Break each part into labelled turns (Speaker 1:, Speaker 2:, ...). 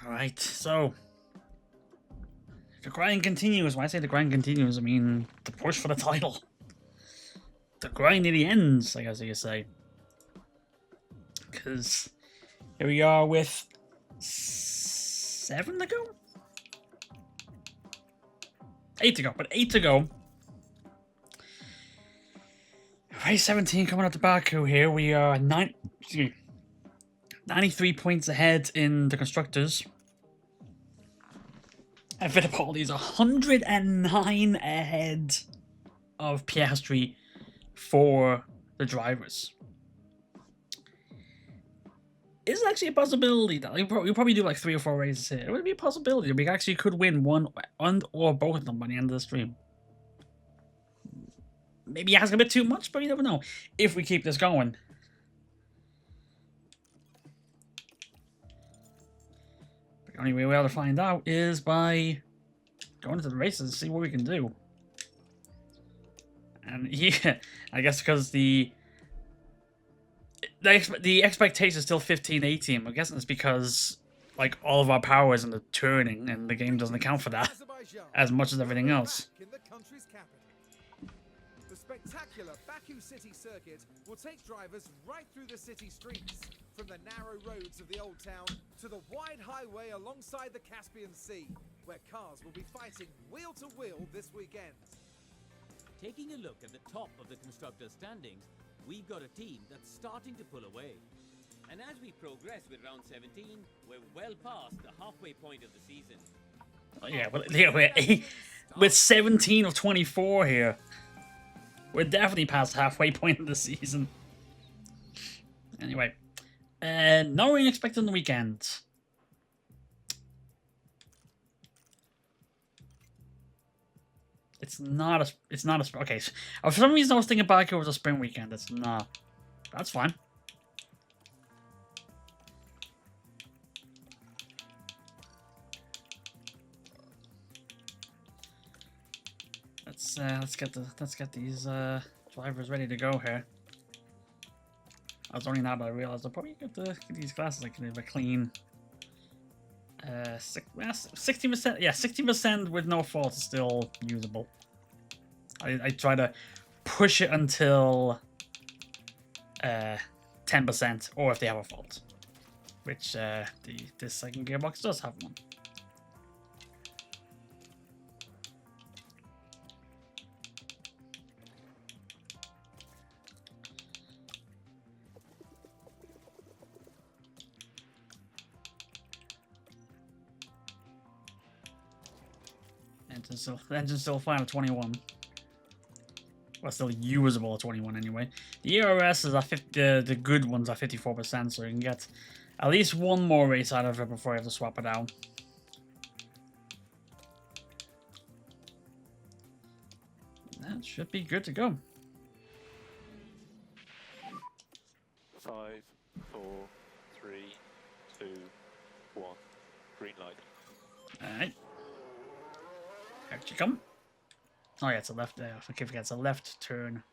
Speaker 1: Alright, so the grind continues. When I say the grind continues, I mean the push for the title. The grind nearly ends, I guess you could say. Because here we are with 7 to go? 8 to go, but 8 to go. Race 17 coming up to Baku here. We are 93 points ahead in the Constructors. And Fittipaldi's 109 ahead of Piastri for the drivers. Is actually a possibility that we'll probably do like 3 or 4 races here. It would be a possibility. We actually could win one or both of them by the end of the stream. Maybe asking a bit too much, but you never know. If we keep this going. The only way we're able to find out is by going into the races and see what we can do. And yeah, I guess because the expectation is still 15-18. I'm guessing it's because like all of our power is in the turning, and the game doesn't account for that as much as everything else.
Speaker 2: The spectacular Baku City circuit will take drivers right through the city streets, from the narrow roads of the old town to the wide highway alongside the Caspian Sea, where cars will be fighting wheel to wheel this weekend.
Speaker 3: Taking a look at the top of the constructors' standings, we've got a team that's starting to pull away. And as we progress with round 17, we're well past the halfway point of the season.
Speaker 1: Oh, yeah, but yeah, we're 17 of 24 here. We're definitely past the halfway point of the season. Anyway, no rain expected on the weekend. It's not a. Okay, so, for some reason I was thinking back it was a spring weekend. It's not. That's fine. Let's get these drivers ready to go here. I was only now that I realized I'll probably get these classes like a clean 60%. Yeah, 60% with no fault is still usable. I try to push it until 10%, or if they have a fault, which this second gearbox does have one. Engine's still fine at 21. Well, still usable at 21 anyway. The ERS is the good ones are 54%, so you can get at least one more race out of it before you have to swap it out. That should be good to go.
Speaker 4: 5, 4, 3, 2, 1. Green light.
Speaker 1: Alright. Here you come. Oh yeah, it's a left. I keep forgetting it's a left turn.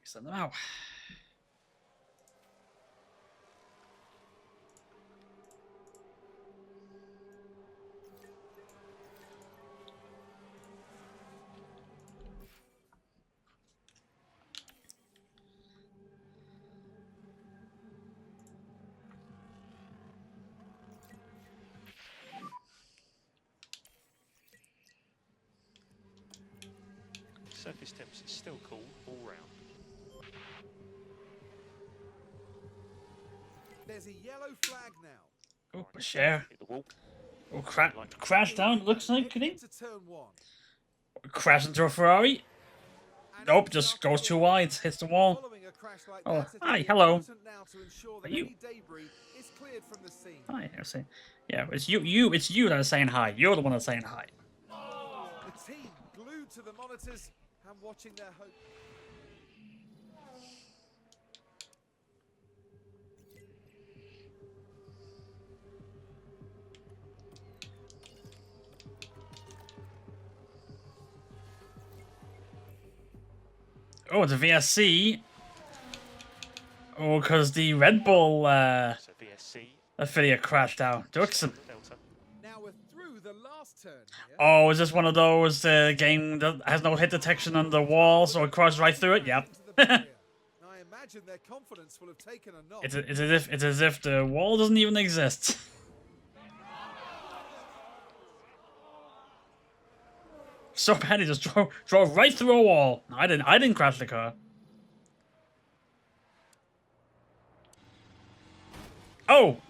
Speaker 1: Send them out.
Speaker 4: Surface temps is still cool all round.
Speaker 2: There's a yellow flag now.
Speaker 1: Oh, Bashir.
Speaker 4: Hit the wall.
Speaker 1: Oh, crash down, it looks like, could he?
Speaker 2: Into turn 1.
Speaker 1: Crash into a Ferrari? Nope, just goes too wide, hits the wall.
Speaker 2: Following a crash like
Speaker 1: Oh,
Speaker 2: that, it's
Speaker 1: hi, hello.
Speaker 2: important now to ensure that
Speaker 1: Are you-
Speaker 2: any debris is cleared from the scene.
Speaker 1: Hi, I say. Yeah, it's you that are saying hi. You're the one that's saying hi.
Speaker 2: The team glued to the monitors and watching their hope.
Speaker 1: Oh, it's a VSC. Oh, because the Red Bull
Speaker 4: So VSC.
Speaker 1: affiliate crashed out. Duxon.
Speaker 4: Delta.
Speaker 2: Now we're through the last turn here.
Speaker 1: Oh, is this one of those game that has no hit detection on the wall, so it crashes right through it? Yep.
Speaker 2: Into the barrier. I imagine their confidence will have taken a knock.
Speaker 1: It's as if the wall doesn't even exist. So bad he just drove right through a wall. No, I didn't crash the car. Oh.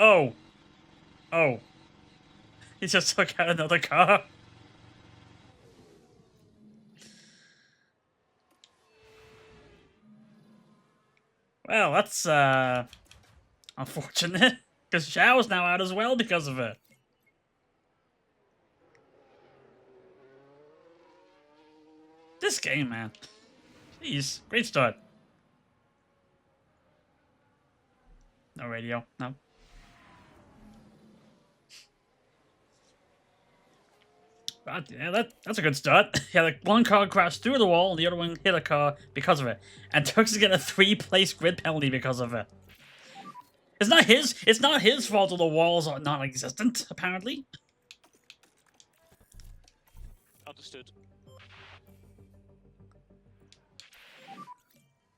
Speaker 1: He just took out another car. Well, that's unfortunate. Because Xiao's now out as well because of it. This game, man. Jeez, great start. No radio, no. But yeah, that's a good start. Yeah, like one car crashed through the wall, and the other one hit a car because of it. And Turks is getting a 3-place grid penalty because of it. It's not his fault that the walls are non-existent, apparently.
Speaker 4: Understood.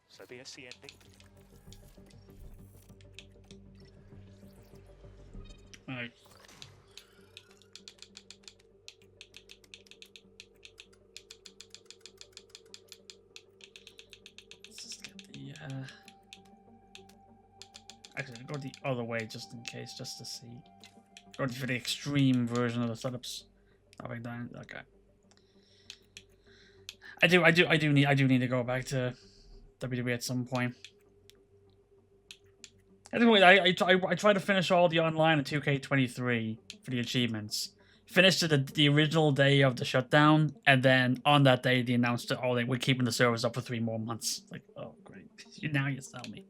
Speaker 4: So VSC ending.
Speaker 1: Right. Let's just get the actually go the other way just in case, just to see. Go for the extreme version of the setups. Dropping down. Okay. I do need to go back to WWE at some point. Anyway, I try to finish all the online in 2K23 for the achievements. Finished it the original day of the shutdown, and then on that day they announced that we're keeping the servers up for 3 more months. Like, oh great, now you tell me.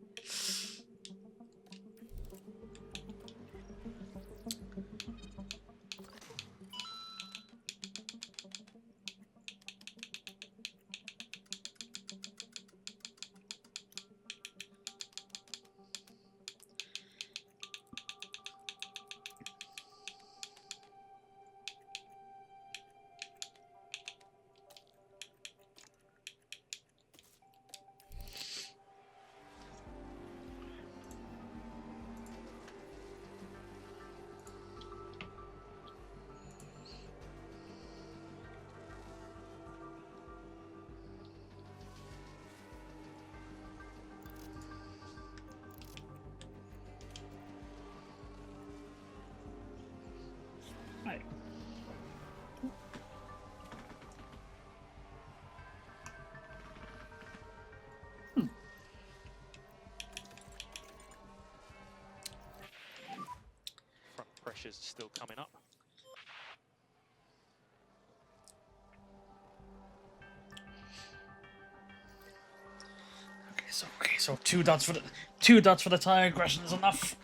Speaker 1: Right.
Speaker 4: Front pressure's still coming up.
Speaker 1: So 2 dots for the tire aggression is enough.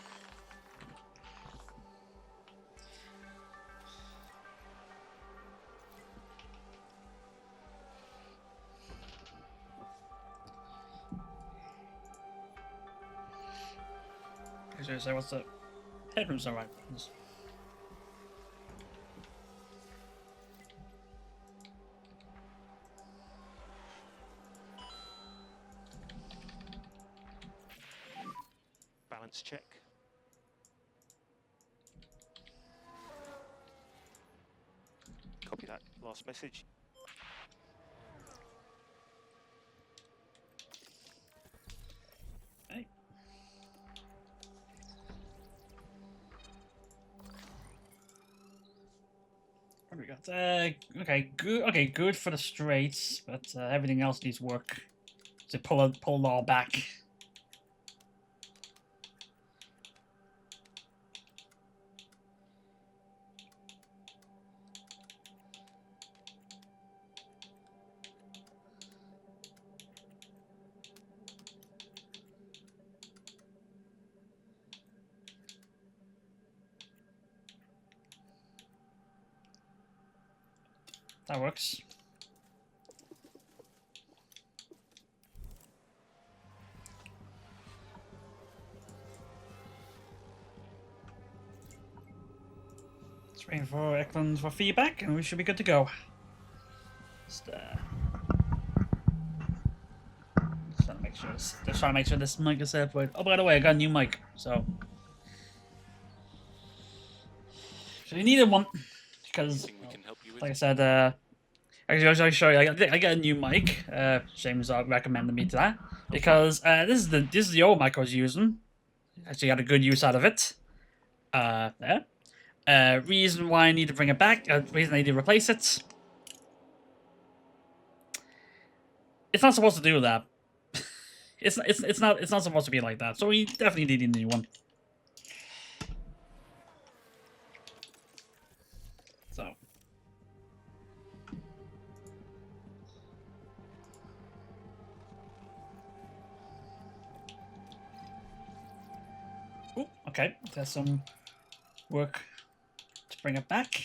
Speaker 1: So what's the headroom's alright.
Speaker 4: Balance check. Copy that last message.
Speaker 1: Hey. What do we got? Okay, good. Okay, good for the straights, but everything else needs work to pull it all back. That works. Just waiting for Eklund for feedback, and we should be good to go. Just trying to make sure this mic is set for. Oh, by the way, I got a new mic, so you needed one because,
Speaker 4: Anything we can help you with?
Speaker 1: like I said, actually, I'll show you. I got a new mic. James recommended me to that because this is the old mic I was using. Actually, got a good use out of it. There. Reason why I need to bring it back. Reason I need to replace it. It's not supposed to do that. It's not supposed to be like that. So we definitely need a new one. So. Ooh, okay, there's some work to bring it back.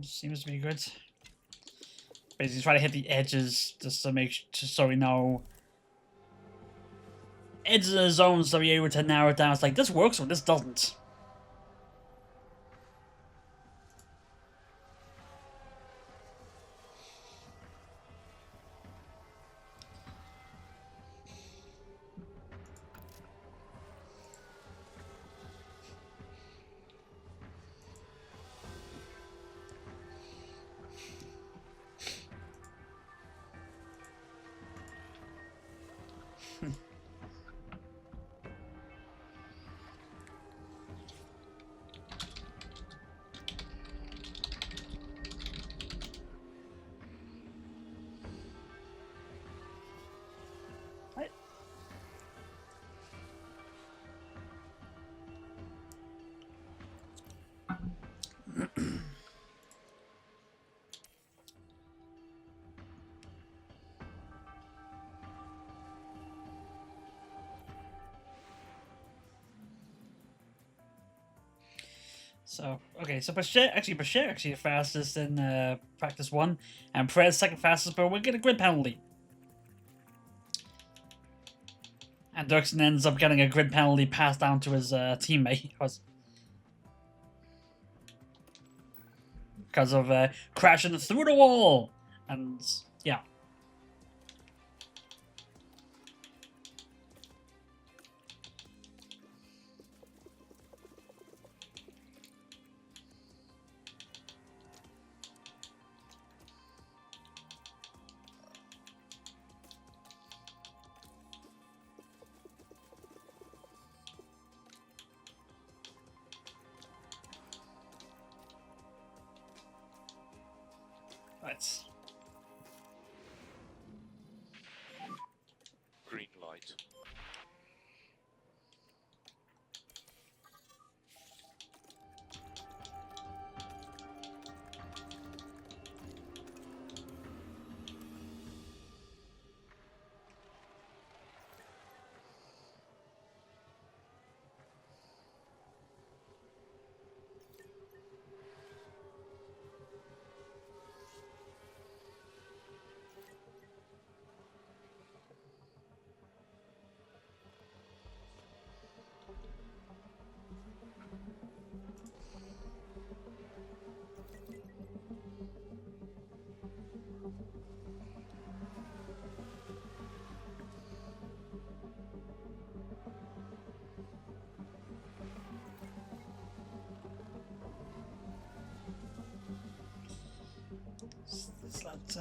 Speaker 1: Seems to be good. Basically, try to hit the edges just so we know edges of the zones so we're able to narrow it down. It's like this works or this doesn't. So, okay, so Bashir actually the fastest in practice 1, and Perez second fastest, but we'll get a grid penalty. And Dirksen ends up getting a grid penalty passed down to his teammate because of crashing through the wall. And, yeah. Right.
Speaker 4: Green light. Let's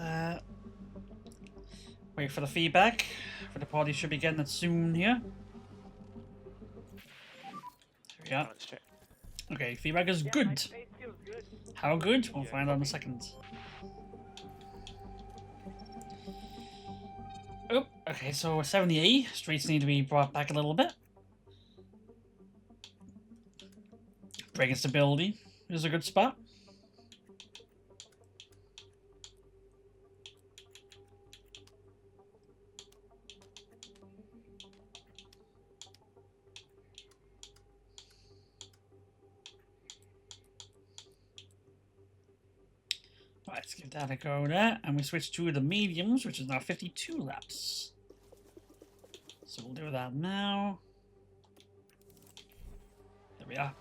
Speaker 4: wait for the feedback. For the party should be getting it soon here. There we are. Let's check.
Speaker 1: Okay, feedback is good. How good? We'll find out in a second. Oh, okay, so 70A. Streets need to be brought back a little bit. Braking stability is a good spot. Let's give that a go there. And we switch to the mediums, which is now 52 laps. So we'll do that now. There we are.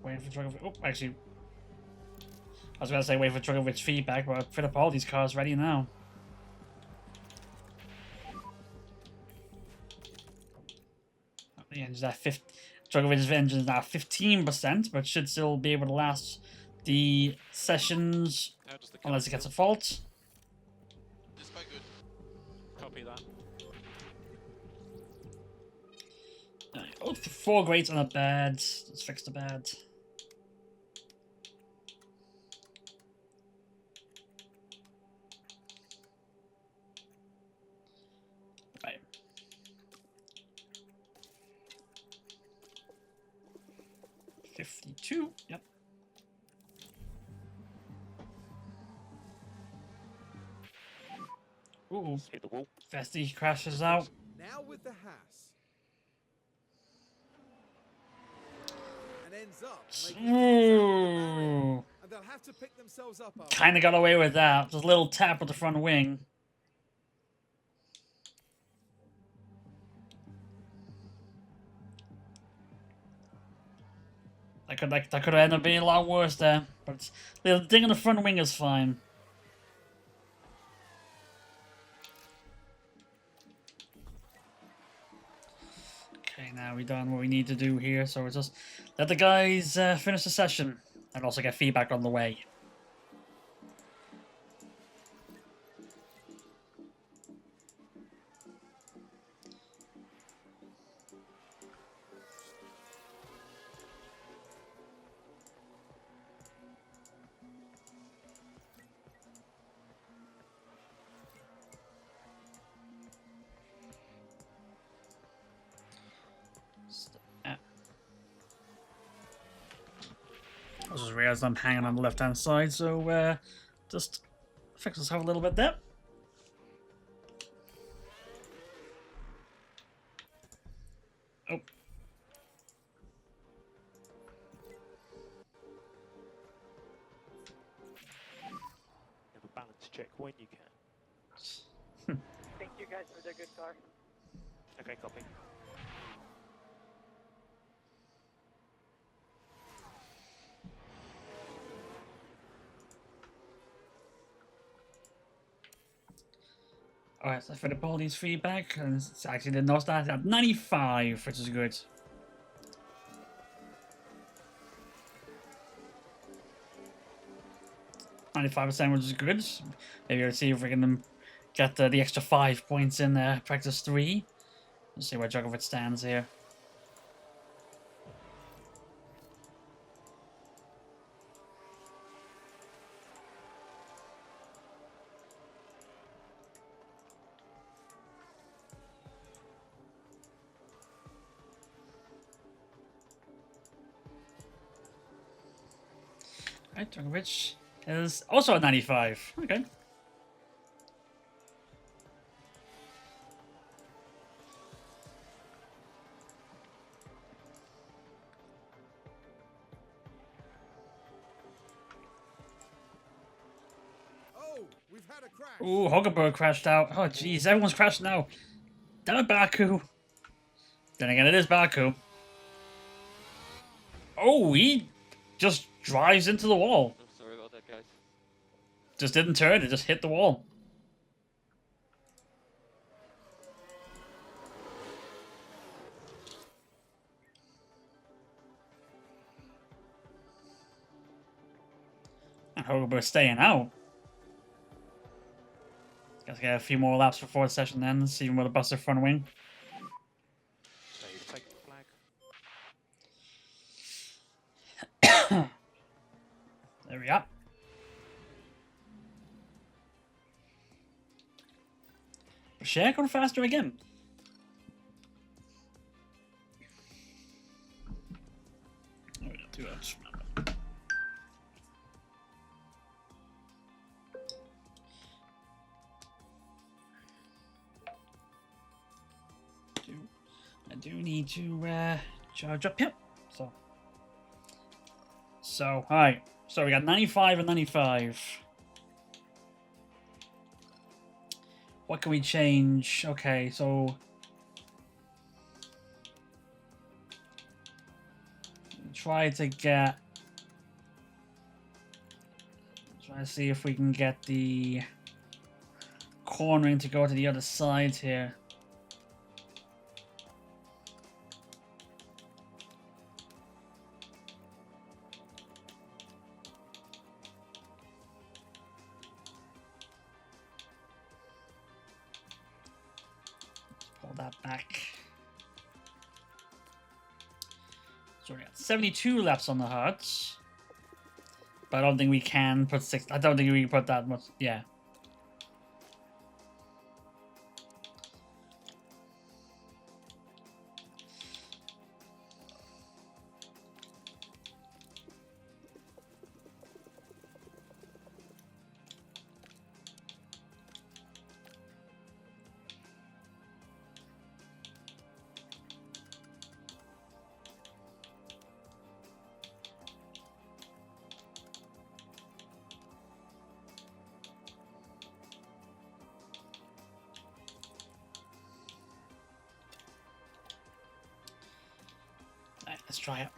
Speaker 1: Waiting for Drogovic. Oh, actually, I was going to say wait for Drogovic's feedback, but Fittipaldi's car's ready now. The engine's at Drogovic's engine is now 15%, but should still be able to last the sessions
Speaker 5: How does the
Speaker 1: unless it
Speaker 5: car
Speaker 1: gets a fault.
Speaker 5: Dispatch good. Copy that.
Speaker 1: Oh, 4 greats are not bad. Let's fix the bad. Right. $52. Yep. Ooh,
Speaker 5: Hit the wall.
Speaker 1: Festi crashes out.
Speaker 2: Now with the Haas. And ends up making it outside the barrier.
Speaker 1: Ooh.
Speaker 2: And they'll have to pick themselves up after
Speaker 1: Kind of got away with that. Just a little tap with the front wing. That could have ended up being a lot worse there. But the thing on the front wing is fine. Okay, now we've done what we need to do here. So we're just let the guys finish the session and also get feedback on the way. I just realized I'm hanging on the left hand side, so just fix myself a little bit there. Oh.
Speaker 5: Have a balance check when you can.
Speaker 6: Thank you guys for the good car.
Speaker 5: Okay, copy.
Speaker 1: Alright, so for the Baldi's feedback, and it's actually did not start at 95, which is good. %, which is good. Maybe we'll see if we can get the extra 5 points in practice 3. Let's see where Drogovic stands here. Right, Drogovic is also at 95. Okay.
Speaker 2: Oh, we've had a crash.
Speaker 1: Ooh, Hogerberg crashed out. Oh, jeez, everyone's crashed now. Damn it, Baku. Then again, it is Baku. Oh, he just drives into the wall.
Speaker 7: I'm sorry about that, guys.
Speaker 1: Just didn't turn, it just hit the wall. And Hogerberg staying out. Gotta get a few more laps before the session ends, see with a busted front wing.
Speaker 5: So you've taken the flag.
Speaker 1: There we are. Share going faster again. Oh, we don't do that. I do need to charge up. Yep. So, alright. So we got 95 and 95. What can we change? Okay, so try to see if we can get the cornering to go to the other side here. Pull that back. So we got 72 laps on the Hearts. But I don't think we can put 6. I don't think we can put that much. Yeah. Alright, let's try it.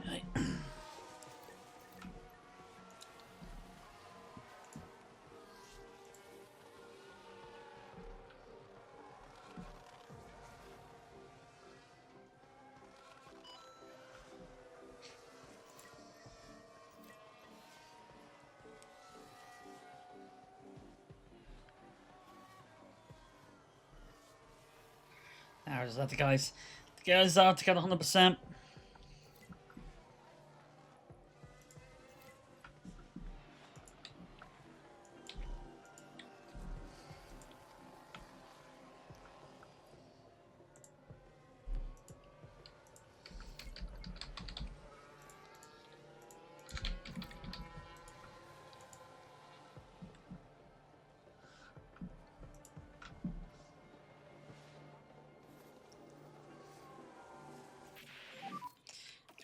Speaker 1: Alright. Now is that the guys? The guys are to get 100%.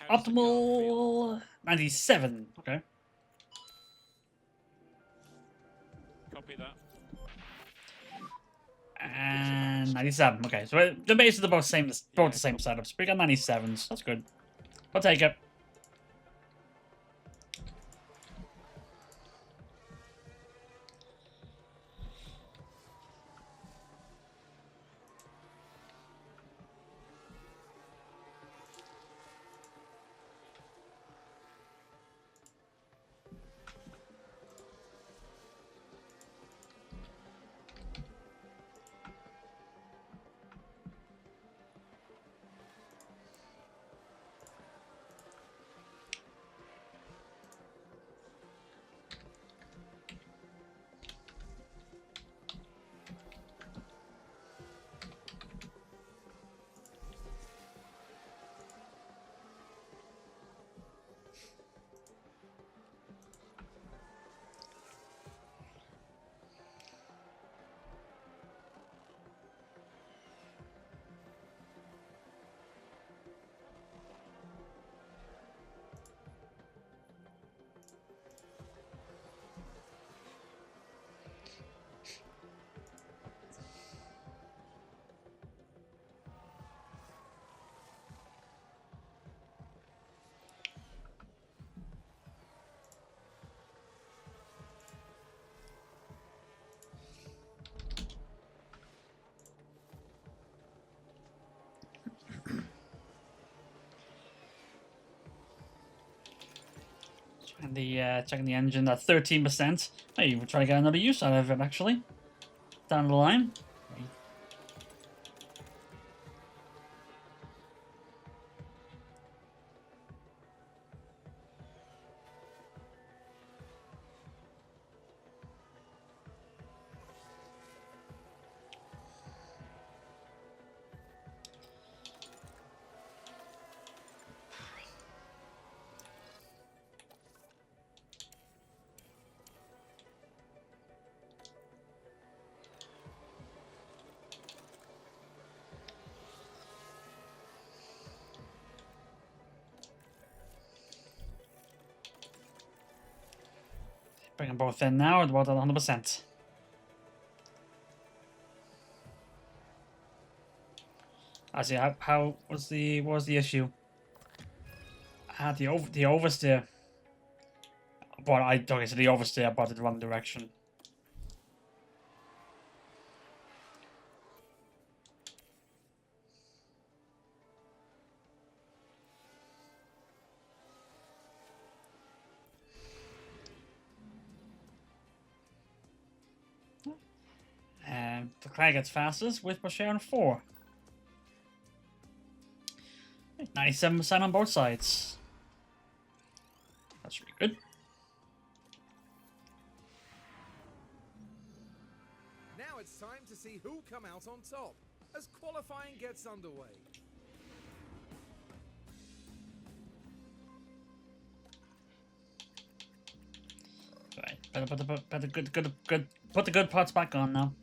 Speaker 1: Optimal 97. Okay.
Speaker 5: Copy that.
Speaker 1: And 97. Okay, so the bases are both both the same setups. We got 97s. That's good. I'll take it. And the checking the engine at 13%. Hey, we'll try to get another use out of it actually. down the line. Bring them both in now at about 100%. I see. How was the what was the issue? The oversteer. But okay, so the oversteer brought it the wrong direction. And Leclerc gets fastest with Bashir on 4. 97% on both sides. That should be good.
Speaker 2: Now it's time to see who'll come out on top as qualifying gets underway.
Speaker 1: Right, better good. Put the good parts back on now.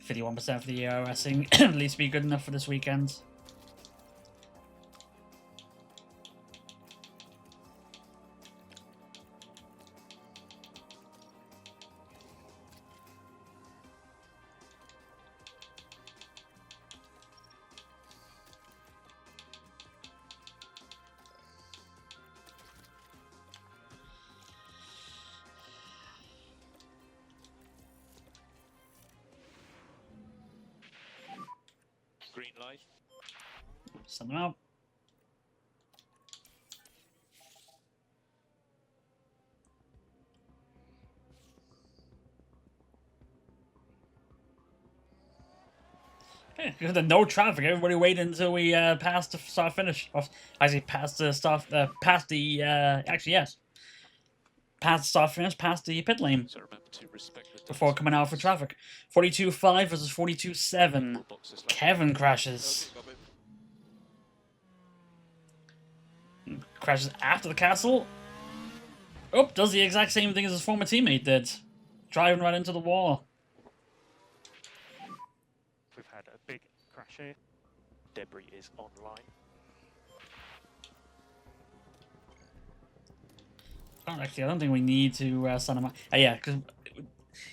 Speaker 1: 51% for the ARSing. At least be good enough for this weekend.
Speaker 5: Green light.
Speaker 1: Send them out. Okay, because of no traffic, everybody waited until we passed the start finish. Or actually, past the start, actually yes, past the start finish, past the pit lane
Speaker 5: So remember to respect the
Speaker 1: before coming out for traffic. 42.5 versus 42.7. Kevin crashes. Crashes after the castle. Oh, does the exact same thing as his former teammate did. Driving right into the wall.
Speaker 5: We've had a big crash here. Debris is online.
Speaker 1: Actually, I don't think we need to send him out. Yeah, because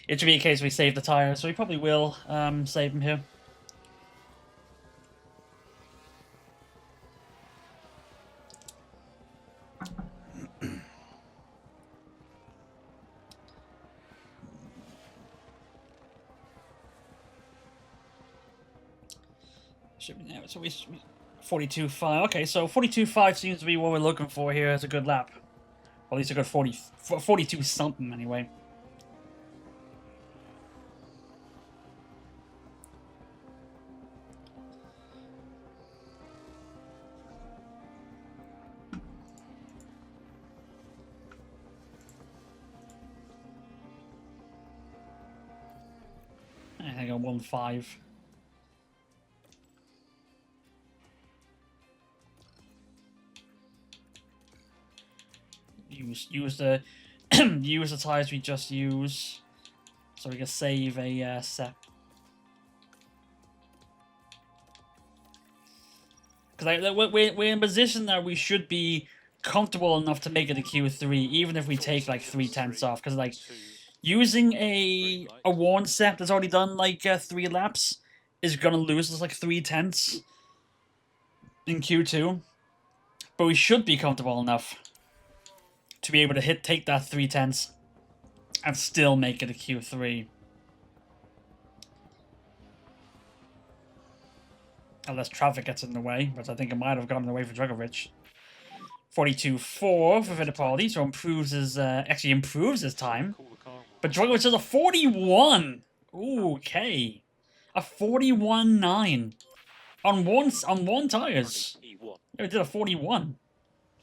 Speaker 1: it should be a case we save the tire, so we probably will save him here. Should be there. So we 42.5. Okay, so 42.5 seems to be what we're looking for here as a good lap. Or at least a good 42 something anyway. I got 1.5. Use the use the tires we just used, so we can save a set. Because we're in a position that we should be comfortable enough to make it a Q3, even if we take like 3/10 off. Because like using a worn set that's already done like 3 laps is gonna lose us like 3/10 in Q2, but we should be comfortable enough to be able to take that 3/10 and still make it a Q3. Unless traffic gets in the way, but I think it might have gotten in the way for Dragovich. 42.4 for Fittipaldi, so improves his actually improves his time, But Drogovic is a 41. Ooh, okay. A 41.9 on one tires.
Speaker 5: E1.
Speaker 1: Yeah, we did a 41.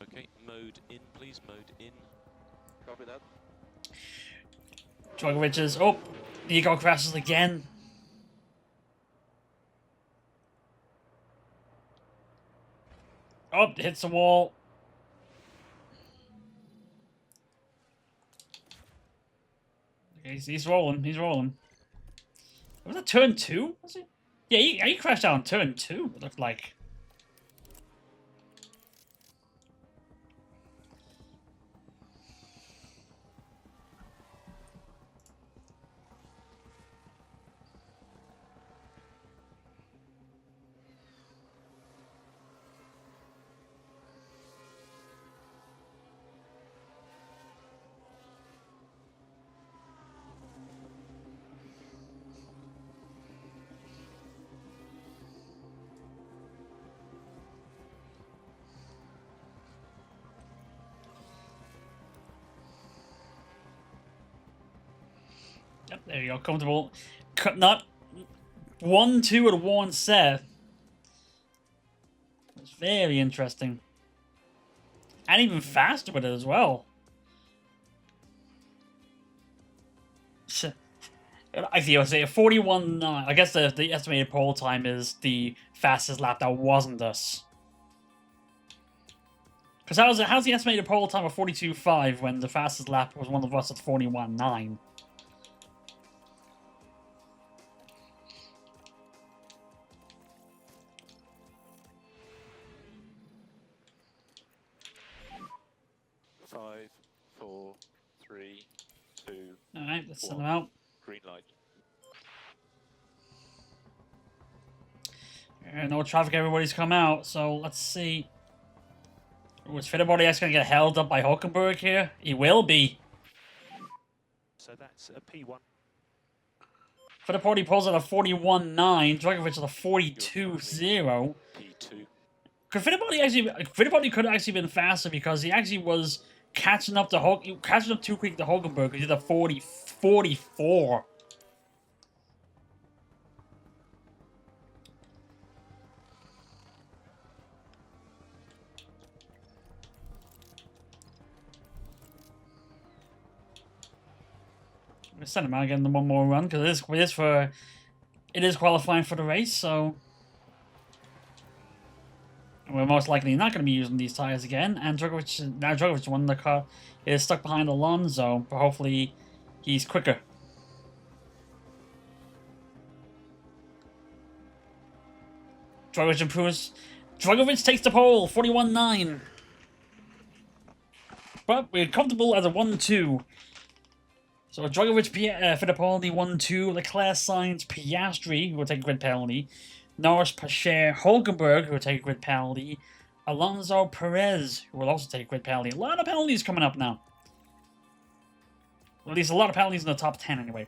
Speaker 5: Okay, mode in, please. Mode in.
Speaker 7: Copy that.
Speaker 1: Drogovic is up. Ego crashes again. Oh, hits the wall. He's rolling. He's rolling. Was that turn 2? Was it? Yeah, he crashed out on turn 2. It looked like. Yep, there you go. Comfortable. Not 1-2 at one set. It's very interesting. And even faster with it as well. I see. I say a 41.9. I guess the estimated pole time is the fastest lap that wasn't us. Because how's the estimated pole time of 42.5 when the fastest lap was one of us at 41.9?
Speaker 5: Five, four, three, two.
Speaker 1: Alright, let's send them out.
Speaker 5: Green light.
Speaker 1: No traffic, everybody's come out, so let's see. Was Fittipaldi actually going to get held up by Hulkenberg here? He will be.
Speaker 5: So that's a P1.
Speaker 1: Fittipaldi pulls at a 41.9, Drogovic at a 42.0.
Speaker 5: P2.
Speaker 1: Fittipaldi could have actually been faster because he actually was catching up too quick to Hulkenberg. He did a 44. We'll send him out again in one more run because it is qualifying for the race, so we're most likely not going to be using these tires again. And Drogovic won the car, is stuck behind Alonso, but hopefully he's quicker. Drogovic improves. Drogovic takes the pole, 41.9. But we're comfortable as a 1-2. So Drogovic, Fittipaldi 1-2, Leclerc, Sainz, Piastri, who will take a grid penalty, Norris, Pacher, Hulkenberg, who will take a grid penalty, Alonso, Perez, who will also take a grid penalty. A lot of penalties coming up now. Or at least a lot of penalties in the top 10 anyway.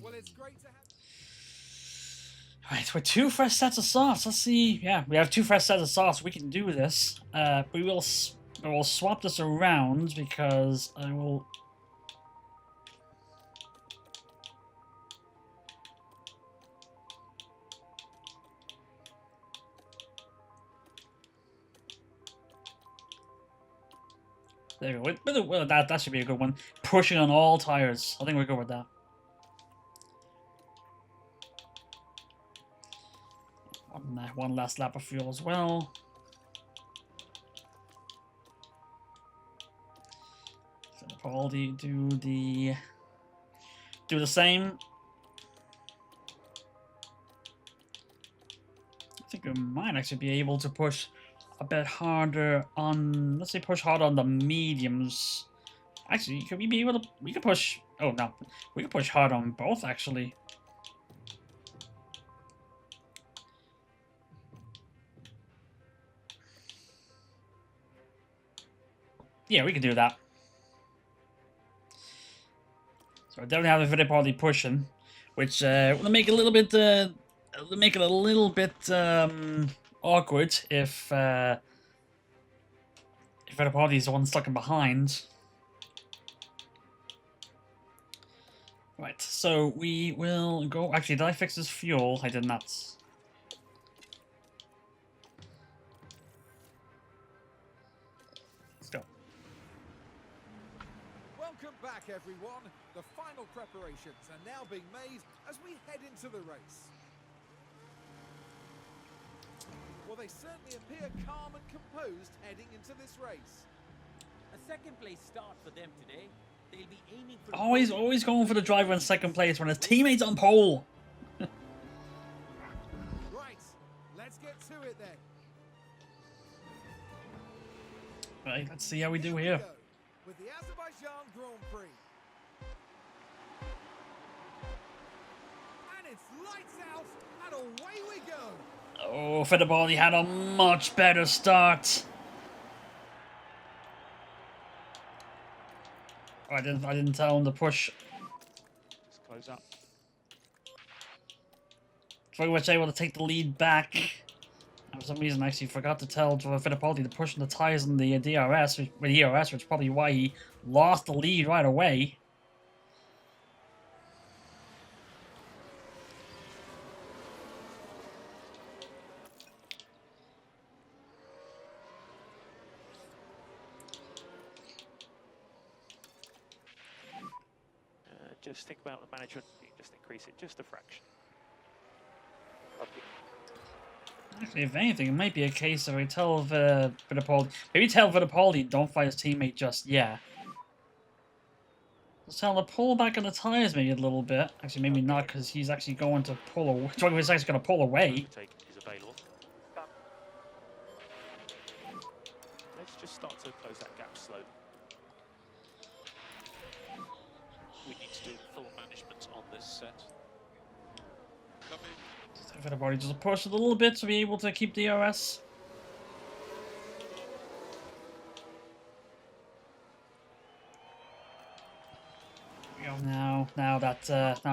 Speaker 2: Well, it's great to have.
Speaker 1: Alright, with 2 fresh sets of softs. Let's see. Yeah, we have 2 fresh sets of softs. We can do this. We will swap this around because I will. There we go. Well, that should be a good one. Pushing on all tires. I think we're good with that. One last lap of fuel as well. Fittipaldi do the same. I think we might actually be able to push a bit harder on. Let's say push harder on the mediums. Actually, could we be able to? We could push. Oh no, we could push hard on both actually. Yeah, we can do that. So I definitely have the Fittipaldi pushing, which will make it a little bit, awkward if Fittipaldi is the one stuck in behind. Right, so we will go... Actually, did I fix his fuel? I did not. Let's go.
Speaker 2: Welcome back, everyone. The final preparations are now being made as we head into the race. Well, they certainly appear calm and composed heading into this race.
Speaker 3: A second place start for them today. They'll be aiming for
Speaker 1: Always going for the driver in second place when his teammates on pole.
Speaker 2: Right, let's get to it then.
Speaker 1: Right, let's see how we do
Speaker 2: we
Speaker 1: here.
Speaker 2: go with the Azerbaijan Grand Prix. And it's lights out and away we go.
Speaker 1: Oh, Fittipaldi had a much better start. Oh, I didn't tell him to push.
Speaker 5: Just close up.
Speaker 1: Very much able to take the lead back. And for some reason, I actually forgot to tell Fittipaldi to push the tires on the DRS, which is probably why he lost the lead right away.
Speaker 5: Just think about the management. You can just increase it just a fraction.
Speaker 1: Actually, if anything, it might be a case of I tell Fittipaldi, maybe tell Fittipaldi don't fight his teammate just yet. Just tell him to pull back on the tires maybe a little bit. Actually, maybe not, because he's actually going to pull away. He's actually going to pull away.
Speaker 5: Overtake is available. Let's just start to close that gap slowly. We need to do full management on this set.
Speaker 1: Fittipaldi just push it a little bit to be able to keep DRS. Now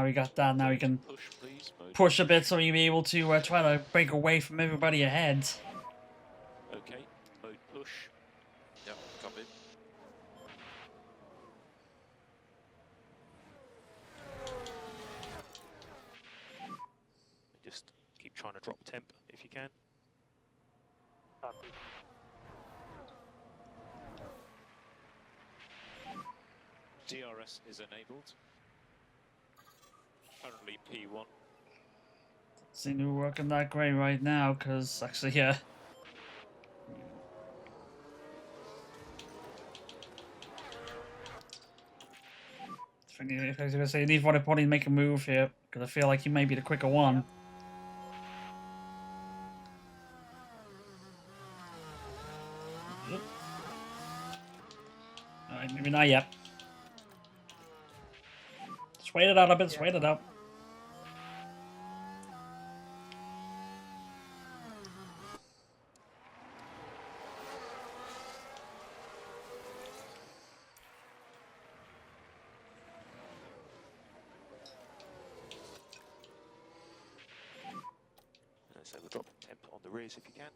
Speaker 1: we got that. Now we can
Speaker 5: Push, please. Mode.
Speaker 1: push a bit so you'll be able to try to break away from everybody ahead.
Speaker 5: Okay. Mode push.
Speaker 7: Yep, copy.
Speaker 5: Just keep trying to drop temp if you can. DRS is enabled. Currently P1.
Speaker 1: Seem to be working that great right now, because actually, yeah. I was gonna say, I need Fittipaldi to make a move here, because I feel like he may be the quicker one. Alright, maybe not yet. Just wait it out a bit, just wait it out.
Speaker 5: So we'll drop temp on the rears if you can.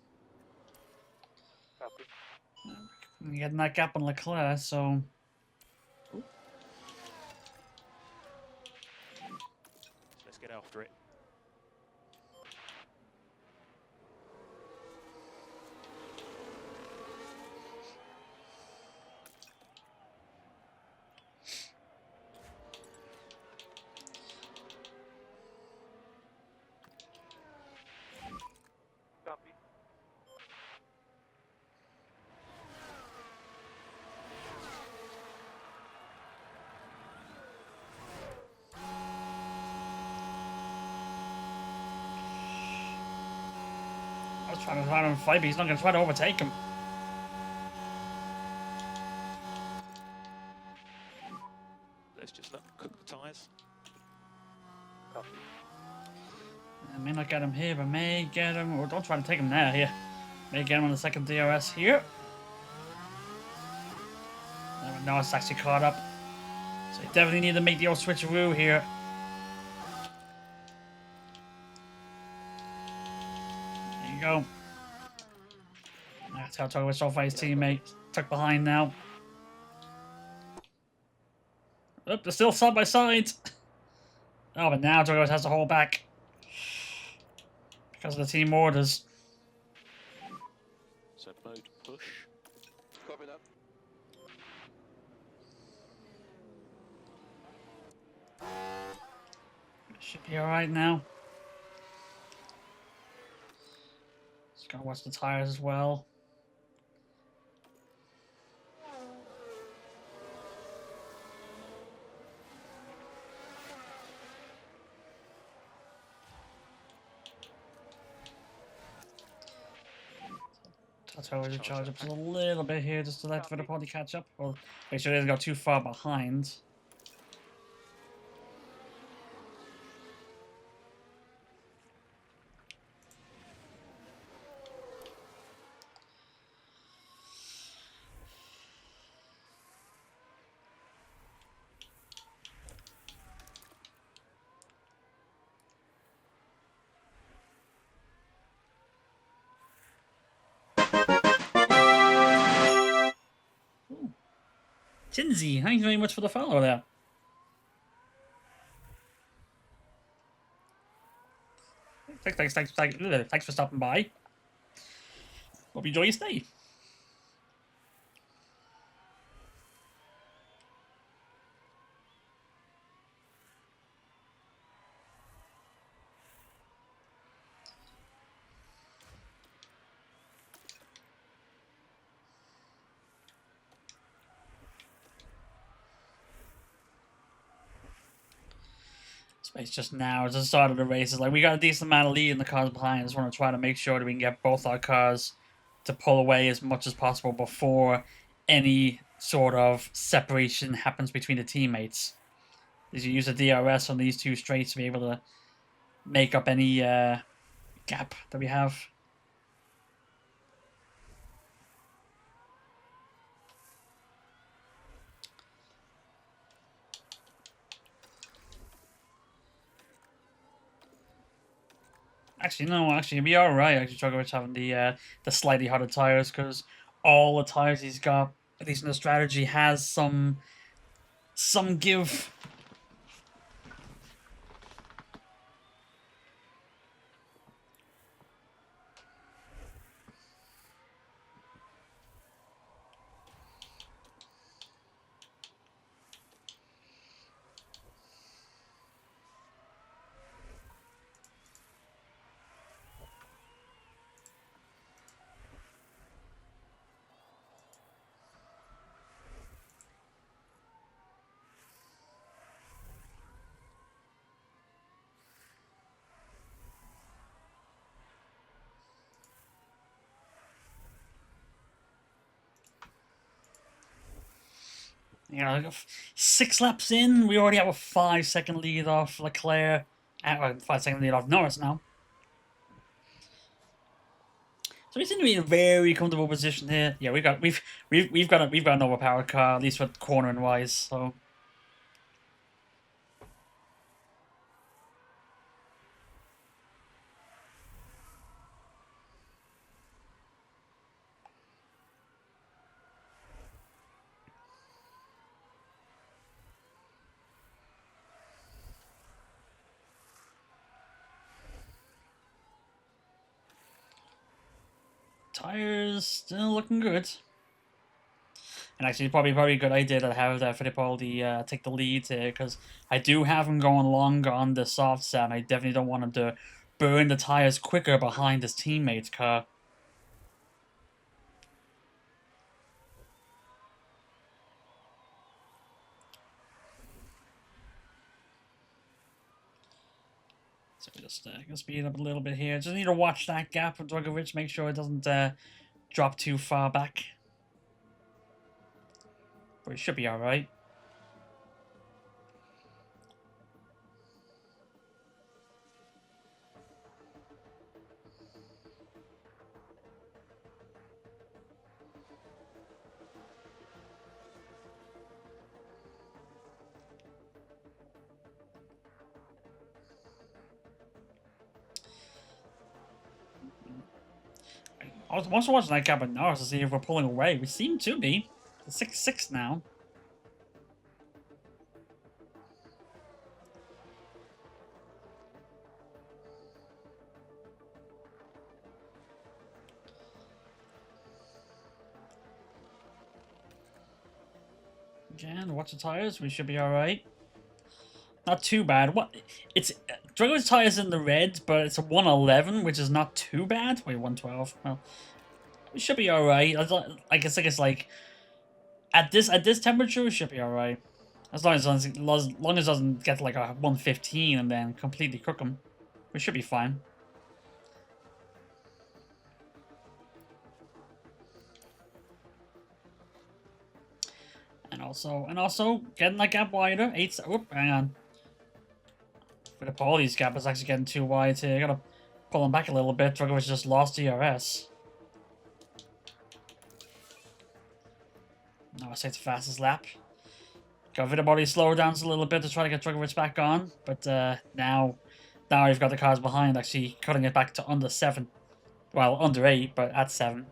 Speaker 1: You're getting that gap on Leclerc, so...
Speaker 5: Let's get after it.
Speaker 6: Copy.
Speaker 1: I was trying to find him fight, but he's not going to try to overtake him.
Speaker 5: Let's just let them cook the tyres.
Speaker 6: Copy.
Speaker 1: I may not get him here, but may get him... Or don't try to take him there, here. May get him on the second DRS here. Now it's actually caught up. So you definitely need to make the old switcheroo here. There you go. That's how Togo so far his teammate. tucked behind now. Oh, they're still side by side. Oh, but now Doggo has to hold back because of the team orders.
Speaker 5: So mode push.
Speaker 7: Copy that.
Speaker 1: Should be alright now. Just gotta watch the tires as well. Tato will charge up just a little bit here just to let Fittipaldi catch up. Well, make sure he doesn't go too far behind. Tinsy, thank you very much for the follow there. Thanks for stopping by. Hope you enjoy your stay. Space just now, just started the race. It's like we got a decent amount of lead in the cars behind. I just want to try to make sure that we can get both our cars to pull away as much as possible before any sort of separation happens between the teammates. As you use the DRS on these two straights to be able to make up any gap that we have. Actually, no. Actually, we are right. Actually, Djokovic having the slightly harder tires because all the tires he's got, at least in the strategy, has some give. You know, 6 laps in, we already have a 5-second lead off Leclerc. 5-second lead off Norris now. So we seem to be in a very comfortable position here. Yeah, we've got an overpowered car, at least for cornering wise. So. Tires still looking good. And actually, probably very good idea to have Fittipaldi take the lead here, because I do have him going longer on the soft set, and I definitely don't want him to burn the tires quicker behind his teammate's car. So we just gonna speed up a little bit here. Just need to watch that gap with Drogovic, make sure it doesn't drop too far back. But it should be alright. I was also watching that gap at Norris to see if we're pulling away. We seem to be. It's 6-6 now. Again, watch the tires. We should be alright. Not too bad. What? It's Drago's tires in the red, but it's a 111, which is not too bad. Wait, 112. Well, we should be alright. I guess like at this temperature, we should be alright. As long as it doesn't get to like a 115 and then completely cook them, we should be fine. And also getting that gap wider. Oh, hang on. Fittipaldi's gap is actually getting too wide here. Gotta pull him back a little bit. Dragovich just lost DRS. No, I say it's the fastest lap. Got Fittipaldi slower down a little bit to try to get Dragovich back on, but now you've got the cars behind actually cutting it back to under 7. Well, under 8, but at 7.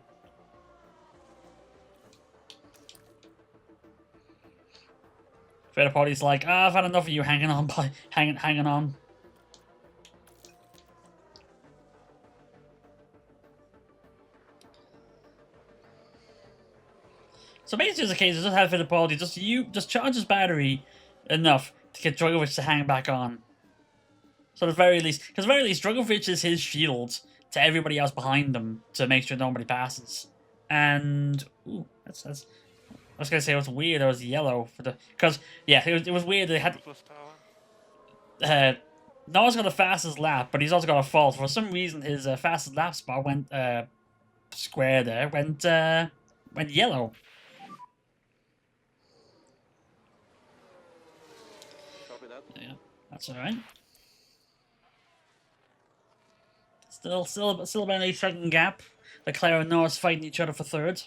Speaker 1: Fittipaldi's like, I've had enough of you hanging on by hanging on. So basically, it's a case of just have Fittipaldi just charge his battery enough to get Dragovich to hang back on. So at the very least, because at the very least, Dragovich is his shield to everybody else behind them to make sure nobody passes. And ooh, that's I was gonna say it was weird. It was yellow for the yeah, it was weird. They had Noah's got the fastest lap, but he's also got a fault. For some reason, his fastest lap spot went square there went yellow.
Speaker 7: Copy that.
Speaker 1: Yeah, that's all right. Still about an 8-second gap. Leclerc and Norris fighting each other for third.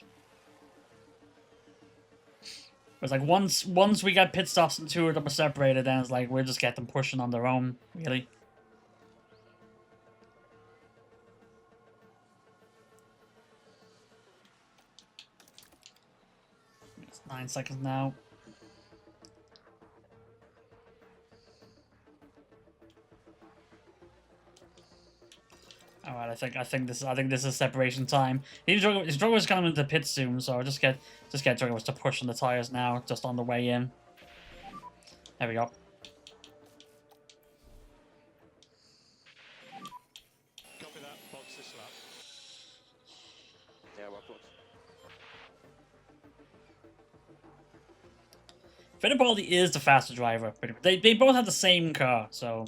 Speaker 1: It's like once we got pit stops and 2 of them are separated, then it's like we'll just get them pushing on their own, really. It's 9 seconds now. All right, I think this is separation time. Drogo's coming into the pit soon, so I'll just get Drogo to push on the tires now, just on the way in. There we go.
Speaker 5: Copy that. Box this lap.
Speaker 7: Yeah, well put.
Speaker 1: Fittipaldi is the faster driver. They both have the same car, so.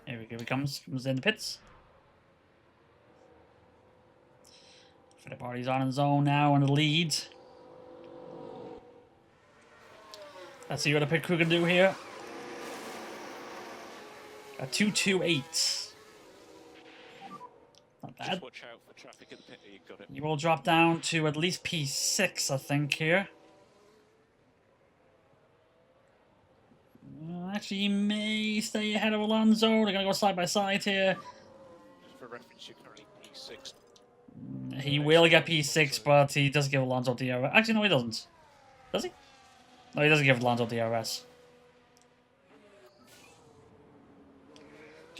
Speaker 1: Here he comes in the pits. Fittipaldi's on his own now in the lead. Let's see what the pit crew can do here. A 228. Not bad.
Speaker 5: Just watch out for traffic in the pit. You got it.
Speaker 1: You will drop down to at least P6, I think, here. Actually, he may stay ahead of Alonso. They're going to go side by side here.
Speaker 5: Just for reference, you're currently P6.
Speaker 1: He will get P6, but he does give Alonso DRS. Actually, no, he doesn't. Does he? No, he doesn't give Alonso DRS.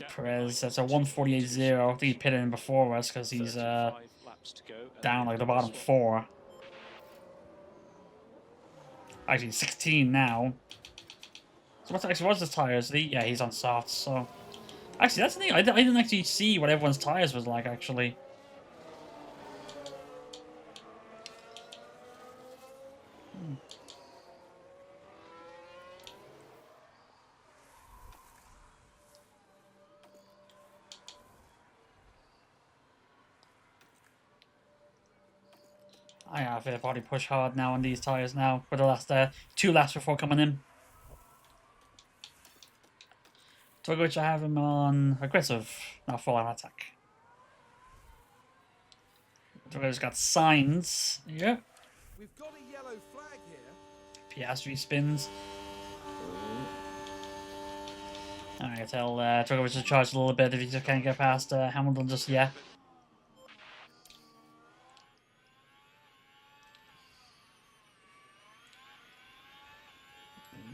Speaker 1: Perez, that's a 148.0. I think he pitted in before us because he's down like the bottom 4. Actually, 16 now. So what's his tires? Yeah, he's on softs, so. Actually, that's the thing. I didn't actually see what everyone's tires was like, actually. I have a body push hard now on these tires now for the last 2 laps before coming in. Drogovic, I have him on aggressive, not full on attack. Drogovic's got signs. Yeah.
Speaker 2: We've got a yellow flag here.
Speaker 1: Piastri spins. Alright, tell Drogovic to charge a little bit if he just can't get past Hamilton just yet.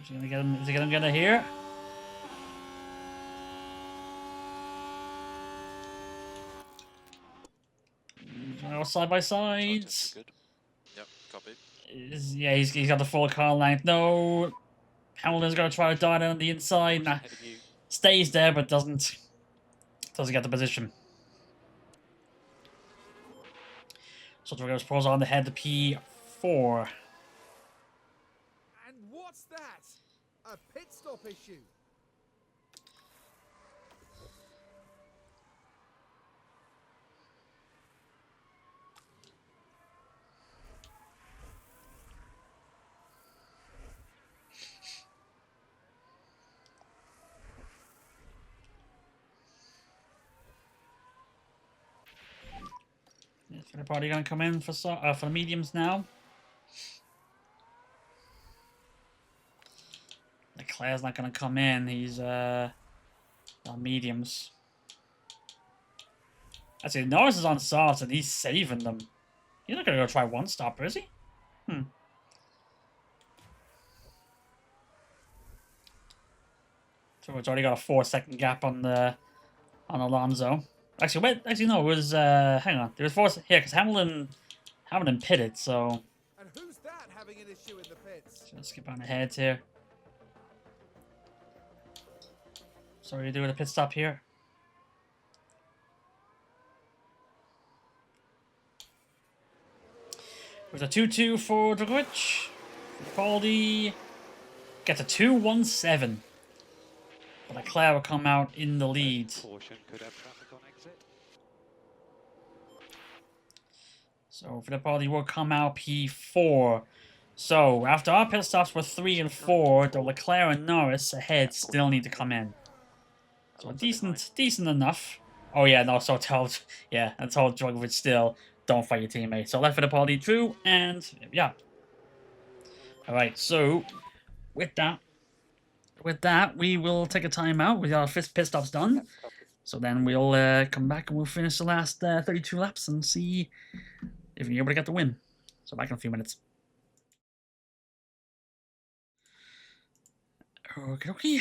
Speaker 1: Is he gonna get him? Is he gonna get it here? Oh, side by sides.
Speaker 7: Good. Yep, copy.
Speaker 1: Yeah, he's got the full car length. No, Hamilton's gonna try to dart in on the inside. Nah,
Speaker 5: Ahead of you.
Speaker 1: stays there but doesn't get the position. So Dragos pulls on the head to P4.
Speaker 2: And what's that? A pit stop issue.
Speaker 1: Is Fittipaldi gonna come in for the mediums now? Leclerc's not gonna come in. He's on mediums. Actually, Norris is on softs and he's saving them. He's not gonna go try one stopper, is he? So it's already got a 4-second gap on Alonso. Actually, wait. Actually, no. It was. Hang on. There was 4 here because Hamilton pitted. So
Speaker 2: And who's that having an issue in the pits?
Speaker 1: let's skip on ahead here. So we're doing a pit stop here. With a 2-2 for Drogovic. Fittipaldi gets a 2-1-7. But Leclerc will come out in the lead.
Speaker 5: Caution could have traffic on exit.
Speaker 1: So Fittipaldi will come out P4. So after our pit stops were 3 and 4, the Leclerc and Norris ahead still need to come in. So decent enough. Oh yeah, no, so told, yeah, and told Drogovic still, don't fight your teammate. So left Fittipaldi through, and yeah. Alright, so with that, we will take a timeout. We got our 5th pit stops done. So then we'll come back and we'll finish the last 32 laps and see if we're able to get the win. So back in a few minutes. Okay.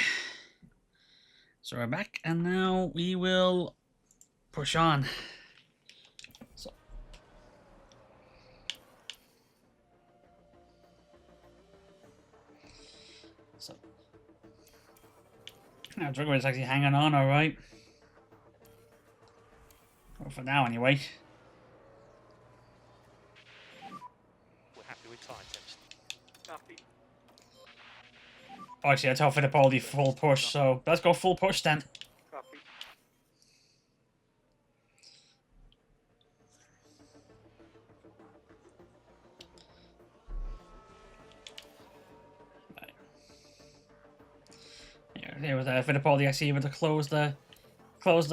Speaker 1: So we're back, and now we will push on. So now Drogovic is actually hanging on, all right. Well, for now, anyway.
Speaker 5: We're happy with time, Timson.
Speaker 6: Copy.
Speaker 1: Oh, actually, I tell Fittipaldi full push, so let's go full push then.
Speaker 6: Copy.
Speaker 1: Yeah, there was Fittipaldi actually able to close the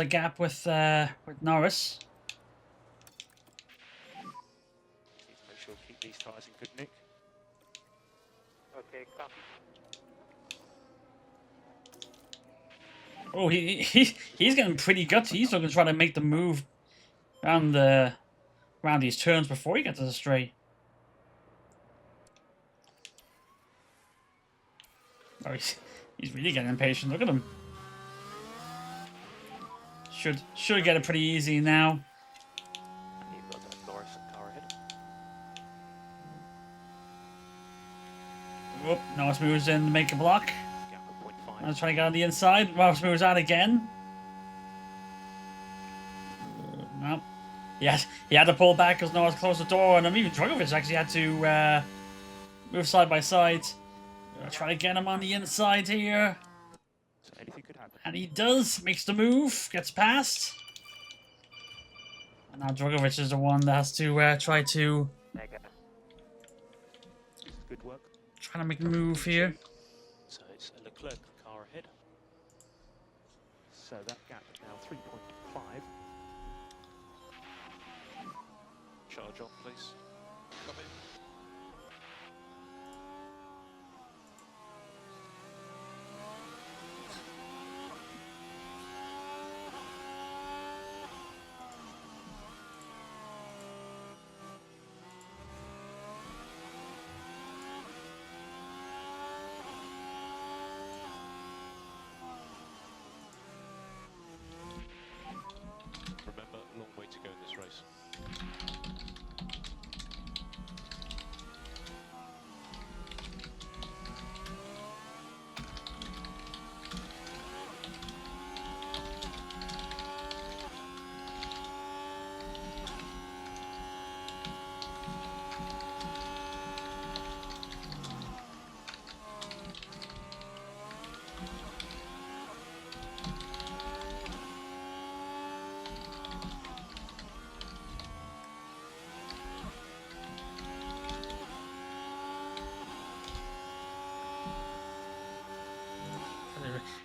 Speaker 1: gap with Norris.
Speaker 5: Make sure to keep these tyres in good nick.
Speaker 6: Okay, copy.
Speaker 1: Oh, he's getting pretty gutsy. He's looking to try to make the move around these turns before he gets to the straight. Oh, he's really getting impatient. Look at him. Should get it pretty easy now.
Speaker 5: And you've got Norris and car ahead.
Speaker 1: Whoop, Norris moves in to make a block.
Speaker 5: Gap of 0.5.
Speaker 1: I'm trying to get on the inside. Norris moves out again. No. Yes, he had to pull back because Norris closed the door, and even Drogovic actually had to move side by side. Try to get him on the inside here.
Speaker 5: So anything could happen.
Speaker 1: And he does, makes the move, gets past. And now Drogovic is the one that has to try to
Speaker 5: Good work.
Speaker 1: make the move here.
Speaker 5: So it's a Leclerc car ahead. So that gap is now 3.5.
Speaker 7: Charge on, please. Copy.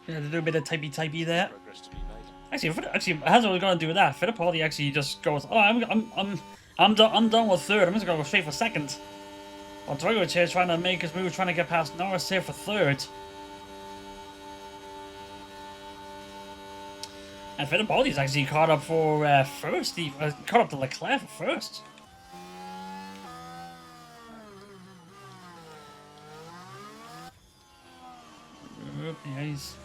Speaker 1: Yeah, to do a bit of typey there.
Speaker 7: Progress to be made.
Speaker 1: Actually, as I was going to do that, Fittipaldi actually just goes, "Oh, I'm done with third. I'm just going to go straight for second." Well, Dragovic here is trying to make his move, trying to get past Norris here for third. And Fittipaldi's actually caught up for first. He caught up to Leclerc for first. Yeah, he's...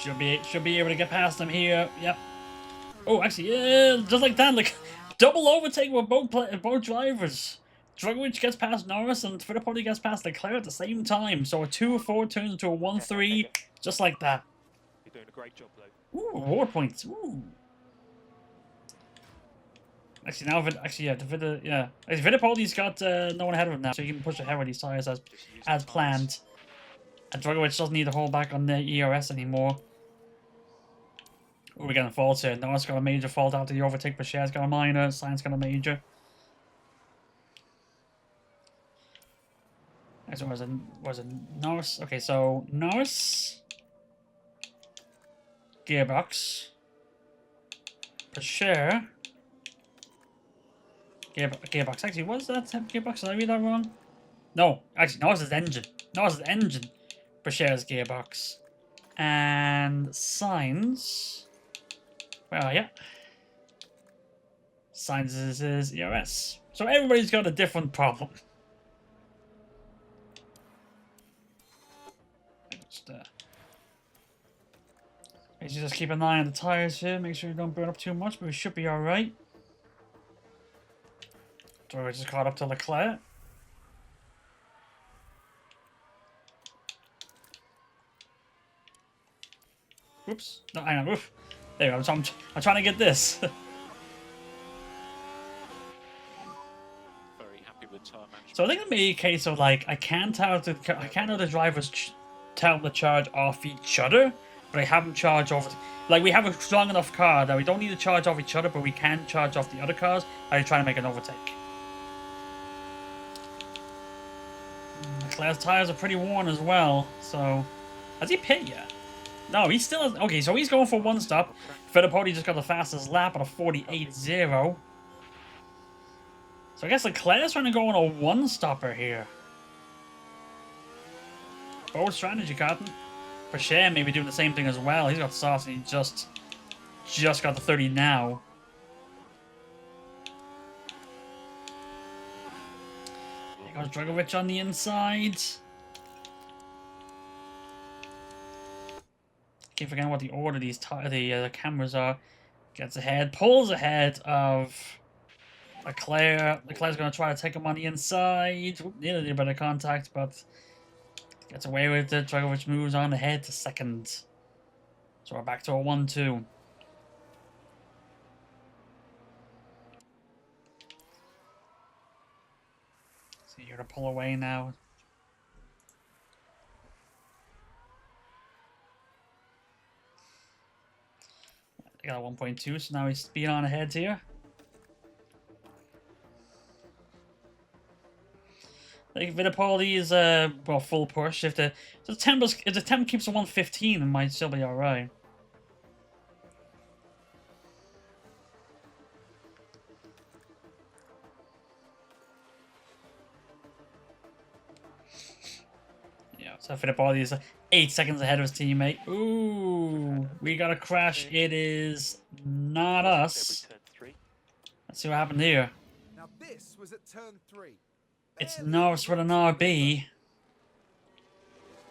Speaker 1: Should be able to get past him here. Yep. Oh, actually, yeah, just like that, like double overtake with both drivers. Dragovic gets past Norris and Fittipaldi gets past Leclerc at the same time. So a 2-4 turns into a 1-3, just like that.
Speaker 5: You're doing a great job, though.
Speaker 1: Ooh, reward points. Ooh. Actually, now, actually, Fittipaldi's got no one ahead of him now, so he can push ahead with these tires as planned. And Dragovic doesn't need to hold back on the ERS anymore. Ooh, we're getting faults here. Norris got a major fault after the overtake. Bashir's got a minor. Sainz got a major. So was it Norris? Okay, so Norris, gearbox, Bashir, gearbox. Actually, what is that gearbox? Did I read that wrong? No, actually, Norris's engine. Norris's engine. Bashir's gearbox, and Sainz. Where are you? Sainz is his ERS. So everybody's got a different problem. Just keep an eye on the tires here, make sure you don't burn up too much, but we should be alright. So we just caught up to Leclerc. Oops. No, hang on. Oof. There you go. I'm trying to get this.
Speaker 7: Very happy with tire management.
Speaker 1: So I think it may be a case of like I can't have the drivers tell them to charge off each other, but I have them charge over. Like we have a strong enough car that we don't need to charge off each other, but we can charge off the other cars. I try to make an overtake. Leclerc's tires are pretty worn as well. So has he pit yet? No, he still has. Okay, so he's going for one stop. Fittipaldi just got the fastest lap at a 48.0. So I guess Leclerc's trying to go on a one-stopper here. Bold strategy, Cotton. Bashir maybe doing the same thing as well. He's got sauce and he just got the 30 now. There goes Dragovic on the inside. Keep forgetting what the order these the cameras are. Gets ahead, pulls ahead of Leclerc. Leclerc's going to try to take him on the inside. Nearly a bit of contact, but gets away with it. Dragovic moves on ahead to second. So we're back to a 1-2. So you're to pull away now. I got a 1.2, so now he's speed on ahead here. I think Fittipaldi is well, full push. If the temp keeps a 115, it might still be alright. Yeah, so Fittipaldi is 8 seconds ahead of his teammate. Ooh, we got a crash. It is not us.
Speaker 5: Turn 3.
Speaker 1: Let's see what happened here.
Speaker 2: Now this was at turn 3.
Speaker 1: It's Norris with an RB.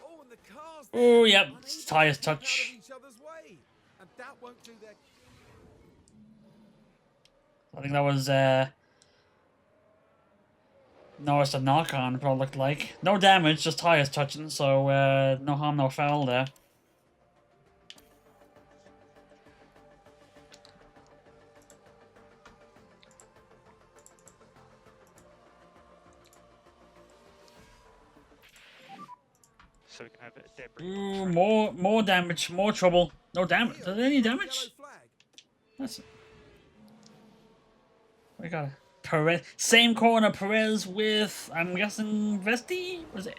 Speaker 2: Oh, and the cars
Speaker 1: Oh, yep,
Speaker 2: are
Speaker 1: it's tires
Speaker 2: out of
Speaker 1: touch.
Speaker 2: each other's way, and that won't do their...
Speaker 1: I think that was Norris a knock on, probably looked like. No damage, just tires touching, so no harm, no foul there.
Speaker 5: So we can have a debris.
Speaker 1: Ooh, more damage, more trouble. No damage. Any damage?
Speaker 2: Yellow flag.
Speaker 1: That's... We got a Perez. Same corner, Perez with, I'm guessing, Vesti? Was it?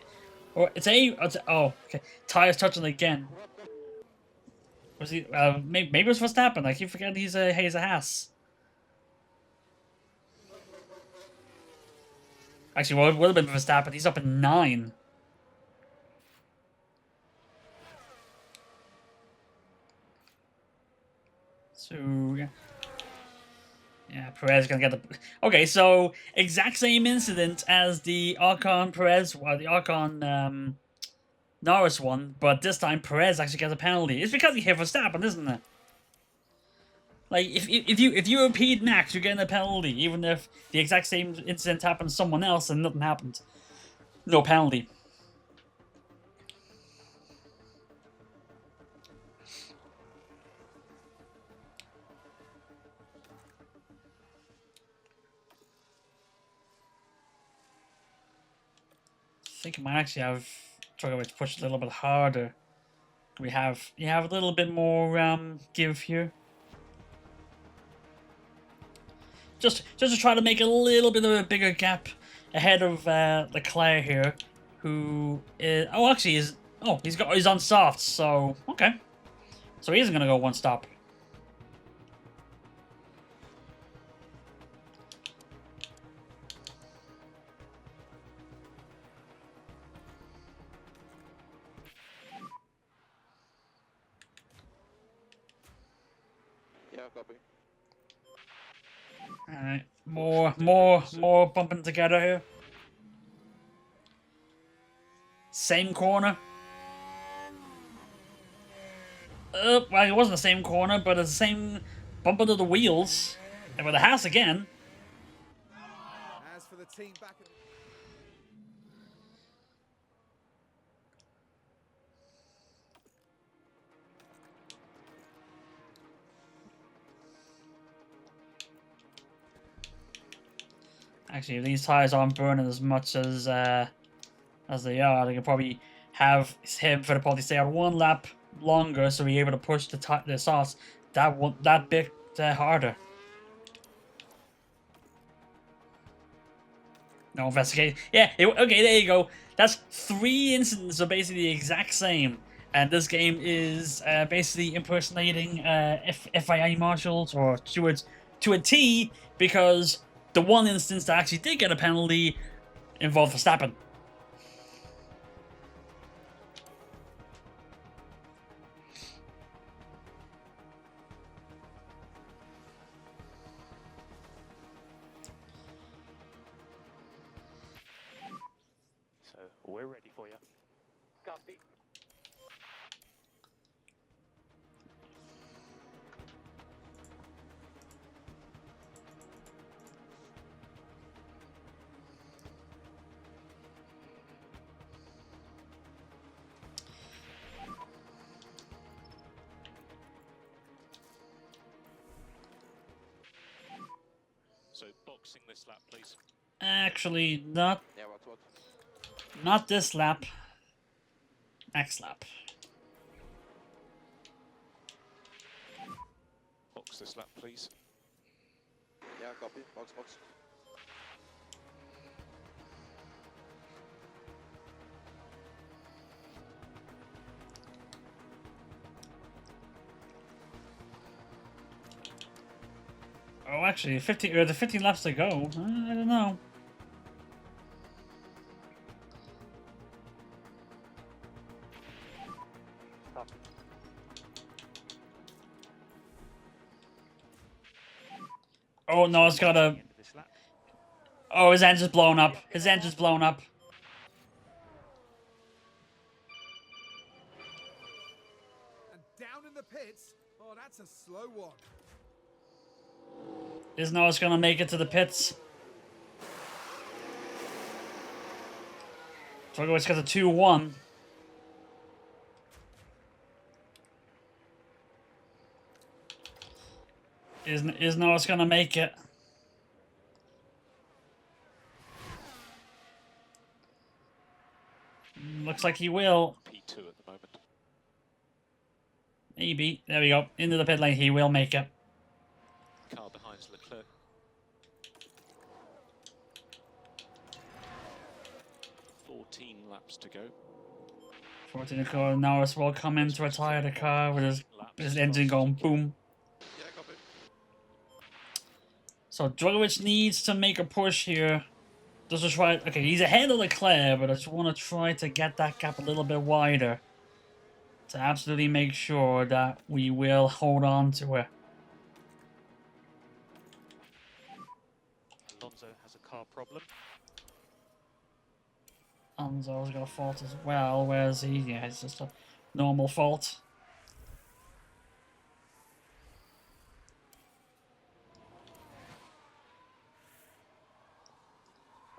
Speaker 1: Or it's oh, okay. Tires touching again. Was he? Maybe it was Verstappen. I keep forgetting he's a Haas. Actually, well, it would have been Verstappen. He's up in 9. So yeah, Perez gonna get the. Okay, so exact same incident as the Ocon Perez, well, the Ocon Norris one, but this time Perez actually gets a penalty. It's because he hit Verstappen, isn't it? Like if you repeat Max, you're getting a penalty, even if the exact same incident happened to someone else and nothing happened. No penalty. I think I might actually have Drogovic push a little bit harder. You have a little bit more give here. Just to try to make a little bit of a bigger gap ahead of Leclerc here, who is he's on softs, so okay, so he isn't gonna go one stop.
Speaker 7: Yeah, copy.
Speaker 1: Alright, more bumping together here. Same corner. Well, it wasn't the same corner, but it's the same bump under the wheels. And with the Haas again.
Speaker 2: As for the team back at
Speaker 1: Actually, if these tires aren't burning as much as they are, they could probably have him for the Fittipaldi stay on one lap longer, so we're able to push the sauce that bit harder. No investigate. Yeah. Okay. There you go. That's 3 incidents are basically the exact same, and this game is basically impersonating FIA marshals or stewards to a T, because the one instance that actually did get a penalty involved Verstappen.
Speaker 5: So we're ready for you.
Speaker 6: Copy.
Speaker 7: So boxing this lap, please.
Speaker 1: Actually, not
Speaker 7: Yeah, what?
Speaker 1: not this lap. Next lap.
Speaker 7: Box this lap, please.
Speaker 8: Yeah, copy. Box.
Speaker 1: Oh, actually, the 15 laps to go. I don't know.
Speaker 5: Copy.
Speaker 1: Oh no, it's got a.
Speaker 5: The end of this lap.
Speaker 1: Oh, his engine's blown up. His engine's blown up.
Speaker 2: and down in the pits. Oh, that's a slow one.
Speaker 1: Isn't always gonna make it to the pits. Drogovic got a 2-1. Isn't always gonna make it. Looks like he will.
Speaker 7: P2 at the moment.
Speaker 1: Maybe. There we go. Into the pit lane. He will make it.
Speaker 7: Car behind Leclerc. 14 laps to go.
Speaker 1: 14 to go. Norris will come in to retire the car with his engine going boom.
Speaker 8: Yeah, copy.
Speaker 1: So Drogovic needs to make a push here. Just to try. Okay, he's ahead of Leclerc, but I just want to try to get that gap a little bit wider to absolutely make sure that we will hold on to it.
Speaker 5: Alonso has a car problem.
Speaker 1: Alonso's got a fault as well. Where's he? Yeah, it's just a normal fault.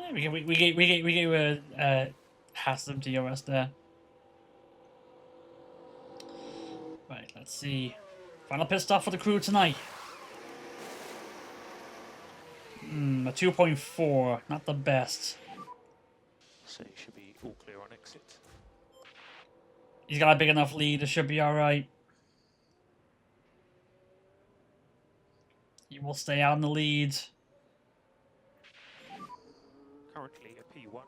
Speaker 1: Yeah, we gave Haslam DRS there. Right, let's see. Final pit stop for the crew tonight. A 2.4, not the best.
Speaker 5: So he should be all clear on exit.
Speaker 1: He's got a big enough lead, it should be alright. He will stay out in the lead.
Speaker 5: Currently a P1.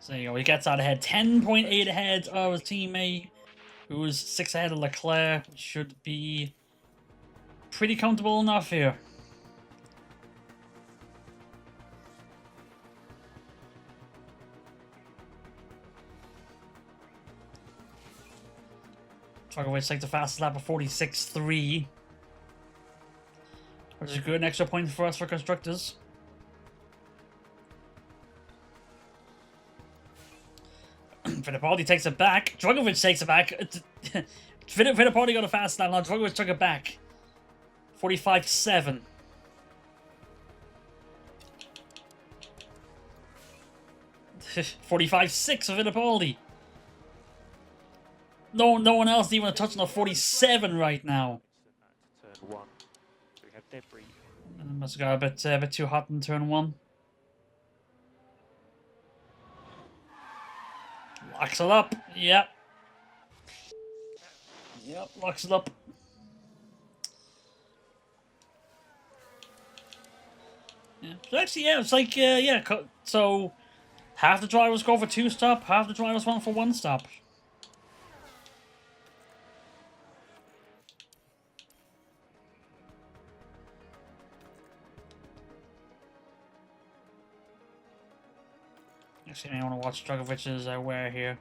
Speaker 1: So there you go, he gets out ahead. 10.8 ahead of his teammate, who is 6 ahead of Leclerc. Should be pretty comfortable enough here. Drogovic takes the fastest lap of 46.3. Which is a good extra point for us for constructors. Fittipaldi takes it back. Drogovic takes it back. Fittipaldi got a fast lap. Now Drogovic took it back. 45.7. $45.6 for Fittipaldi. No one else is even touching the 47 right now.
Speaker 5: Turn 1. So we have debris.
Speaker 1: Must have got a bit too hot in turn 1. Locks it up. Yep. Yep, locks it up. Yeah. So actually, yeah, it's like, yeah. So half the drivers go for 2 stop, half the drivers went for 1 stop. Actually, I want to watch Drogovic's wear here.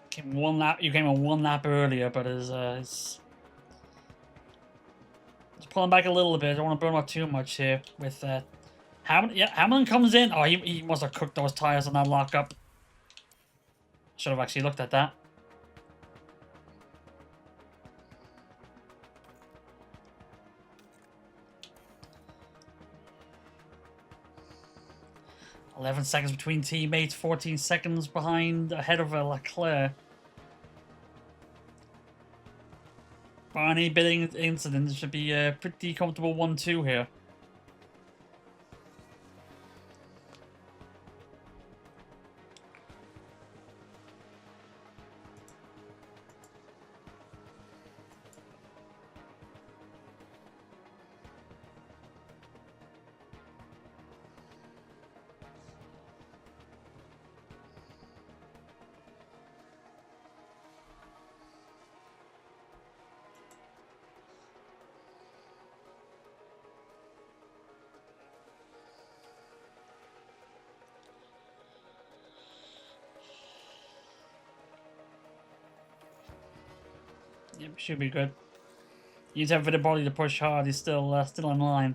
Speaker 1: Came 1 lap. You came in 1 lap earlier, but it's pulling back a little bit. I don't want to burn out too much here with Hamilton. Yeah, Hamilton comes in. Oh, he must have cooked those tires on that lockup. Should have actually looked at that. $11 seconds between teammates, 14 seconds behind, ahead of Leclerc. Bar any bidding incident, it should be a pretty comfortable 1-2 here. Yep, should be good. You need to have Fittipaldi to push hard. He's still in line.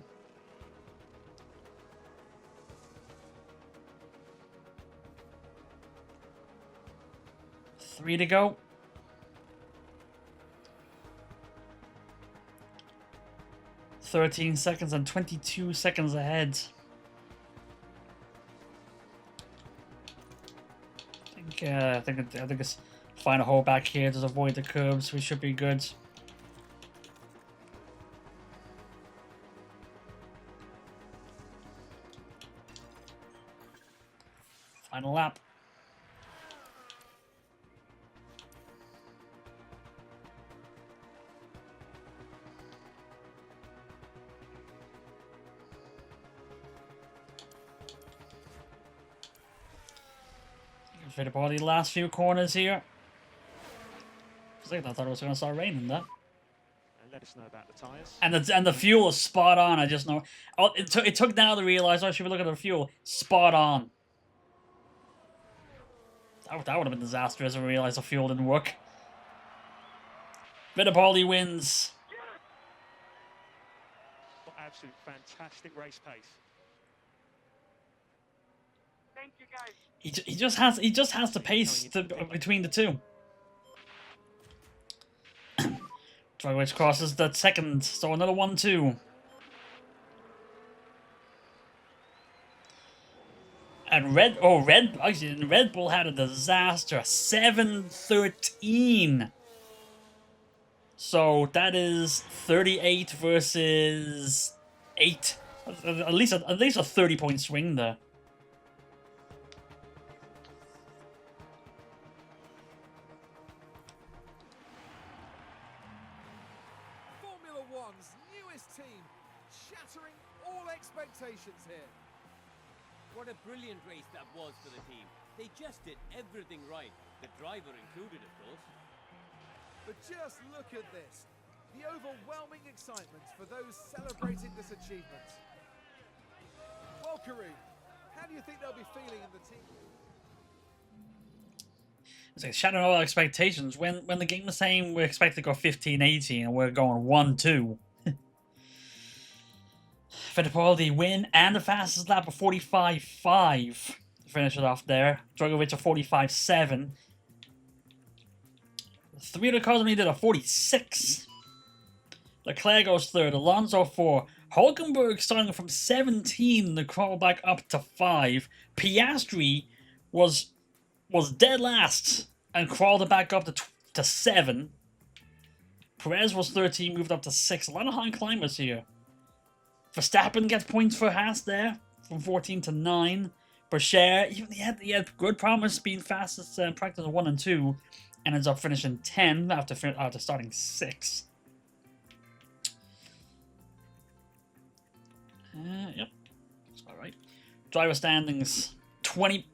Speaker 1: Three to go. $13 and 22 seconds ahead. I think it's find a hole back here to avoid the curbs. We should be good. Final lap. Fittipaldi, the last few corners here. I thought it was going to start raining there.
Speaker 5: And let us know about the tyres.
Speaker 1: And the fuel is spot on. I just know. Oh, it took now to realize. Oh, should we look at the fuel? Spot on. That would have been disastrous. I realized the fuel didn't work. Fittipaldi wins.
Speaker 5: Absolute fantastic race pace.
Speaker 6: Thank you, guys.
Speaker 1: He just has the pace between the two. Dragovich crosses the second, so another 1-2. And Red Bull had a disaster, 7-13. So that is 38 versus 8. At least a 30-point swing there.
Speaker 2: Formula One's newest team, shattering all expectations here.
Speaker 3: What a brilliant race that was for the team. They just did everything right, the driver included, of course.
Speaker 2: But just look at this. The overwhelming excitement for those celebrating this achievement. Well, Kareem, how do you think they'll be feeling in the team?
Speaker 1: It's like shattering all expectations. When the game was saying we're expected to go 15-18 and we're going 1-2. Fittipaldi win and the fastest lap of 45.5 to finish it off there. Dragovich a 45.7. Three of the cars only did a 46. Leclerc goes third. Alonso 4. Hulkenberg starting from 17 to crawl back up to 5. Piastri was dead last and crawled it back up to 7. Perez was 13, moved up to 6. A lot of high climbers here. Verstappen gets points for Haas there from 14 to 9. Berger, even he had good promise being fastest in practice 1 and 2. And ends up finishing 10 after starting 6. Yep. That's alright. Driver standings. 20.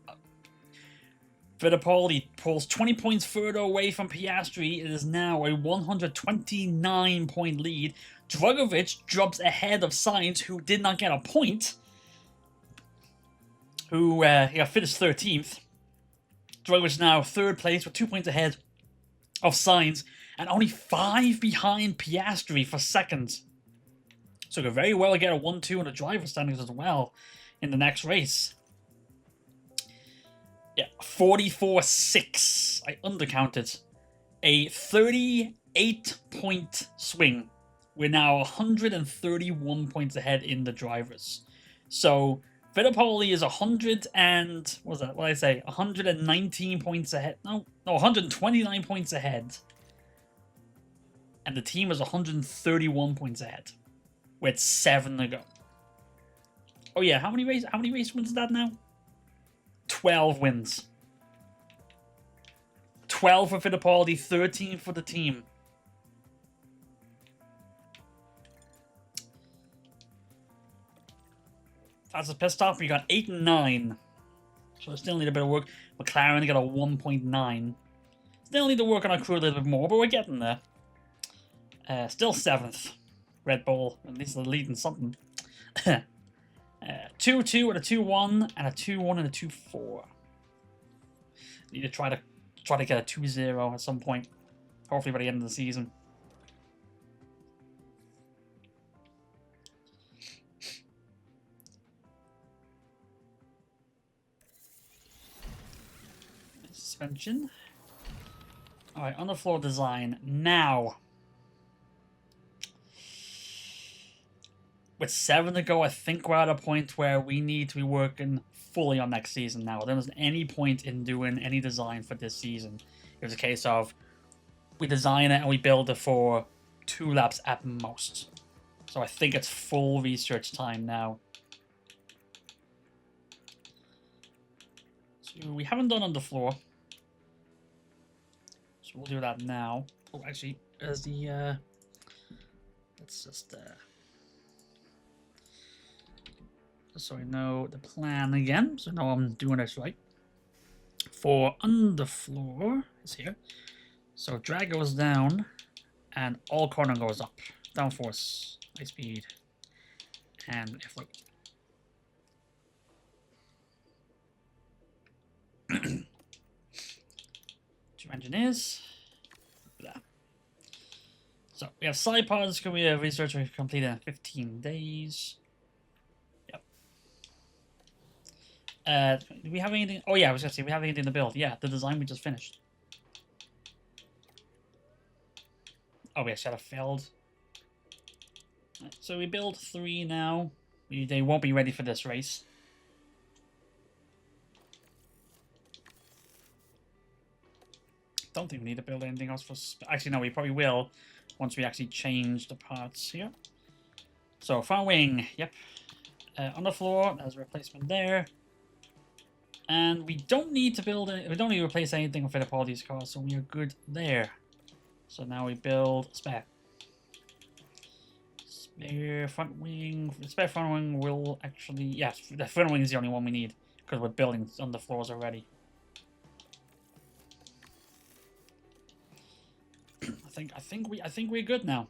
Speaker 1: Fittipaldi pulls 20 points further away from Piastri. It is now a 129-point lead. Dragovich drops ahead of Sainz, who did not get a point. Who finished 13th. Dragovich now third place with 2 points ahead of Sainz and only 5 behind Piastri for second. So could very well get a 1-2 in the driver standings as well in the next race. Yeah, 44-6. I undercounted. A 38-point swing. We're now 131 points ahead in the drivers. So Fittipaldi is 119 points ahead. No, 129 points ahead. And the team is 131 points ahead. With 7 to go. Oh yeah, how many race wins is that now? 12 wins. 12 for Fittipaldi, 13 for the team. That's a pissed off. We got 8 and 9. So I still need a bit of work. McLaren got a 1.9. Still need to work on our crew a little bit more, but we're getting there. Still 7th. Red Bull. At least they're leading something. 2-2 and a 2-1 and a 2-1 and a 2-4. Need to try to get a 2-0 at some point. Hopefully by the end of the season. Suspension. Alright, on the floor design now. With 7 to go, I think we're at a point where we need to be working fully on next season now. There wasn't any point in doing any design for this season. It was a case of we design it and we build it for 2 laps at most. So I think it's full research time now. So we haven't done on the floor. So we'll do that now. Oh, actually, as the let's just so I know the plan again, so I know I'm doing this right. for underfloor is here. So drag goes down, and all corner goes up. Downforce, high speed, and airflow. Two engineers. Blah. So we have side pods. Can we have research we completed in 15 days? Yep. Do we have anything? Oh yeah, I was gonna say we have anything to build. Yeah, the design we just finished. Oh, we actually had a failed. Right, so we build 3 now. They won't be ready for this race. Don't think we need to build anything else for... Actually, no, we probably will once we actually change the parts here. So, front wing, yep. On the floor, there's a replacement there. And we don't need to build... we don't need to replace anything with all these cars, so we are good there. So now we build spare. Spare front wing. Spare front wing will actually... Yes, the front wing is the only one we need because we're building on the floors already. I think we're good now.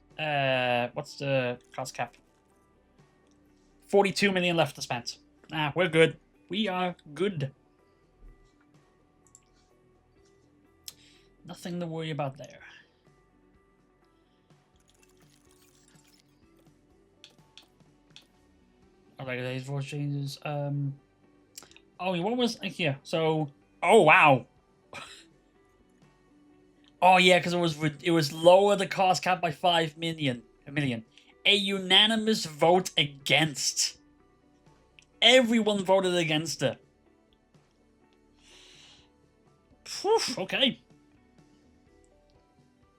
Speaker 1: What's the cost cap? 42 million left to spend. Ah, we're good. We are good. Nothing to worry about there. Alright, these voice changes. Oh, what was here? So, oh wow. Oh yeah, because it was lower the cost cap by 5 million. A unanimous vote against. Everyone voted against it. Whew, okay.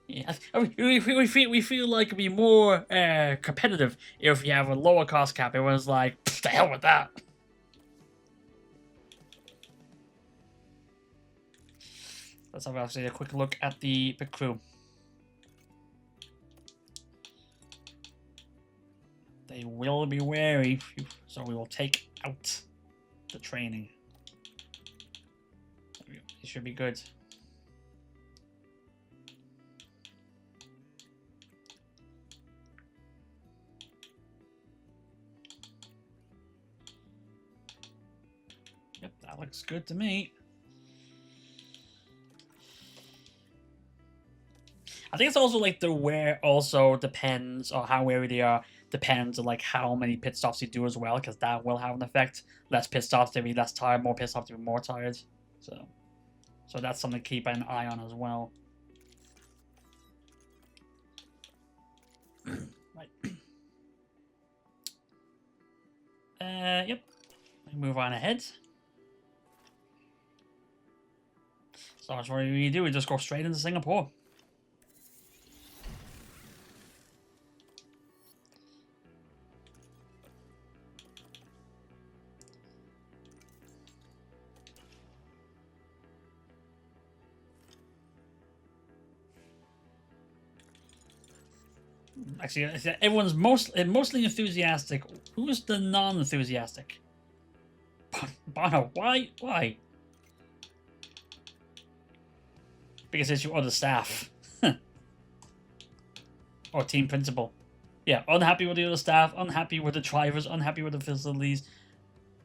Speaker 1: Yeah, I mean, we feel like it'd be more competitive if we have a lower cost cap. It was like, the hell with that. Let's have actually a quick look at the pit crew. They will be wary, so we will take out the training. There we go. It should be good. Yep, that looks good to me. I think it's also like the wear also depends on how wary they are. Depends on like how many pit stops you do as well, because that will have an effect. Less pit stops, they be less tired. More pit stops, they be more tired. So that's something to keep an eye on as well. Right. Yep. Move on ahead. So that's what we do. We just go straight into Singapore. Actually, everyone's mostly enthusiastic. Who's the non-enthusiastic? Bono, why? Why? Because it's your other staff. Or team principal. Yeah, unhappy with the other staff, unhappy with the drivers, unhappy with the facilities,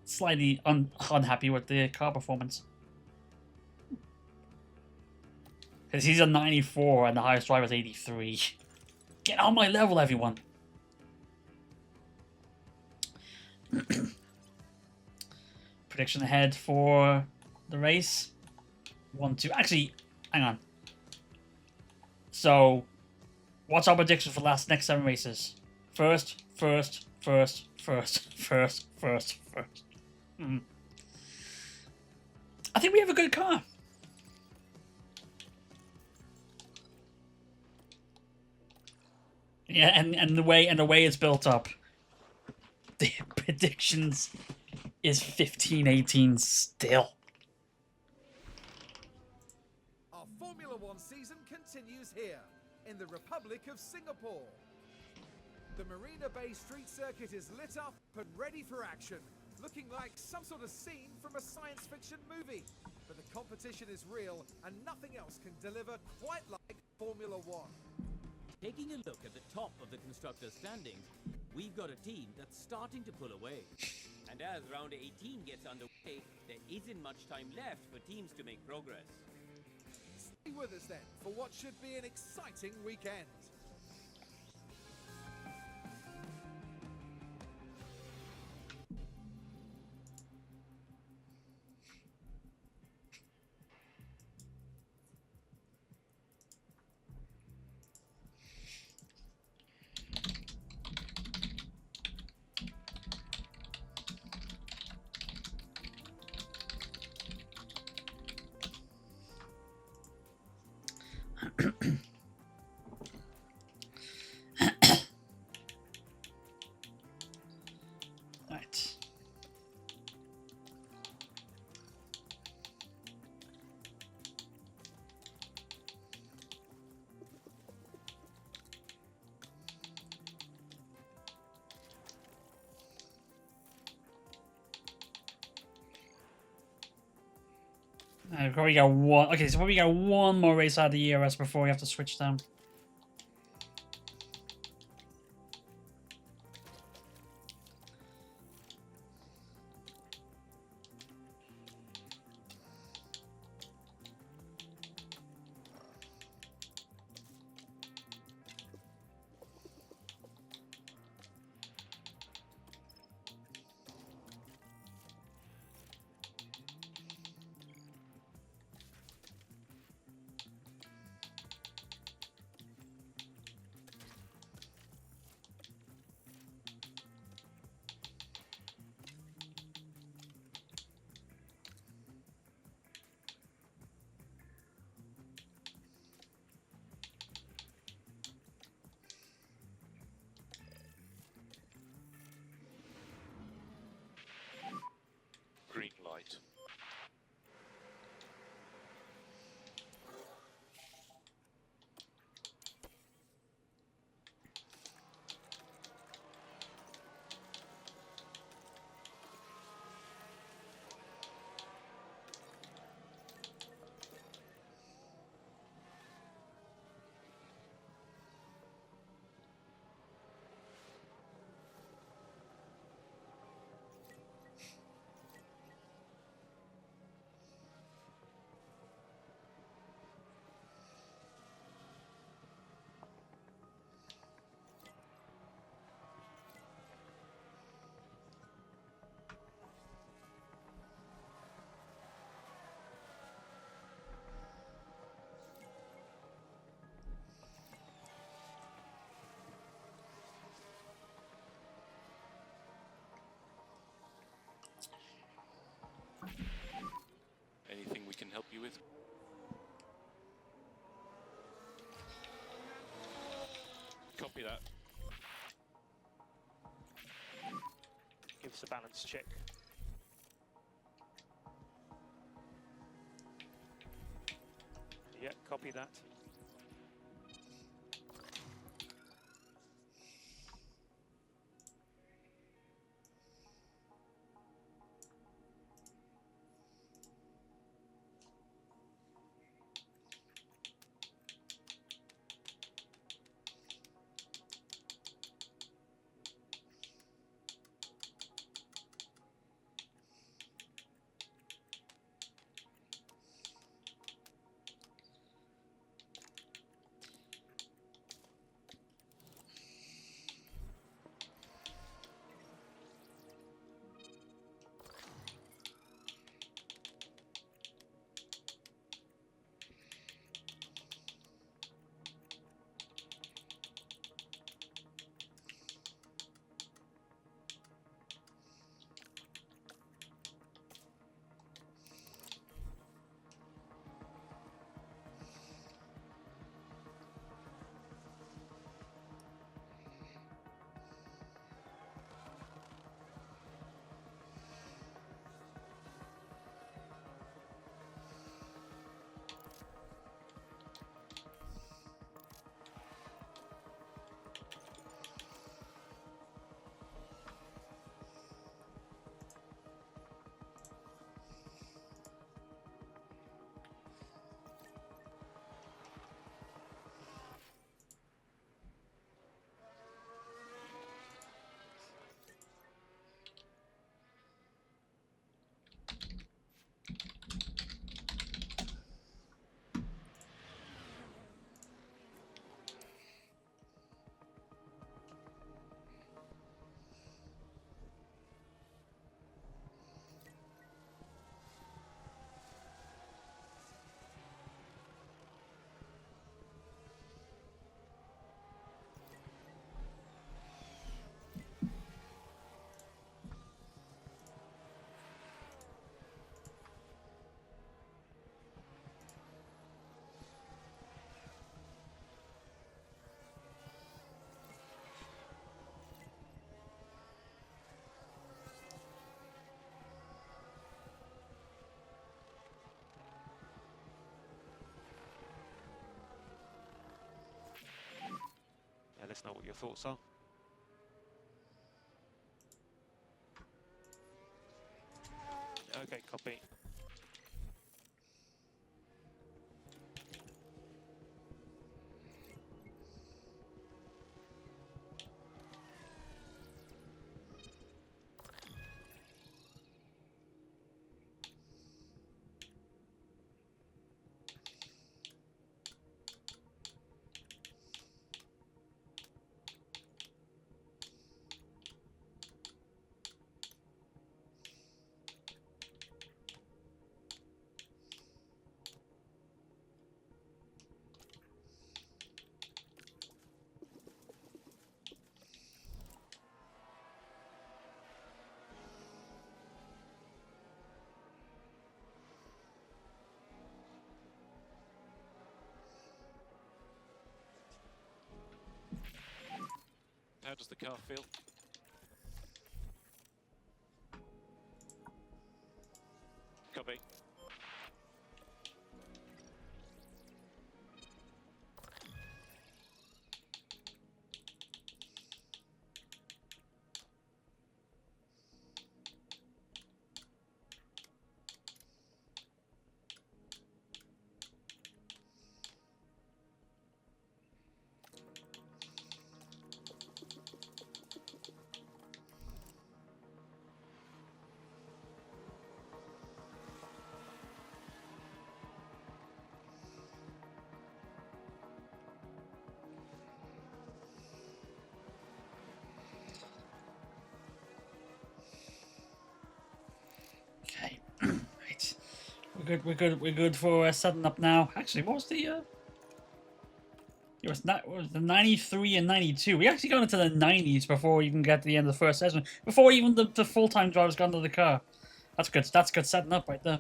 Speaker 1: slightly unhappy with the car performance. Because he's a 94 and the highest driver is 83. Get on my level, everyone. Prediction ahead for the race. 1, 2. Actually, hang on. So, what's our prediction for the next 7 races? First. I think we have a good car. Yeah, and the way it's built up, the predictions is 15-18 still.
Speaker 2: Our Formula One season continues here in the Republic of Singapore. The Marina Bay Street Circuit is lit up and ready for action, looking like some sort of scene from a science fiction movie. but the competition is real and nothing else can deliver quite like Formula One.
Speaker 3: Taking a look at the top of the constructors' standings, we've got a team that's starting to pull away. And as round 18 gets underway, there isn't much time left for teams to make progress.
Speaker 2: Stay with us then for what should be an exciting weekend.
Speaker 1: Right. Probably got one. Okay, so probably got one more race out of the ERS before we have to switch them.
Speaker 7: Green light. Anything we can help you with? Copy that.
Speaker 5: Give us a balance check. Yeah, copy that. let us know what your thoughts are. Okay, copy.
Speaker 7: How does the car feel? Copy.
Speaker 1: Okay. Right. We're good for setting up now. Actually, what was the it was not what was the 93 and 92. We actually got into the 90s before we even got to the end of the first session. Before even the full-time drivers got into the car. That's good. That's good setting up right there.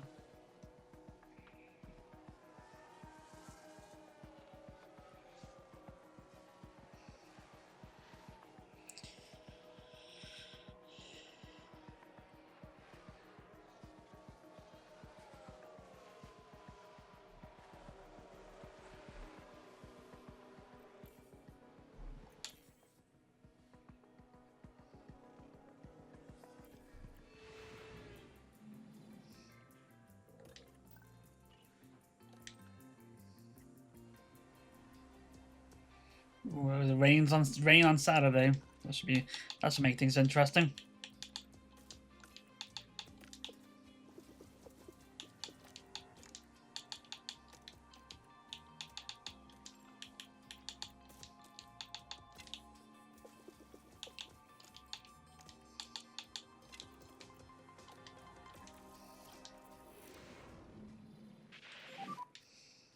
Speaker 1: Ooh, the rain on Saturday. That should make things interesting.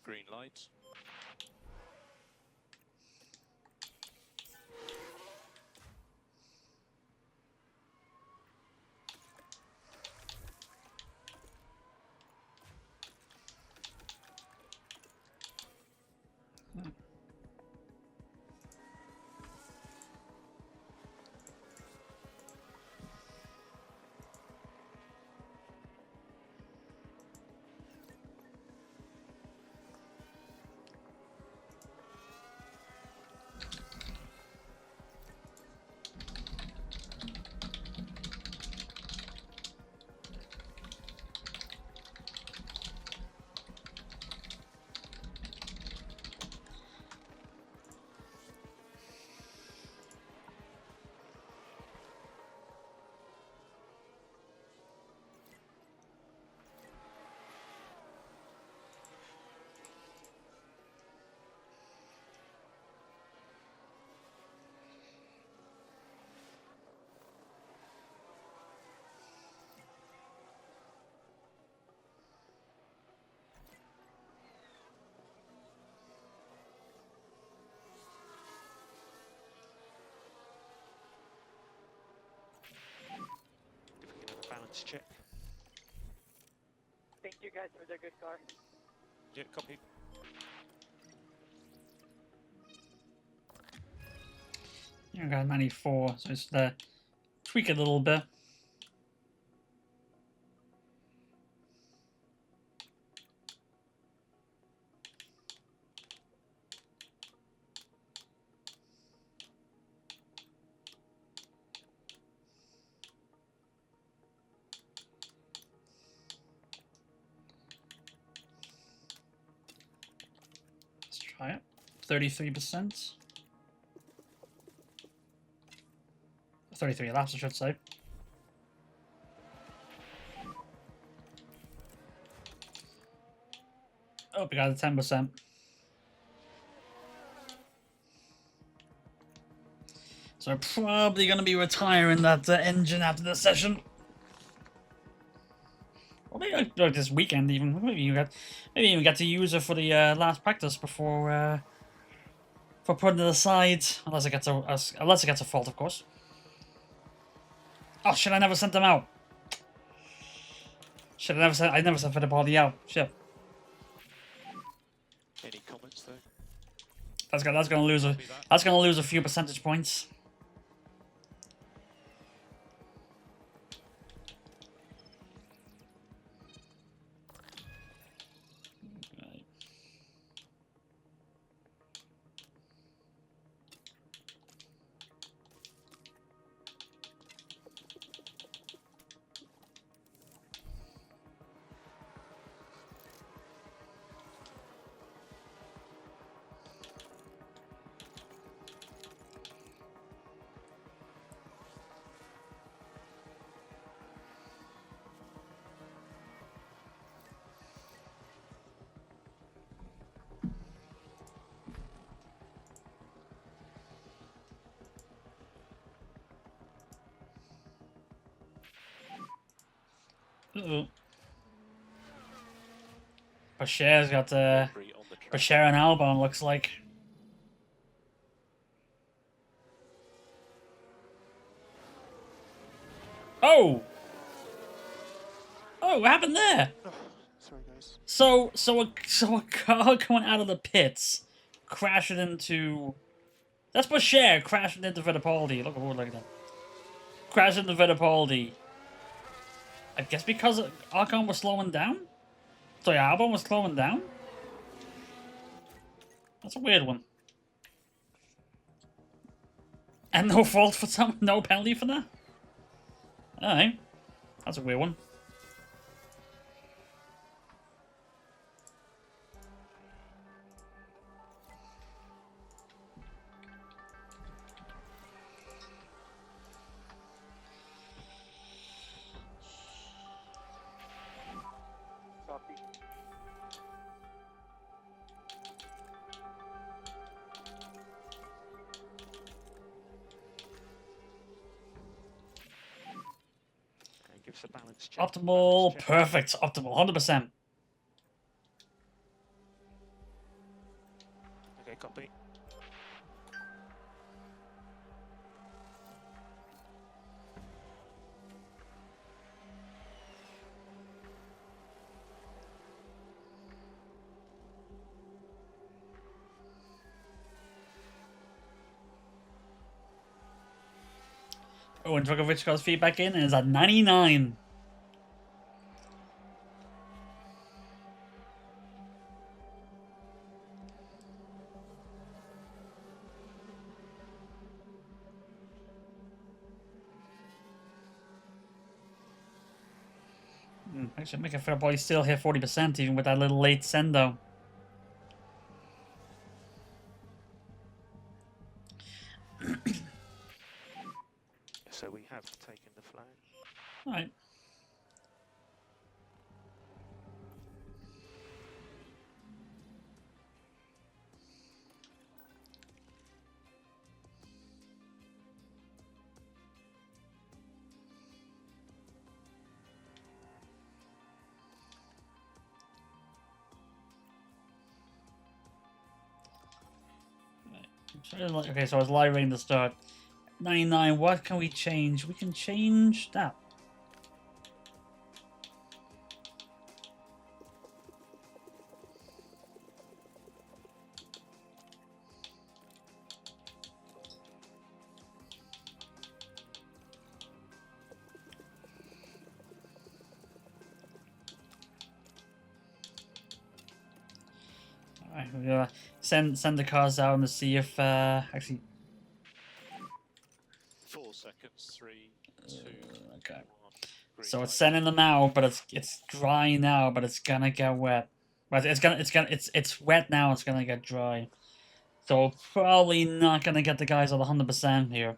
Speaker 7: Green light.
Speaker 5: If we can have a balance check.
Speaker 6: Thank you guys for the good car.
Speaker 5: Yeah, copy.
Speaker 1: You got 94, so it's the tweak it a little bit.
Speaker 4: Try it. 33%. 33 laps, I should say. Oh, we got a 10%. So I'm probably going to be retiring that engine after this session. Or maybe like this weekend even. Maybe even get to use it for the last practice before for putting it aside, unless it gets a fault, of course. Oh shit! I never sent them out. Shit! I never sent Fittipaldi out. Shit.
Speaker 5: Any comments though?
Speaker 4: That's gonna lose a few percentage points. Uh-oh. Bashir's got
Speaker 5: Debris on the track.
Speaker 4: Bashir and Albon, looks like. Oh! Oh, what happened there?
Speaker 5: Oh, sorry guys.
Speaker 4: So a car coming out of the pits crashed into. That's Bashir crashing into Fittipaldi. Look at that. Crashed into Fittipaldi. I guess because Ocon was slowing down? Sorry, Albon was slowing down? That's a weird one. And no fault for some, no penalty for that? Alright. That's a weird one.
Speaker 6: Copy.
Speaker 5: Okay, give us a balance check.
Speaker 4: Optimal,
Speaker 5: Balance check.
Speaker 4: perfect, optimal, 100%.
Speaker 5: Okay, copy.
Speaker 4: Oh, and Drogovic got his feedback in and is at 99. Actually, make a fair boy still hit 40% even with that little late send though.
Speaker 5: So we have taken the flag.
Speaker 4: Alright. Okay, so I was live rating the start. 99, what can we change? We can change that. Alright, we're gonna send the cars out and see if actually
Speaker 7: 4 seconds. 3, 2,
Speaker 4: okay.
Speaker 7: 1. Green
Speaker 4: So it's
Speaker 7: light.
Speaker 4: sending them out, but it's dry now, but it's gonna get wet.
Speaker 1: But it's wet now. It's gonna get dry. So probably not gonna get the guys at 100% here.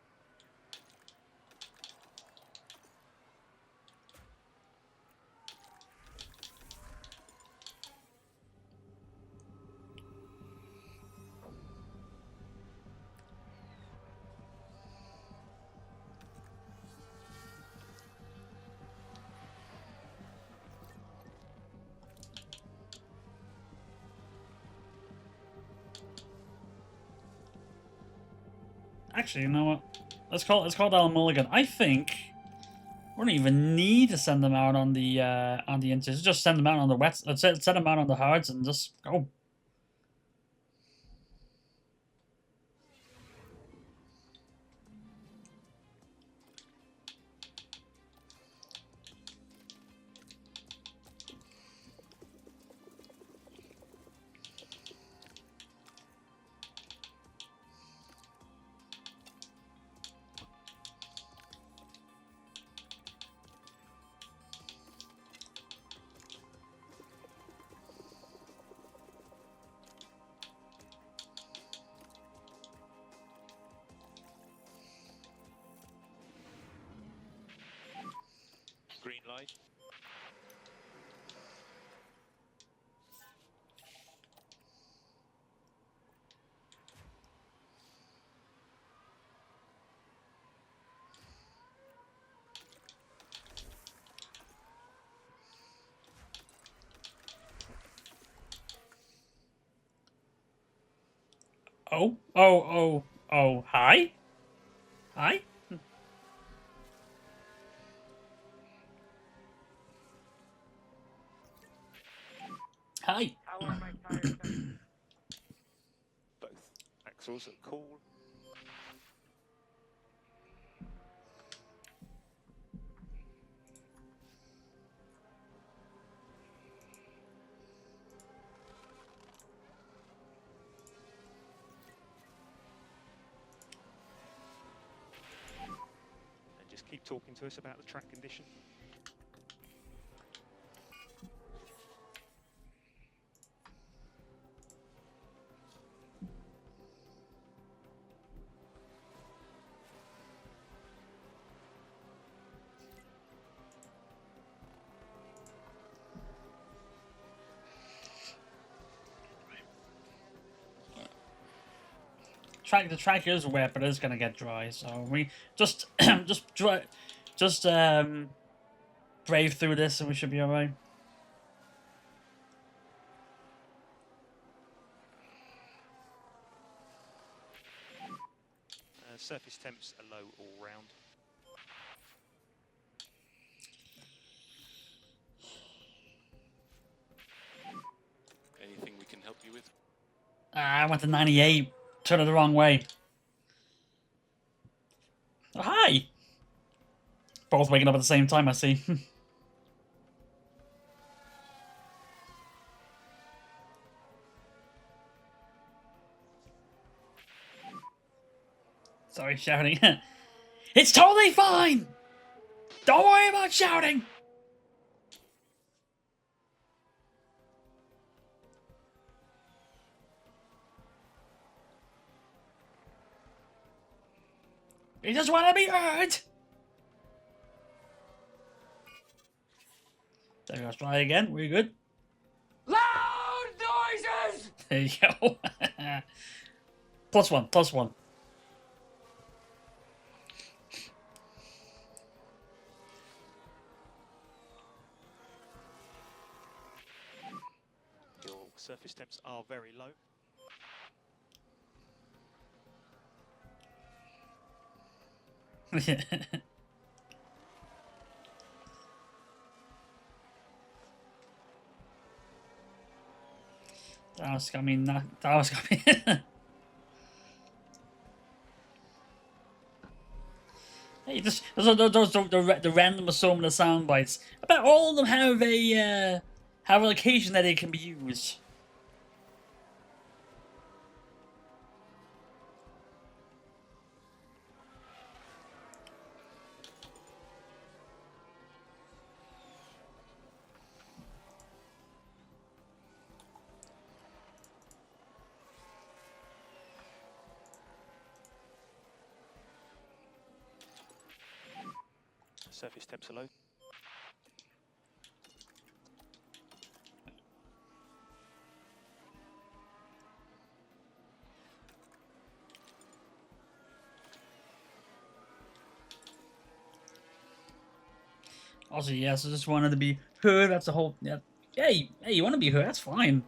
Speaker 1: Actually, you know what? Let's call that a mulligan. I think we don't even need to send them out on the inches. Just send them out on the wets. Let's send them out on the hards and just go.
Speaker 7: Green light.
Speaker 1: Oh, hi? Hi? Hi.
Speaker 6: How are my tires?
Speaker 5: Both axles are cool. And just keep talking to us about the track condition.
Speaker 1: The track is wet, but it's gonna get dry. So we just brave through this, and we should be alright.
Speaker 5: Surface temps are low all round.
Speaker 7: Anything we can help you with?
Speaker 1: I went to 98. Turned it the wrong way. Oh, hi. Both waking up at the same time, I see. Sorry, shouting. It's totally fine! Don't worry about shouting! You just want to be heard! There we go, try again. We're good.
Speaker 3: Loud noises!
Speaker 1: There you go. Plus one, plus one.
Speaker 5: Your surface temps are very low.
Speaker 1: That was coming. That was coming. Hey, just those the random assortment of sound bites. I bet all of them have a location that it can be used.
Speaker 5: surface temps are low.
Speaker 1: Also, yes, I just wanted to be heard. That's the whole. Yeah. Hey, you want to be heard? That's fine.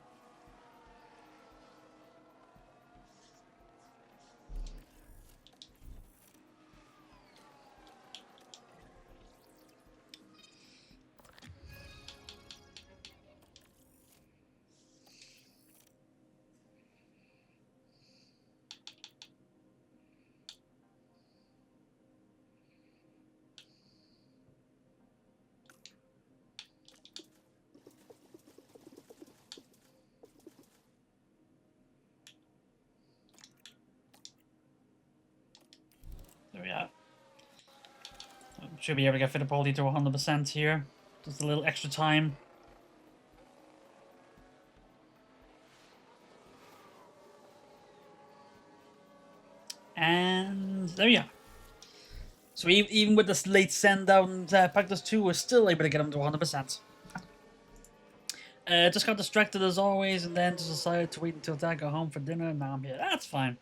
Speaker 1: There we are. Should be able to get Fittipaldi to 100% here. Just a little extra time. And there we are. So even with this late send down, Pactus 2 was still able to get him to 100%. Just got distracted as always, and then just decided to wait until Dad got home for dinner. Now I'm here. That's fine.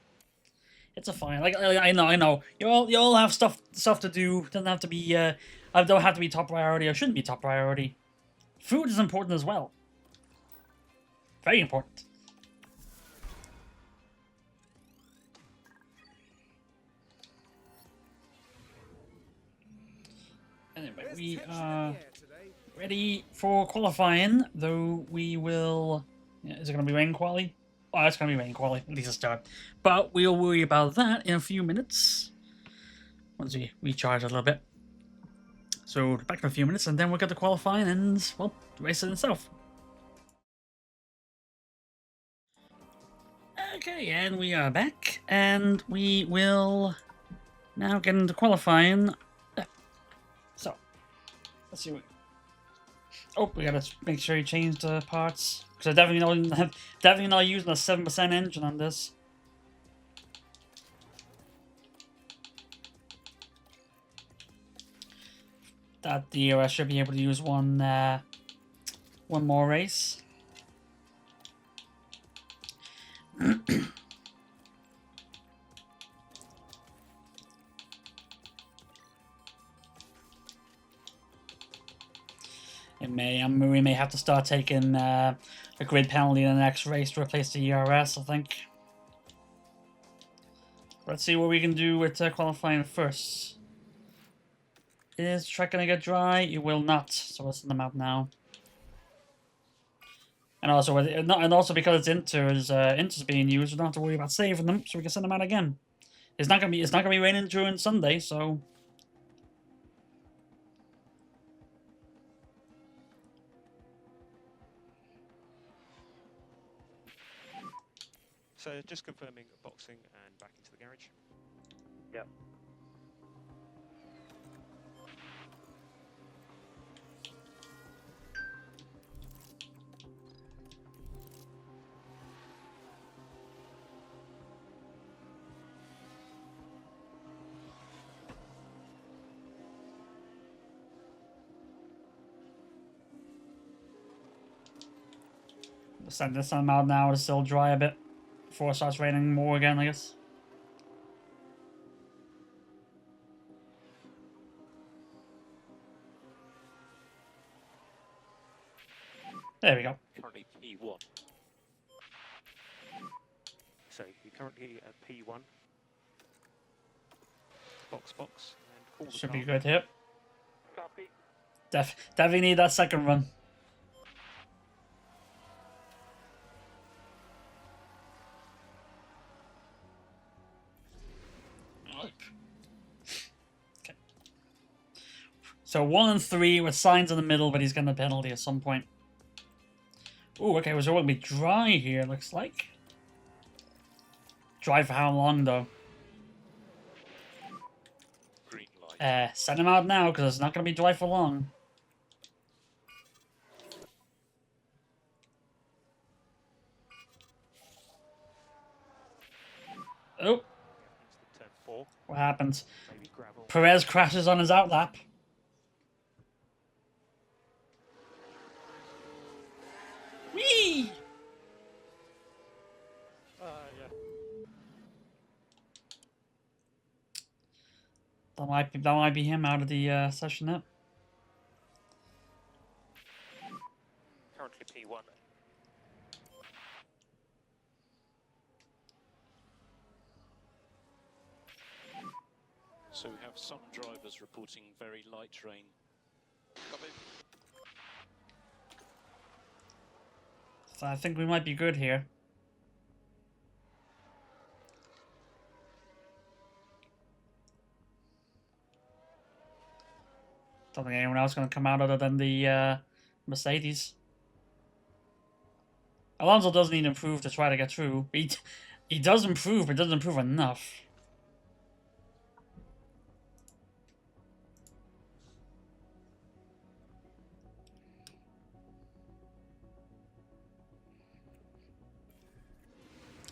Speaker 1: It's a fine. Like I know. You all have stuff to do. Doesn't have to be. Don't have to be top priority. Or shouldn't be top priority. Food is important as well. Very important. Anyway, we are ready for qualifying, though we will... Yeah, is it going to be rain quali? Oh, it's going to be rain quali, at least a start. But we'll worry about that in a few minutes. Once we recharge a little bit. So, back in a few minutes, and then we'll get to qualifying and, well, the race in itself. Okay, and we are back, and we will now get into qualifying. So, let's see what... Oh, we gotta make sure you change the parts. Because I definitely not using a 7% engine on this. That the I should be able to use one more race. We may have to start taking a grid penalty in the next race to replace the ERS, I think. Let's see what we can do with qualifying first. Is the track going to get dry? It will not, so we'll send them out now. And also because it's Inter's being used, we don't have to worry about saving them, so we can send them out again. It's not gonna be raining during Sunday, so.
Speaker 5: So just confirming boxing and back into the garage.
Speaker 6: Yep.
Speaker 1: Send this time out now to still dry a bit before it starts raining more again, I guess. There we go.
Speaker 7: Currently P1.
Speaker 5: So you're currently at P1. Box, and call the
Speaker 1: Should
Speaker 5: car.
Speaker 1: be good here.
Speaker 6: Copy.
Speaker 1: Definitely need that second run. Okay. So 1 and 3 with signs in the middle, but he's getting a penalty at some point. Ooh, okay, so it will be dry here, looks like. Dry for how long, though?
Speaker 7: Green light.
Speaker 1: Send him out now, because it's not going to be dry for long. Oh,
Speaker 5: Turn 4,
Speaker 1: what happens?
Speaker 5: maybe gravel.
Speaker 1: Perez crashes on his outlap. That might be him out of the session now.
Speaker 5: Currently P1.
Speaker 7: So we have some drivers reporting very light rain.
Speaker 8: Copy.
Speaker 1: So I think we might be good here. Don't think anyone else going to come out other than the Mercedes. Alonso does need to improve to try to get through. He does improve, but doesn't improve enough.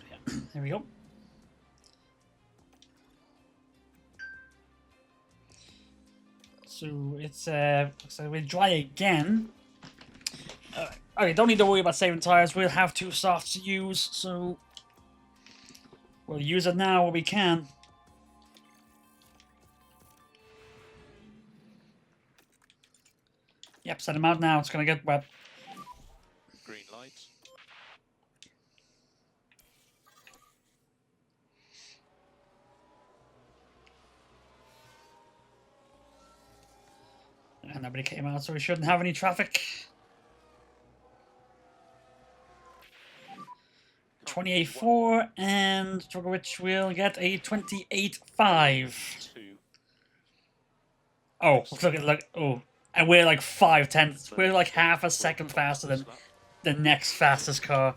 Speaker 1: Yeah, there we go. So it's looks like we dry again. Okay, don't need to worry about saving tires. We'll have 2 softs to use, so we'll use it now when we can. Yep, set him out now. It's gonna get wet.
Speaker 7: Green light.
Speaker 1: And nobody came out, so we shouldn't have any traffic. 28.4, and Drogovic will get a 28.5.
Speaker 7: 2.
Speaker 1: Oh, look, oh. And we're like 5/10. We're like half a second faster than the next fastest car.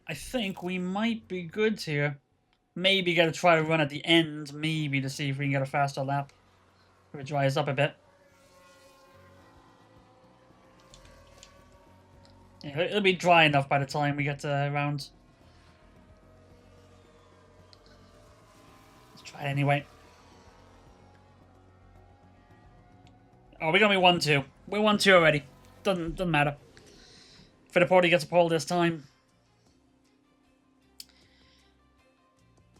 Speaker 1: I think we might be good here. Maybe gotta try to run at the end, maybe, to see if we can get a faster lap. If it dries up a bit. Yeah, it'll be dry enough by the time we get around. Let's try it anyway. Oh, we're gonna be 1-2. We're 1-2 already. Doesn't matter. Fittipaldi gets a pole this time.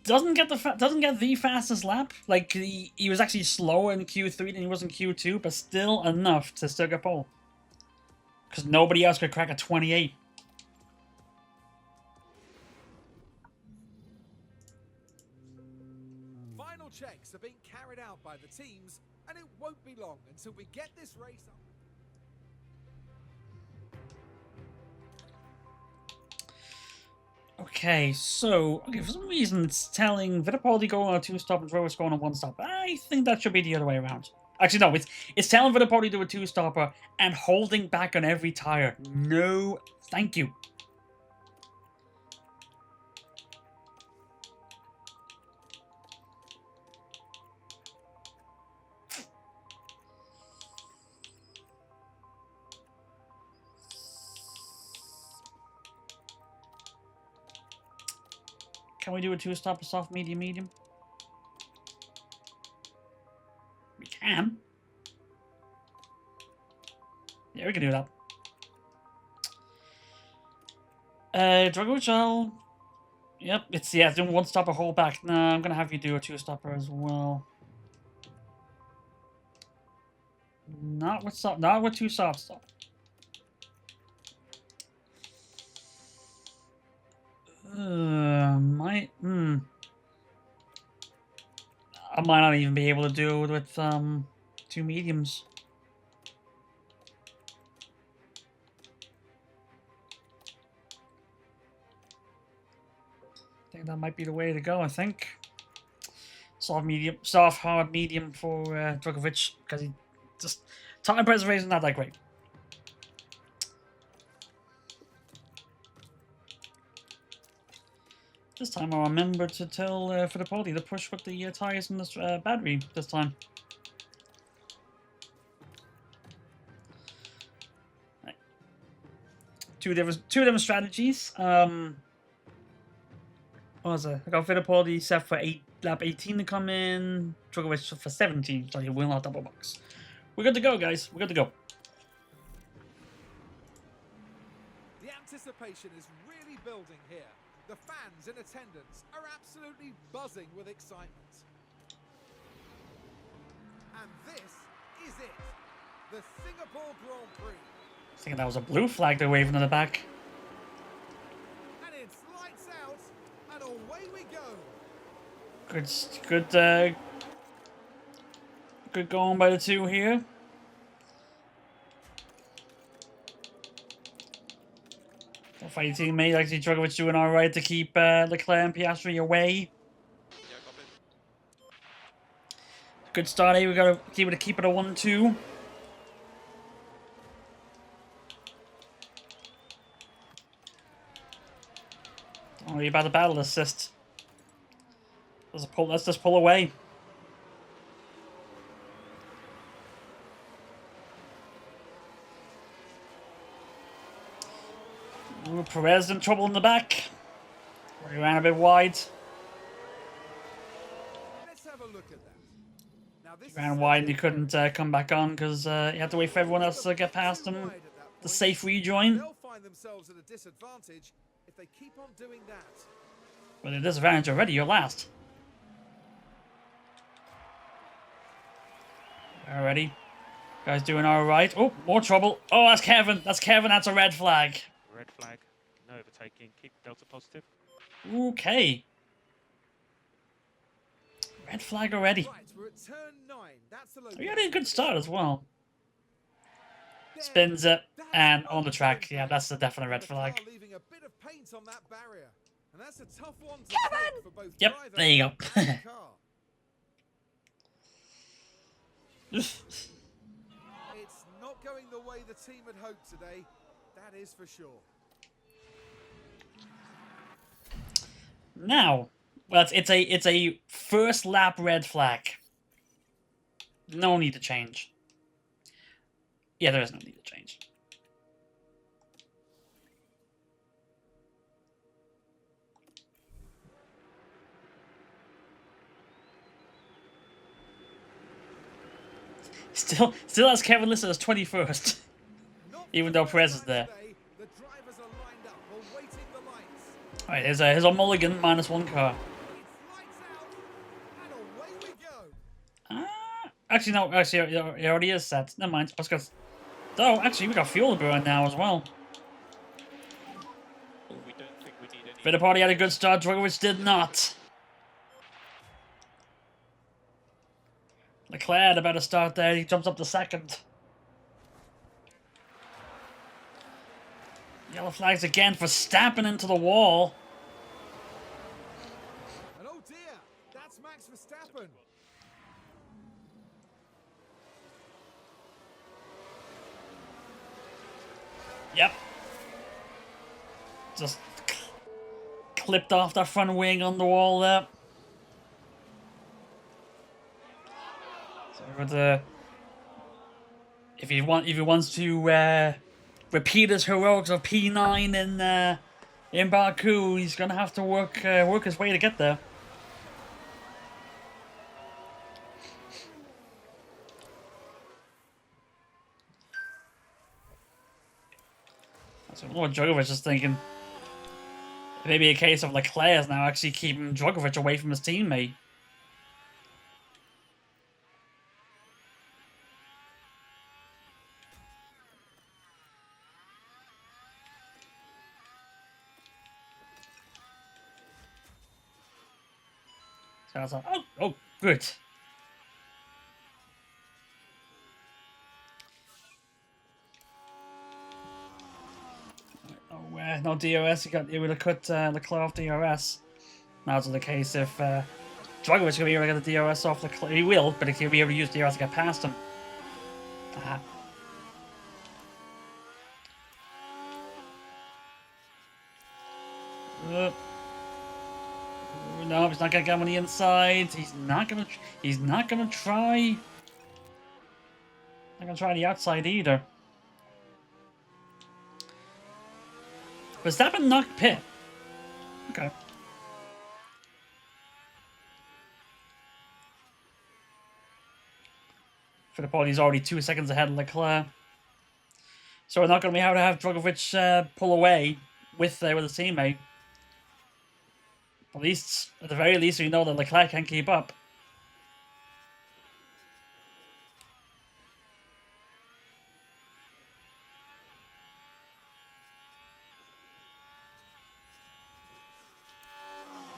Speaker 1: Doesn't get the fastest lap. Like he was actually slower in Q3 than he was in Q2, but still enough to still get pole. Because nobody else could crack a 28.
Speaker 2: Final checks are being carried out by the teams, and it won't be long until we get this race up.
Speaker 1: Okay, so for some reason it's telling Fittipaldi going on a 2-stop and Drogovic going on 1-stop. I think that should be the other way around. Actually, no, it's telling Fittipaldi to do a 2-stopper and holding back on every tire. No, thank you. Can we do a 2-stop, a soft, medium, medium? We can. Yeah, we can do that. Drogovic, yep, it's doing 1-stopper, hold back. No, I'm gonna have you do a 2-stopper as well. Not with 2 soft stop. I might not even be able to do it with 2 mediums. I think that might be the way to go. I think soft, hard, medium for Drogovic, because he just time preservation not that great. This time I'll remember to tell Fittipaldi to push with the tires and the battery this time. Right. Two different strategies. What was it? I got Fittipaldi set for lap 18 to come in, Drogovic for 17, so he will not double box. We're good to go, guys. We're good to go.
Speaker 2: The anticipation is really building here. The fans in attendance are absolutely buzzing with excitement. And this is it, the Singapore Grand Prix.
Speaker 1: I think that was a blue flag they're waving in the back.
Speaker 2: And it's lights out, and away we go.
Speaker 1: Good going by the two here. The fighting teammate, actually, Drugovich doing all right to keep Leclerc and Piastri away.
Speaker 8: Yeah, copy.
Speaker 1: Good start here. We got to keep it a 1-2. Don't worry about the battle assist. Let's just pull away. Ooh, Perez in trouble in the back. He ran a bit wide.
Speaker 2: Let's have a look at that. Now this
Speaker 1: Ran wide and he couldn't come back on because he had to wait for everyone else to get past him. The safe rejoin.
Speaker 2: They'll find themselves at a disadvantage if they keep on doing that.
Speaker 1: But at a disadvantage already, you're last. Alrighty. Guys doing alright. Oh, more trouble. Oh, that's Kevin. That's Kevin. That's a red flag.
Speaker 5: Red flag. No overtaking. Keep Delta positive.
Speaker 1: Okay. Red flag already.
Speaker 2: Right, we're at turn 9. That's the
Speaker 1: We had a good start as well. Spins it and on the track. Yeah, that's a definite red flag.
Speaker 2: Leaving a bit of paint on that barrier. And that's a tough one to take for both
Speaker 1: Yep,
Speaker 2: driver
Speaker 1: there you go.
Speaker 2: and car. It's not going the way the team had hoped today. That is for sure.
Speaker 1: Now, well, it's a first lap red flag. No need to change. Yeah, there is no need to change. Still has Kevin listed as 21st,
Speaker 2: Not
Speaker 1: even
Speaker 2: for
Speaker 1: though
Speaker 2: the
Speaker 1: Perez
Speaker 2: first
Speaker 1: is there.
Speaker 2: time today, the drivers are lined up, awaiting the lights.
Speaker 1: Alright, here's a mulligan, -1 car.
Speaker 2: It's lights out, and away we go.
Speaker 1: Actually, no, actually, it already is set. Never mind. I was gonna... Oh, actually, we got fuel to burn now as well.
Speaker 7: We don't think we need any.
Speaker 1: Fittipaldi had a good start, Drugovich did not. Leclerc had a better start there, he jumps up to second. Yellow flags again for stamping into the wall.
Speaker 2: And oh dear, that's Max Verstappen.
Speaker 1: Yep. Just clipped off that front wing on the wall there. So with if he wants to repeat his heroics of P9 in Baku, he's gonna have to work his way to get there. So what Drugovich is thinking. It may be a case of Leclerc is now actually keeping Drugovich away from his teammate. So I was like, oh, good. Oh, no DRS. He would have cut Leclerc off DRS. Now it's the case if Drugovich will be able to get the DRS off Leclerc. He will, but he'll be able to use DRS to get past him. Aha. No, he's not gonna get him on the inside. He's not gonna try. Not gonna try the outside either. Verstappen knocked Pitt. Okay. Fittipaldi's already 2 seconds ahead of Leclerc. So we're not going to be able to have Drugovich pull away with his teammate. At the very least, we know that Leclerc can keep up.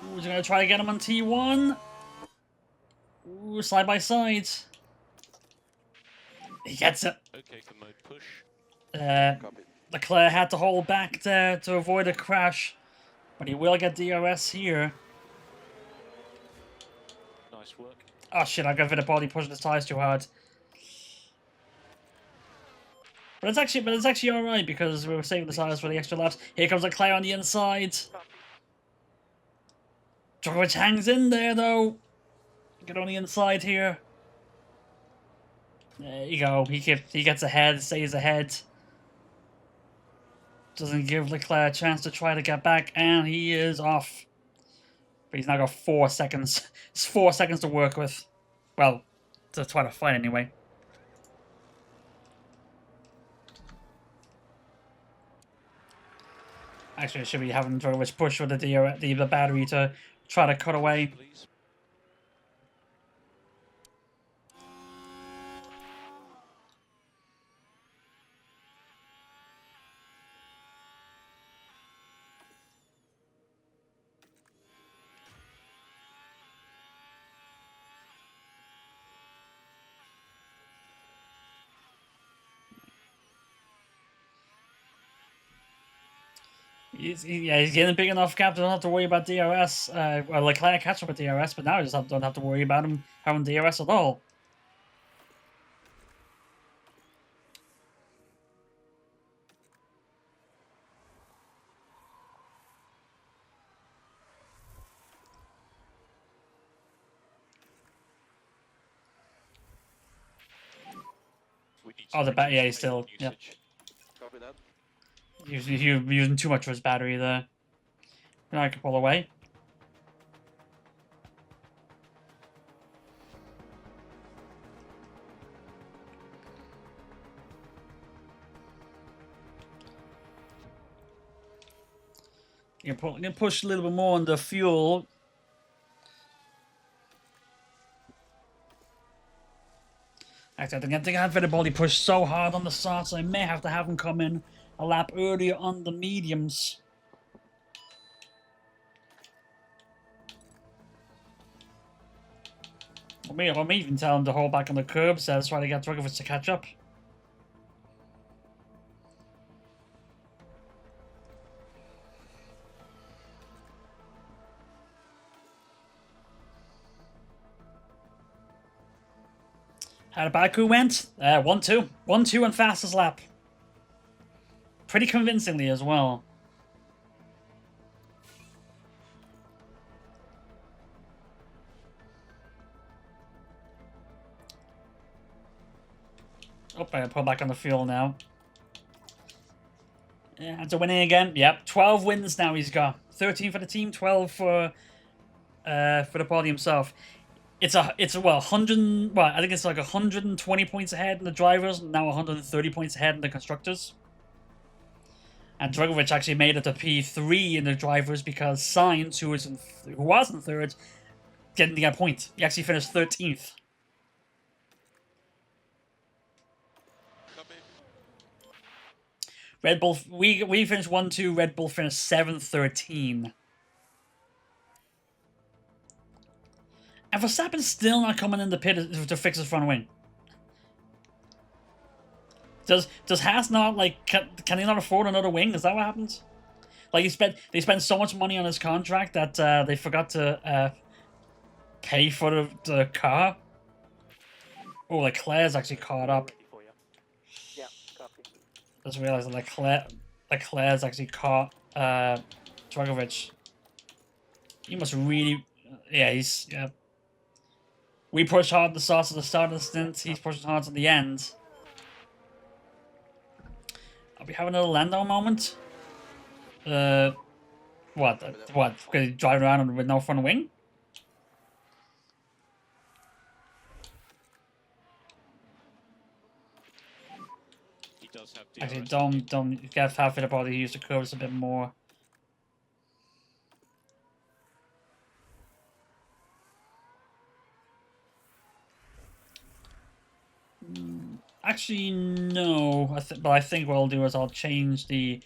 Speaker 1: Ooh, he's gonna try to get him on T1. Ooh, side by side. He gets it.
Speaker 7: Okay for mode push.
Speaker 8: Copy.
Speaker 1: Leclerc had to hold back there to avoid a crash, but he will get DRS here.
Speaker 7: Nice work.
Speaker 1: Oh shit, I got Fittipaldi pushing his tires too hard. But it's actually alright because we were saving the tires for the extra laps. Here comes Leclerc on the inside. Drogovic hangs in there though. Get on the inside here. There you go. He gets ahead, stays ahead. Doesn't give Leclerc a chance to try to get back, and he is off. But he's now got 4 seconds. It's 4 seconds to work with. Well, to try to fight anyway. Actually, I should be having Drogovic push with the battery to try to cut away.
Speaker 7: Please.
Speaker 1: He's getting a big enough gap to don't have to worry about DRS. Well, Leclerc catch up with DRS, but now he just don't have to worry about him having DRS at all.
Speaker 7: We need
Speaker 1: Oh, the
Speaker 7: reduce
Speaker 1: yeah, he's
Speaker 7: payload
Speaker 1: still yeah.
Speaker 7: usage.
Speaker 8: Copy that.
Speaker 1: He's using too much of his battery there. Now I can pull away. You can push a little bit more on the fuel. Actually, I think I've Fittipaldi pushed so hard on the start, so I may have to have him come in a lap earlier on the mediums. Or maybe even tell him to hold back on the curbs, try to get Drogovic to catch up. How did Baku went? 1-2. 1-2 on fastest lap. Pretty convincingly as well. Oh, I gotta pull back on the fuel now. Yeah, it's a winning again. Yep, 12 wins now he's got. 13 for the team, 12 for the party himself. It's well, 100. Well, I think it's like 120 points ahead in the drivers, now 130 points ahead in the constructors. And Drogovic actually made it to P3 in the drivers because Sainz, who was in third, didn't get a point. He actually finished 13th.
Speaker 8: Copy.
Speaker 1: Red Bull, we finished 1-2. Red Bull finished 7-13. And Verstappen's still not coming in the pit to fix his front wing. Does Haas not can he not afford another wing? Is that what happens? Like they spent so much money on his contract that they forgot to pay for the car. Oh, Leclerc's actually caught up.
Speaker 5: Ready for you.
Speaker 6: Yeah, copy.
Speaker 1: Just realized that Leclerc's actually caught Drogovic. He must really, yeah. Yeah. We pushed hard the sauce at the start of the stint. He's pushing hard to the end. Are we having another Lando moment? What? Because he's driving around with no front wing?
Speaker 7: He does have DRS.
Speaker 1: Actually, don't get have Fittipaldi use the curves a bit more. Actually, no. But I think what I'll do is I'll change the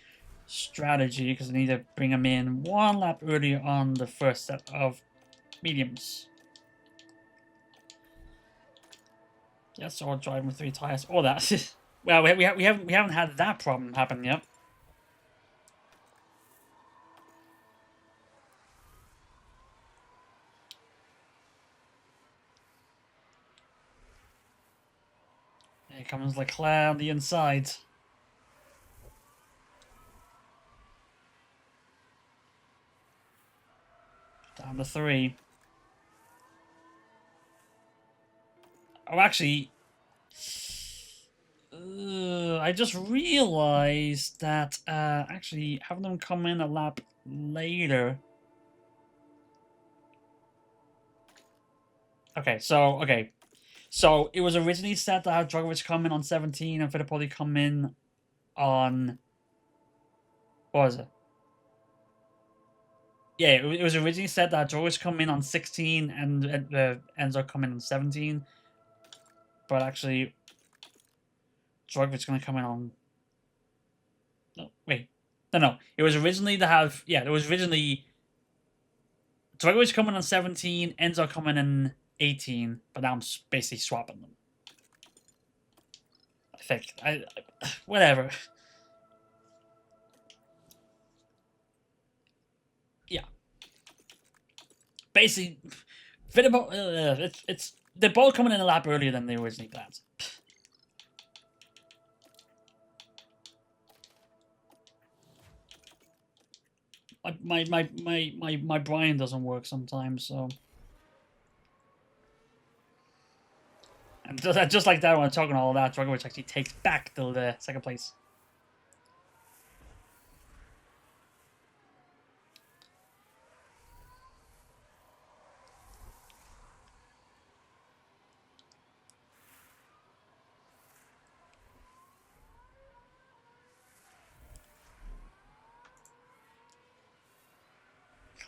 Speaker 1: strategy because I need to bring him in one lap earlier on the first set of mediums. Yes, or driving with 3 tires. Oh, that. Well, we haven't had that problem happen yet. Here comes Leclerc on the inside. Down to 3. Oh, actually, I just realized that actually having them come in a lap later. Okay, so it was originally set to have Drogovic come in on 17 and Fittipaldi come in on, what was it? Yeah, it was originally set that Drogovic come in on 16 and Enzo come in on 17. But actually, Drogovic's going to come in on... No, wait. No. It was originally to have... Yeah, it was originally... Drogovic coming on 17, Enzo coming in 18, but now I'm basically swapping them. I think. Whatever. Yeah. Basically, it's they're both coming in a lap earlier than they originally planned. My Brian doesn't work sometimes, so. And just like that, when I'm talking all that, Drogovic actually takes back the second place.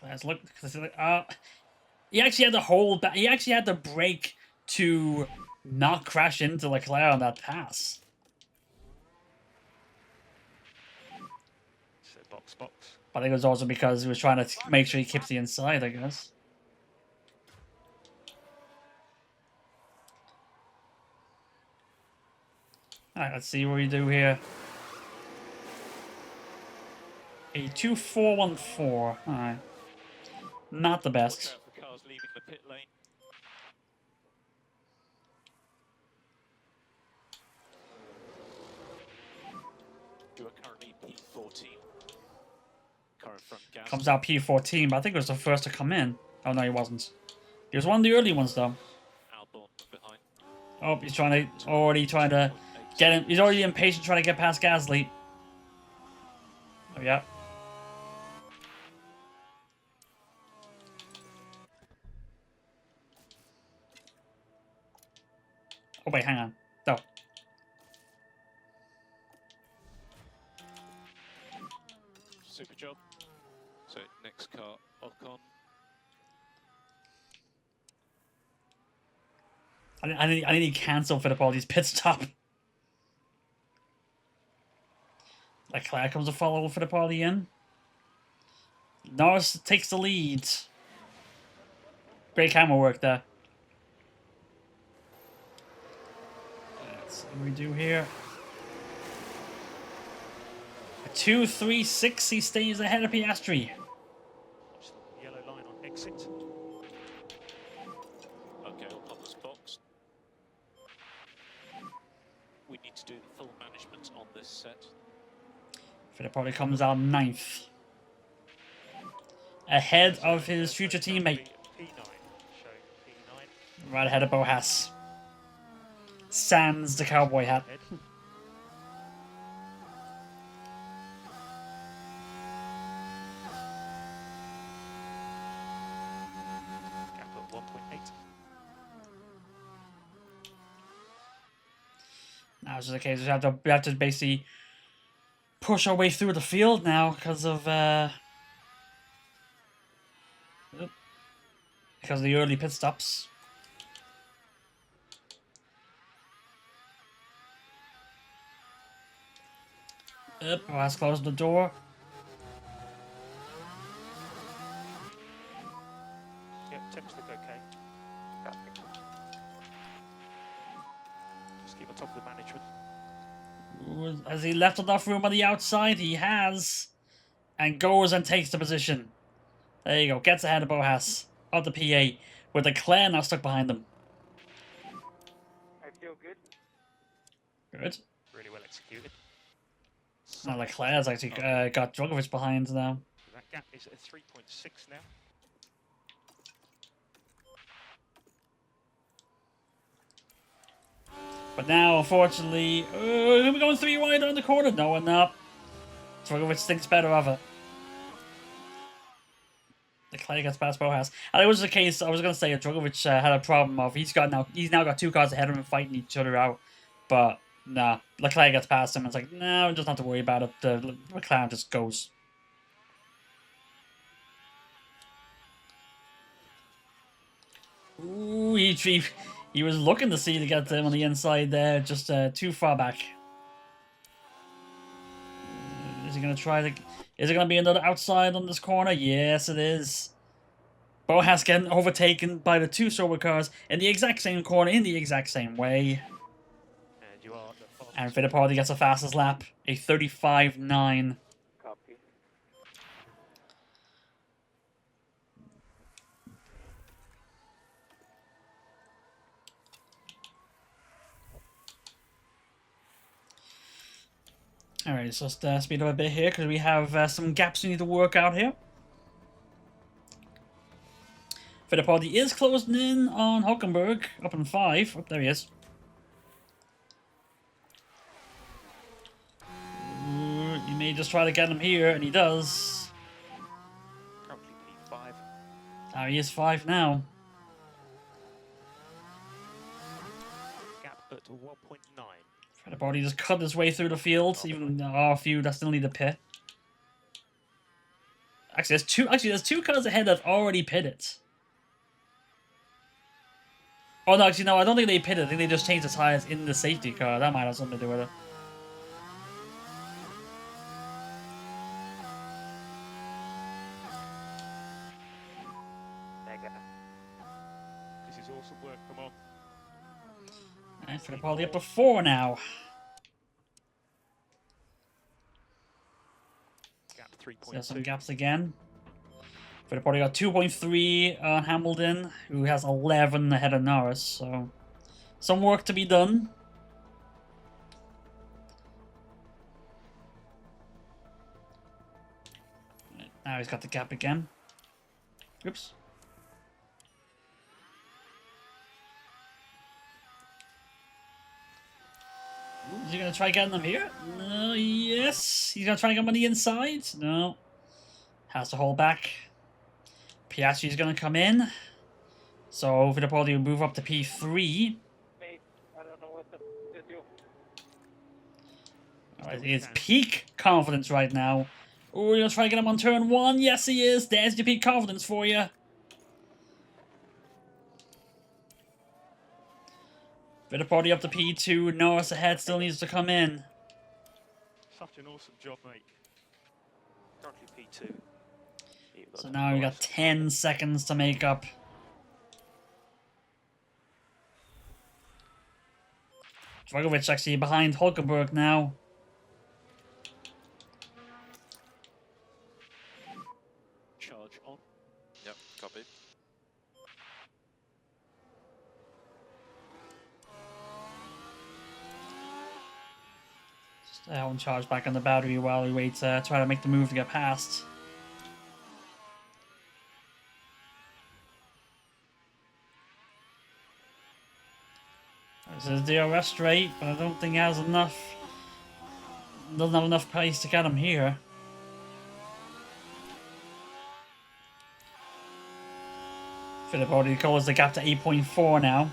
Speaker 1: Let's look. He actually had to hold back. He actually had to brake to not crash into Leclerc on that pass.
Speaker 5: So box.
Speaker 1: But I think it was also because he was trying to make sure he keeps the inside, I guess. Alright, let's see what we do here. A 2.414. Alright. Not the best.
Speaker 7: Watch out for cars leaving the pit lane. You are currently P14. Car in front, gas.
Speaker 1: Comes out P14, but I think it was the first to come in. Oh, no, he wasn't. He was one of the early ones, though.
Speaker 7: Albon behind.
Speaker 1: Oh, he's already trying to get him. He's already impatient trying to get past Gasly. Oh, yeah. Oh, wait, hang on. No.
Speaker 7: Super job. So next car, Ocon.
Speaker 1: I need to cancel Fittipaldi's pit stop. Leclerc comes to follow Fittipaldi in. Norris takes the lead. Great camera work there. Let's see what we do here. A 2.36, he stays ahead of Piastri.
Speaker 5: Watch the yellow line on exit.
Speaker 7: Okay, Ocon's boxed. We need to do the full management on this set.
Speaker 1: Fittipaldi comes out 9th. Ahead of his future teammate.
Speaker 5: P9, showing P9.
Speaker 1: Right ahead of Boas. Sans the cowboy hat.
Speaker 5: Head. Gap at 1.8.
Speaker 1: Now it's just the case we have to basically push our way through the field now because of the early pit stops. Has closed the door.
Speaker 5: Yep, temps look okay. Just keep on top of the management.
Speaker 1: Ooh, has he left enough room on the outside? He has. And goes and takes the position. There you go. Gets ahead of Bohas. Of the PA. With Leclerc now stuck behind them.
Speaker 6: I feel good.
Speaker 1: Good.
Speaker 5: Really well executed.
Speaker 1: Now Leclerc's actually got Drogovic behind now.
Speaker 5: That gap is at 3.6 now.
Speaker 1: But now, unfortunately, we're going 3 wide down the corner. No, we're not. Drogovic thinks better of it. Leclerc gets past Bohas. And it was the case, I was going to say, Drogovic had a problem of, he's now got 2 cars ahead of him fighting each other out. But, nah, Leclerc gets past him and it's like, no, we just don't have to worry about it. McLaren just goes. Ooh, he was looking to see to get him on the inside there, just too far back. Is he going to try to... Is it going to be another outside on this corner? Yes, it is. Bohas getting overtaken by the 2 sober cars in the exact same corner, in the exact same way.
Speaker 5: And you are the fastest.
Speaker 1: And Fittipaldi gets the fastest lap, a 35.9.
Speaker 6: Copy.
Speaker 1: Alright, so let's speed up a bit here because we have some gaps we need to work out here. Fittipaldi is closing in on Hulkenberg, up in 5. Oh, there he is. Ooh, you may just try to get him here, and he does.
Speaker 5: Currently P5.
Speaker 1: Now he is 5 now.
Speaker 5: Gap at 1.9.
Speaker 1: Fittipaldi just cut his way through the field, even there are a few that still need a pit. Actually, there's two cars ahead that have already pitted. Oh no, actually no, I don't think they pitted. I think they just changed the tires in the safety car. That might have something to do with it.
Speaker 5: This is awesome work, come on.
Speaker 1: And Fittipaldi up to 4 now.
Speaker 5: Gap
Speaker 1: So
Speaker 5: 3.2.
Speaker 1: there's some gaps again. Fittipaldi got 2.3 on Hamilton, who has 11 ahead of Norris, so some work to be done. Now he's got the gap again. Oops. Is he going to try getting them here? No, yes. He's going to try to get them on the inside? No. Has to hold back. Piastri's going to come in. So Fittipaldi will move up to P3.
Speaker 6: Mate, I don't know what to do.
Speaker 1: Alright, he is peak confidence right now. Oh, you're going to try to get him on turn 1? Yes, he is. There's your peak confidence for you. Fittipaldi up to P2. Norris ahead still needs to come in.
Speaker 5: Such an awesome job, mate.
Speaker 7: Currently P2. You've got
Speaker 1: So now we got 10 seconds to make up. Drogovic actually behind Hulkenberg now.
Speaker 5: Charge on.
Speaker 8: Yep, copy.
Speaker 1: Just on charge back on the battery while we wait to try to make the move to get past. This is DRS straight, but I don't think he has enough. Doesn't have enough pace to get him here. Fittipaldi closes the gap to 8.4 now.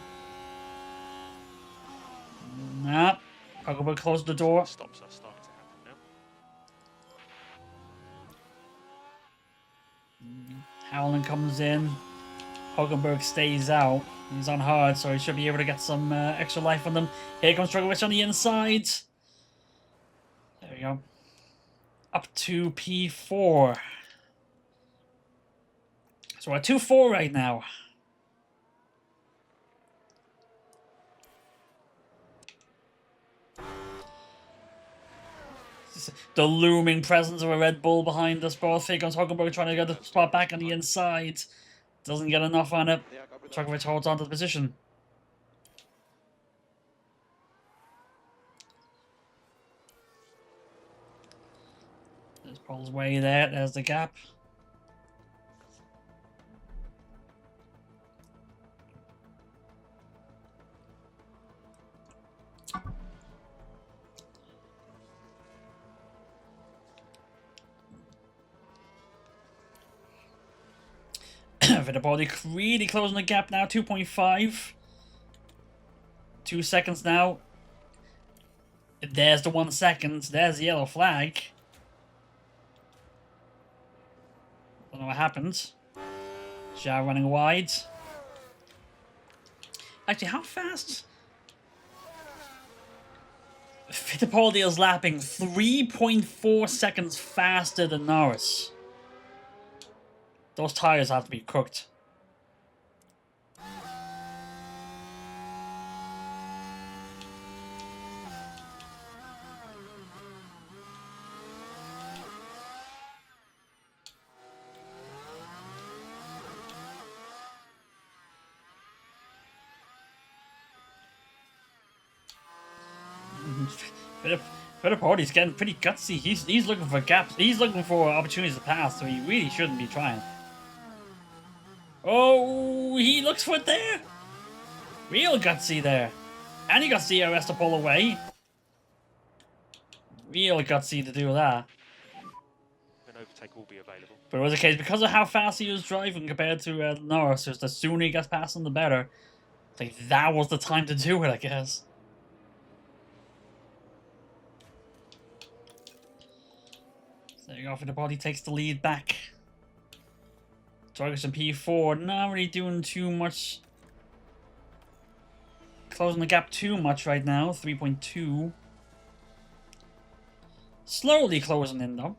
Speaker 1: Nah. Hulkenberg closed the door.
Speaker 5: Stops are starting to happen now.
Speaker 1: Howland comes in. Hulkenberg stays out. He's on hard, so he should be able to get some extra life on them. Here comes Drogovic on the inside. There we go. up to P4. So we're at 2-4 right now. The looming presence of a Red Bull behind us. Both Fagon's Hockenberg trying to get the spot back on the inside. Doesn't get enough on it.
Speaker 8: Yeah, copy that.
Speaker 1: Djokovic holds on to the position. There's Paul's way there. There's the gap. Fittipaldi really closing the gap now. 2.5. 2 seconds now. There's the 1 second. There's the yellow flag. Don't know what happened. Zhao running wide. Actually, how fast? Fittipaldi is lapping 3.4 seconds faster than Norris. Those tires have to be cooked. Fittipaldi's getting pretty gutsy. He's looking for gaps. He's looking for opportunities to pass, so he really shouldn't be trying. Oh, he looks for it there. Real gutsy there. And he got CRS to pull away. Real gutsy to do that.
Speaker 5: An overtake will be available.
Speaker 1: But it was a case, because of how fast he was driving compared to Norris, just the sooner he gets past him, the better. Like, that was the time to do it, I guess. So there you go, Fittipaldi takes the lead back. Dragos and P4, not really doing too much. Closing the gap too much right now, 3.2. Slowly closing in though.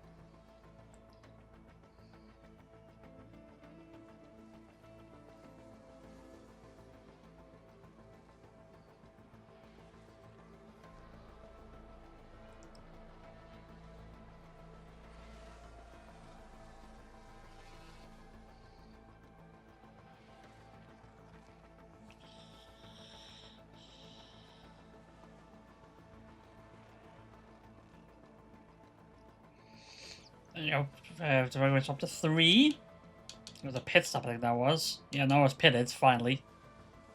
Speaker 1: You know, Dragovic up to 3. It was a pit stop, I think that was. Yeah, no, it was pitted, finally.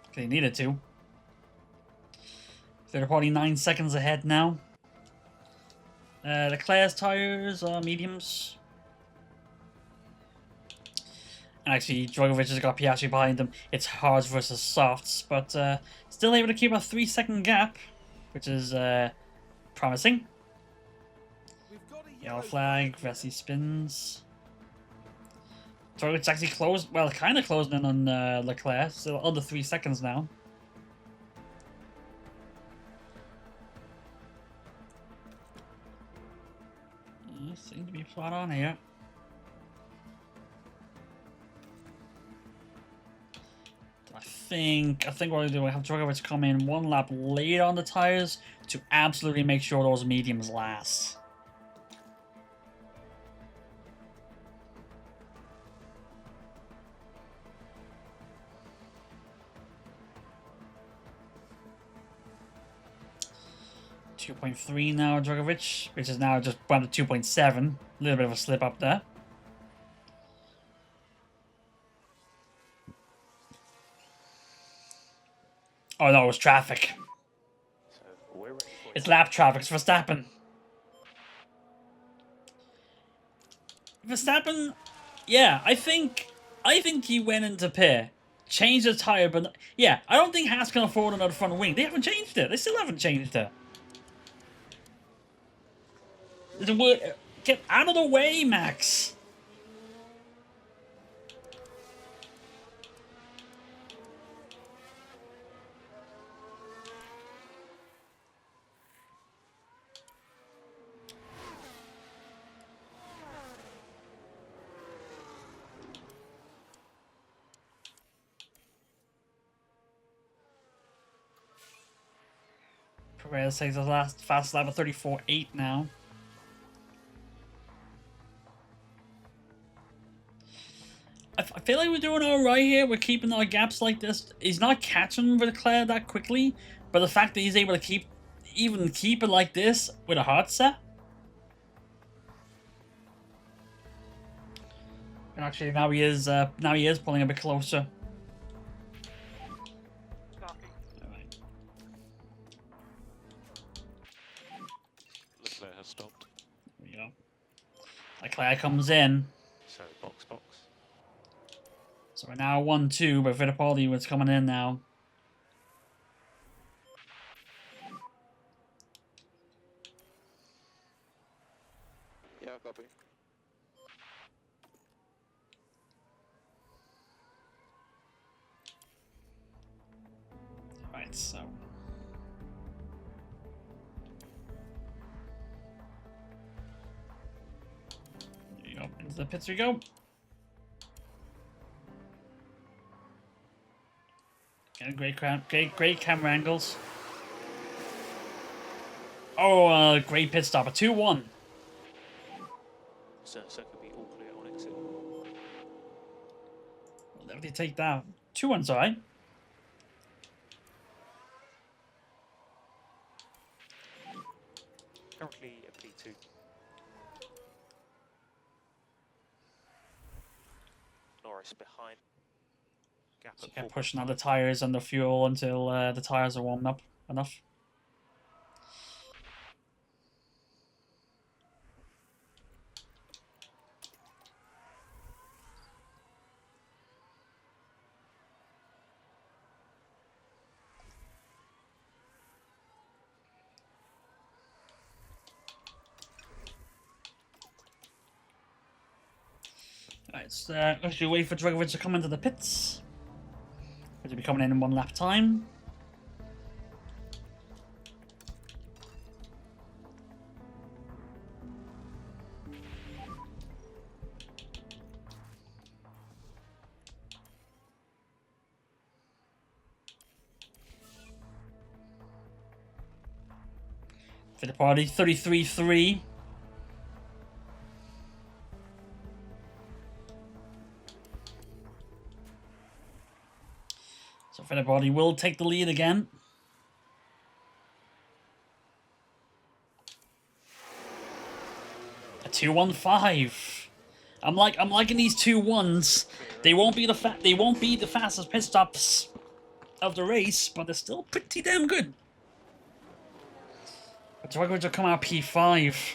Speaker 1: Because he needed to. They're probably 9 seconds ahead now. Leclerc's tires are mediums. And actually, Dragovic has got Piastri behind him. It's hards versus softs, but still able to keep a 3-second gap, which is promising. Yellow flag, Vessi spins. Dragovic's actually closed, well, kind of closing in on Leclerc, still under 3 seconds now. Seems to be flat on here. I think what we'll do, we have Dragovic come in 1 lap late on the tires to absolutely make sure those mediums last. .3 now, Dragovic, which is now just down to 2.7. A little bit of a slip up there. Oh no, it was traffic.
Speaker 5: So we're ready for
Speaker 1: It's lap traffic. It's Verstappen. Verstappen, yeah, I think he went into pit, changed the tire, but yeah, I don't think Haas can afford another front wing. They haven't changed it. They still haven't changed it. Get out of the way, Max. Perez takes the last fast lap of 34.8 now. I feel like we're doing alright here. We're keeping our gaps like this. He's not catching Leclerc that quickly, but the fact that he's able to even keep it like this with a hard set. And actually, now he is pulling a bit closer.
Speaker 6: Copy.
Speaker 1: Alright.
Speaker 7: Leclerc has stopped.
Speaker 1: There we go. Leclerc comes in.
Speaker 7: So box.
Speaker 1: So we're now 1-2, but Fittipaldi was coming in now.
Speaker 8: Yeah, copy.
Speaker 1: Right, so. There you go. Into the pits we go. Again, great camera angles. Oh, great pit stop. A 2-1.
Speaker 5: So could be all clear on exit.
Speaker 1: We'll definitely take that. 2-1's alright.
Speaker 5: Currently a P2. Norris behind. Gap
Speaker 1: So
Speaker 5: at
Speaker 1: kept
Speaker 5: 4.
Speaker 1: pushing out the tires and the fuel until the tires are warmed up enough. Alright, so actually wait for Dragovic to come into the pits. He'll be coming in 1 lap time. Fittipaldi 33.3. So Fittipaldi will take the lead again. A 2-1-5. I'm liking these 2-1s. They won't be the fastest pit stops of the race, but they're still pretty damn good. But Dragovic will come out P5.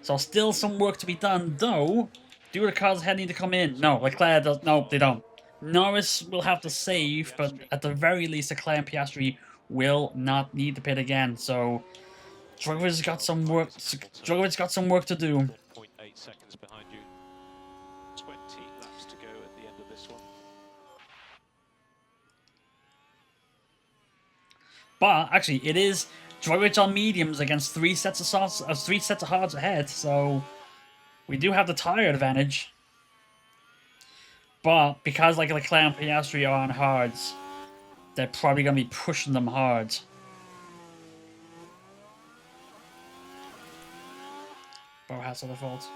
Speaker 1: So still some work to be done, though. Do the cars ahead need to come in? No, Leclerc does. No, they don't. Norris will have to save, but at the very least, Leclerc and Piastri will not need to pit again. So Dragovic's got some work. Dragovic's got some work to do.
Speaker 7: 1.8 seconds behind you. 20 laps to go at the end of this one.
Speaker 1: But actually, it is Dragovic on mediums against 3 sets of softs, 3 sets of hards ahead. So we do have the tire advantage. But because like Leclerc and Piastri are on hards, they're probably going to be pushing them hard. Bauer has other faults.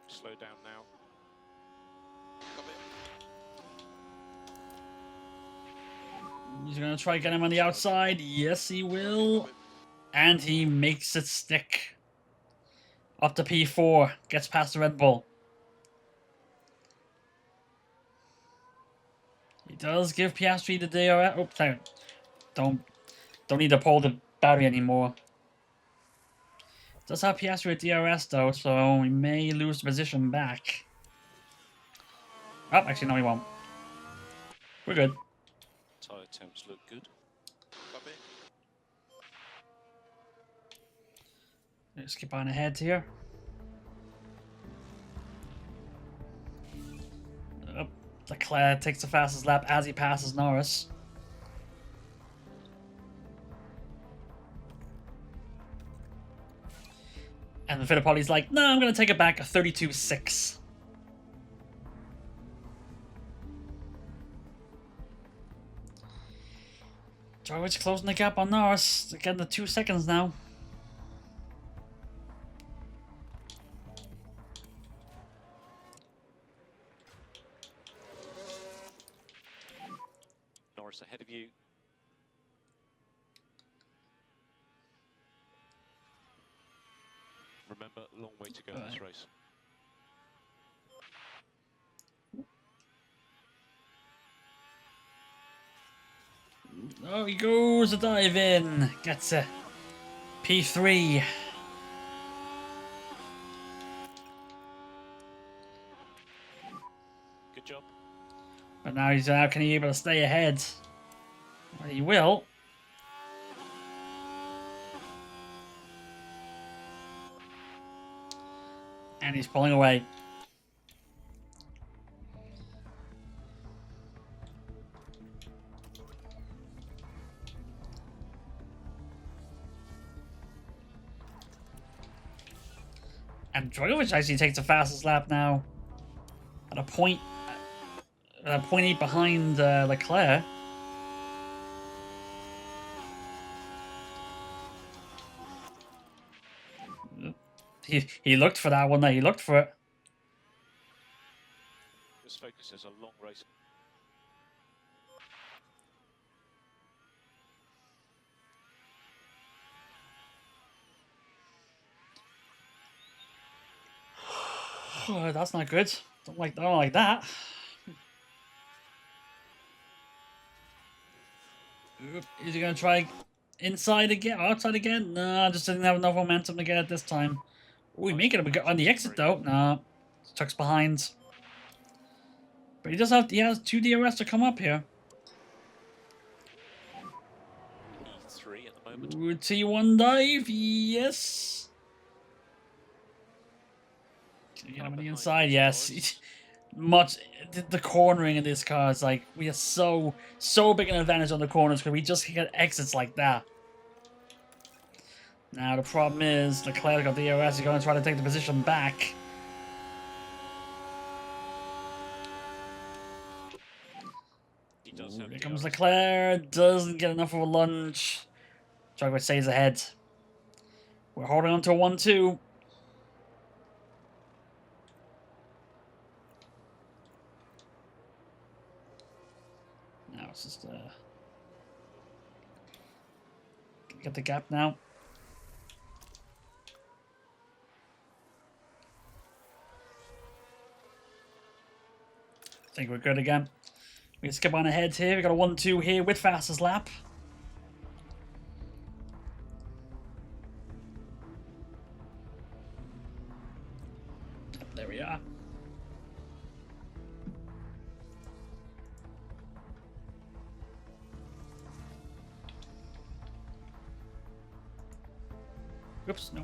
Speaker 7: Slow down now.
Speaker 8: Copy.
Speaker 1: He's going to try to get him on the outside. Yes, he will. And he makes it stick. Up to P4. Gets past the Red Bull. He does give Piastri the DRS. Oh, sorry. Don't need to pull the battery anymore. Does have Piastri with DRS though, so we may lose the position back. Oh, actually no, we won't. We're good.
Speaker 7: Tyre temps look good.
Speaker 8: Copy.
Speaker 1: Let's keep on ahead here. Oh, Leclerc takes the fastest lap as he passes Norris. And the Fittipaldi's like, no, I'm going to take it back a 32.6. Drogovic closing the gap on Norris. They're getting the 2 seconds now.
Speaker 7: Norris ahead of you. Remember, long way to go in this race.
Speaker 1: Oh, he goes a dive in. Gets a P3.
Speaker 7: Good job.
Speaker 1: But now he's how can he be able to stay ahead? Well, he will. And he's pulling away. And Drogovic actually takes the fastest lap now. At a 0.8 behind Leclerc. He looked for that one there. He looked for it.
Speaker 7: Just focus as a long race.
Speaker 1: Oh, that's not good. Don't like that. Is he gonna try inside again? Outside again? No, just didn't have enough momentum to get it this time. Oh, he making it on the exit though. Nah, Chuck's behind. But he has 2 DRS to come up here.
Speaker 7: P3 at the moment.
Speaker 1: Ooh, T1 dive, yes. Can you get him on the inside? Yes. The cornering in this car is like we are so big an advantage on the corners because we just get exits like that. Now the problem is Leclerc got DRS. He's going to try to take the position back.
Speaker 7: He does have
Speaker 1: Here comes
Speaker 7: DRS.
Speaker 1: Leclerc. Doesn't get enough of a lunge. Drogovic stays ahead. We're holding on to 1-2. Now it's just get the gap now. I think we're good again. We can skip on ahead here. We got a 1-2 here with fastest lap. There we are. Oops, no.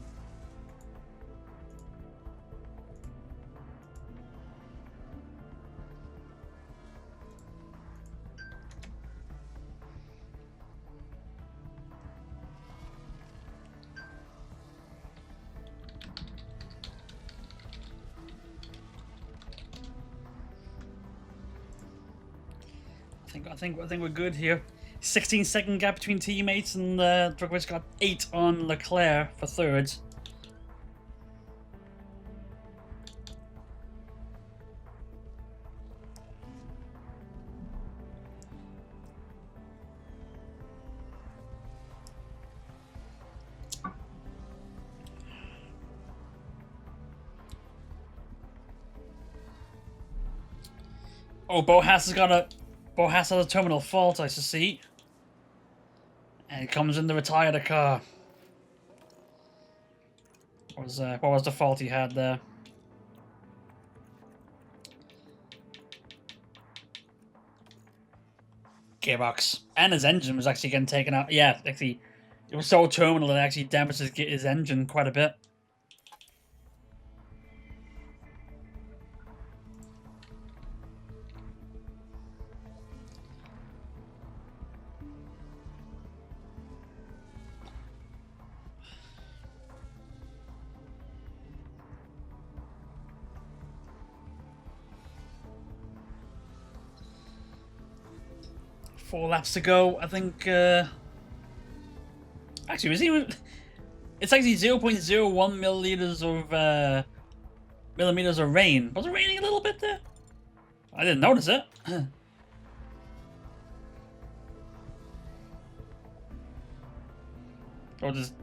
Speaker 1: I think we're good here. 16-second gap between teammates, and Drogovic got 8 on Leclerc for third. Oh, Bottas has a terminal fault, I see. And he comes in to retire the car. What was the fault he had there? Gearbox. And his engine was actually getting taken out. Yeah, actually, it was so terminal that it actually damaged his engine quite a bit. 4 laps to go. I think. Actually, was he? It's actually 0.01 millimeters of rain. Was it raining a little bit there? I didn't notice it. Or just.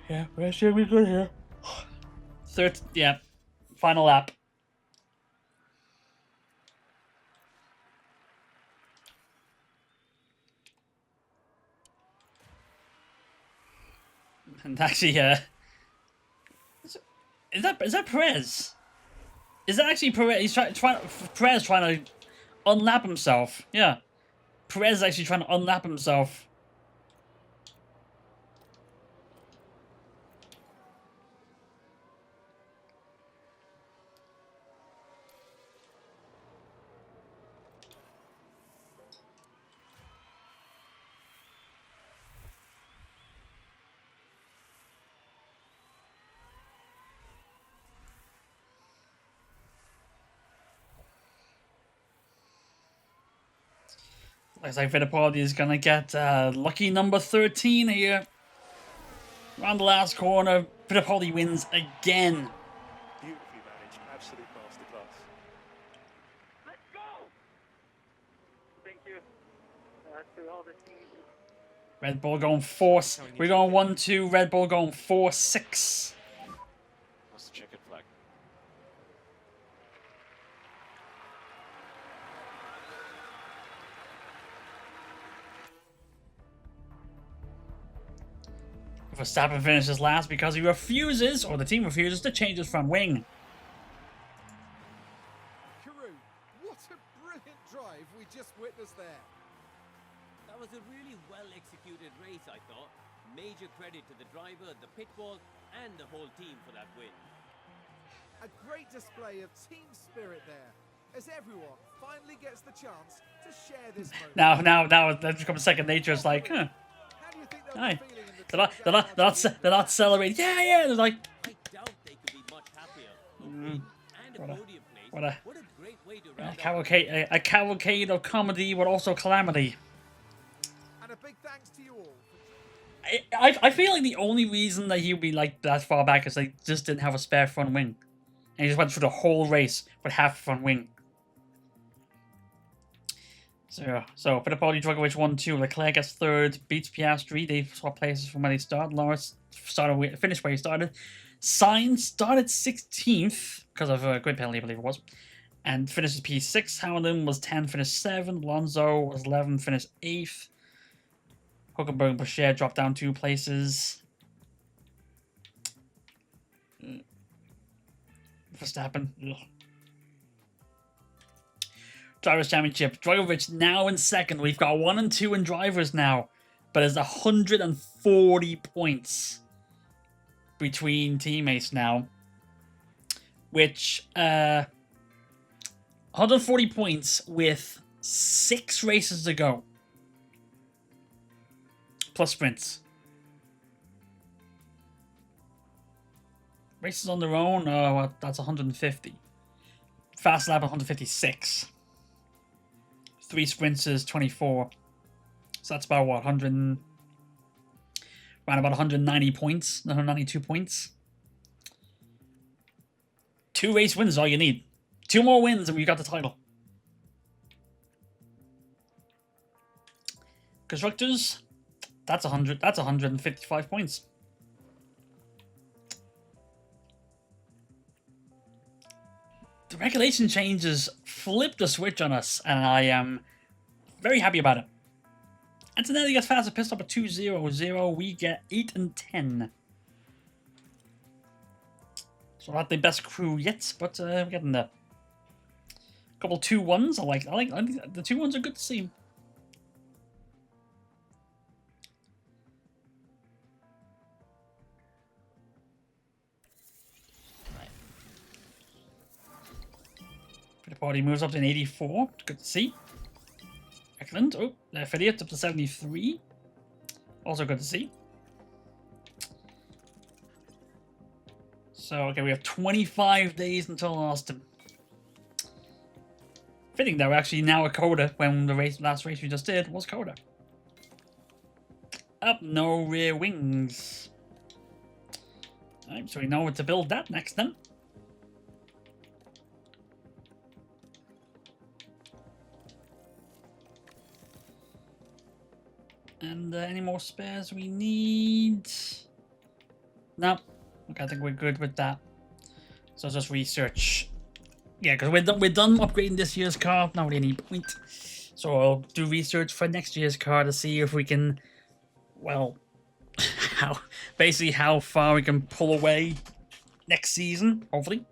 Speaker 1: Yeah, we should be good here. Third, yeah, final lap. And actually, is that Perez? Is that actually Perez? He's Perez trying to unlap himself. Yeah, Perez is actually trying to unlap himself. Looks like Fittipaldi is going to get lucky number 13 here. Around the last corner, Fittipaldi wins again.
Speaker 5: Beautifully managed, absolute masterclass.
Speaker 6: Let's go! Thank you to all the teams.
Speaker 1: Red Bull going 4. We're going 1-2. Red Bull going 4-6.
Speaker 7: That's the checkered flag.
Speaker 1: Verstappen finishes last because he refuses, or the team refuses, to change his front wing.
Speaker 2: Karoo, what a brilliant drive we just witnessed there.
Speaker 3: That was a really well-executed race, I thought. Major credit to the driver, the pit wall, and the whole team for that win.
Speaker 2: A great display of team spirit there, as everyone finally gets the chance to share this moment.
Speaker 1: Now that's become second nature. It's like, huh,
Speaker 2: How do you think they'll
Speaker 1: hi.
Speaker 2: be feeling in the
Speaker 1: They're not celebrating. Yeah. They're like,
Speaker 3: I doubt they could be much happier. A win and a
Speaker 1: What a-
Speaker 3: podium place.
Speaker 1: what a-
Speaker 3: What a great way to
Speaker 1: a
Speaker 3: round out
Speaker 1: cavalcade, a cavalcade of comedy, but also calamity.
Speaker 2: And a big thanks to you all.
Speaker 1: I feel like the only reason that he'd be like that far back is they just didn't have a spare front wing, and he just went through the whole race with half a front wing. So Fittipaldi, Drugovich 1-2. Leclerc gets third, beats Piastri. They swap places from where they start. Lawrence finished where he started. Sainz started 16th because of a grid penalty, I believe it was, and finishes P6. Hamilton was 10, finished 7th. Alonso was 11, finished 8th. Hulkenberg and Boucher dropped down 2 places. Verstappen. Ugh. Drivers' Championship. Drugovich now in second. We've got 1 and 2 in drivers now, but there's 140 points between teammates now, which 140 points with 6 races to go, plus sprints. Races on their own, well, that's 150. Fast lap 156. 3 sprints is 24. So that's about what, 100, around about 190 points, 192 points. 2 race wins is all you need. 2 more wins and we got the title. Constructors, that's 100. That's 155 points. The regulation changes flipped the switch on us, and I am very happy about it. Antonelli gets faster pissed up at 2-0-0. We get 8 and 10. So not the best crew yet, but we're getting there. A couple 2-1s. I think the 2-1s are good to see. Fittipaldi moves up to an 84. Good to see. Excellent. Oh, Fittipaldi up to 73. Also good to see. So, okay, we have 25 days until Austin. Fitting that we're actually now at Coda when the last race we just did was Coda. Up, no rear wings. Alright, so we know what to build that next then. And any more spares we need? No. Okay, I think we're good with that. So just research. Yeah, because we're done upgrading this year's car. Not really any point. So I'll do research for next year's car to see if we can, well, how far we can pull away next season. Hopefully.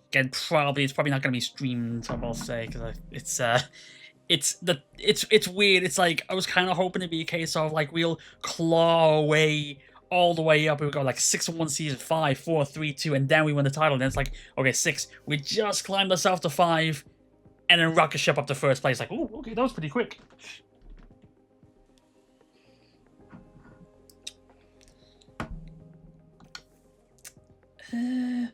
Speaker 1: Again, it's probably not going to be streamed. I will say because it's weird. It's like I was kind of hoping it'd be a case of like we'll claw away all the way up. We go like 6 in one season, 5, 4, 3, 2, and then we win the title. And then it's like, okay, 6. We just climbed ourselves to 5, and then rocket ship up to first place. Like, oh, okay, that was pretty quick. And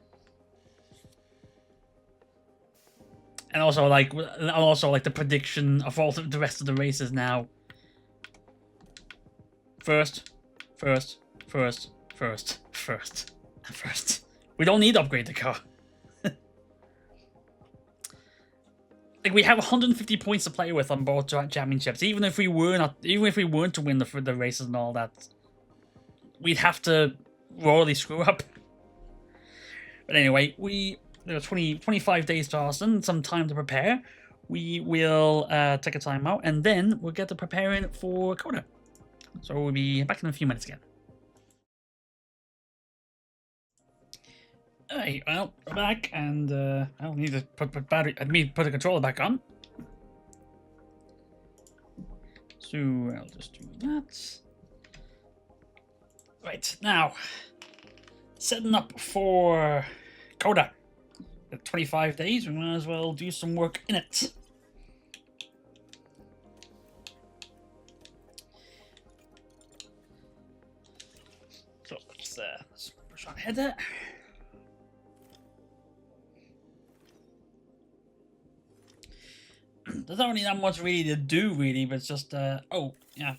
Speaker 1: also like the prediction of all the rest of the races now. First. We don't need to upgrade the car. Like we have 150 points to play with on both championships. Even if we weren't to win the races and all that, we'd have to royally screw up. But anyway, there are 25 days to Austin, some time to prepare. We will take a time out, and then we'll get to preparing for Coda. So we'll be back in a few minutes again. Alright, well, we're back, and I'll need to put the controller back on. So I'll just do that. Right, now, setting up for Coda. 25 days, we might as well do some work in it. So let's push on ahead there. There's not really that much really to do, really, but it's just, oh, yeah.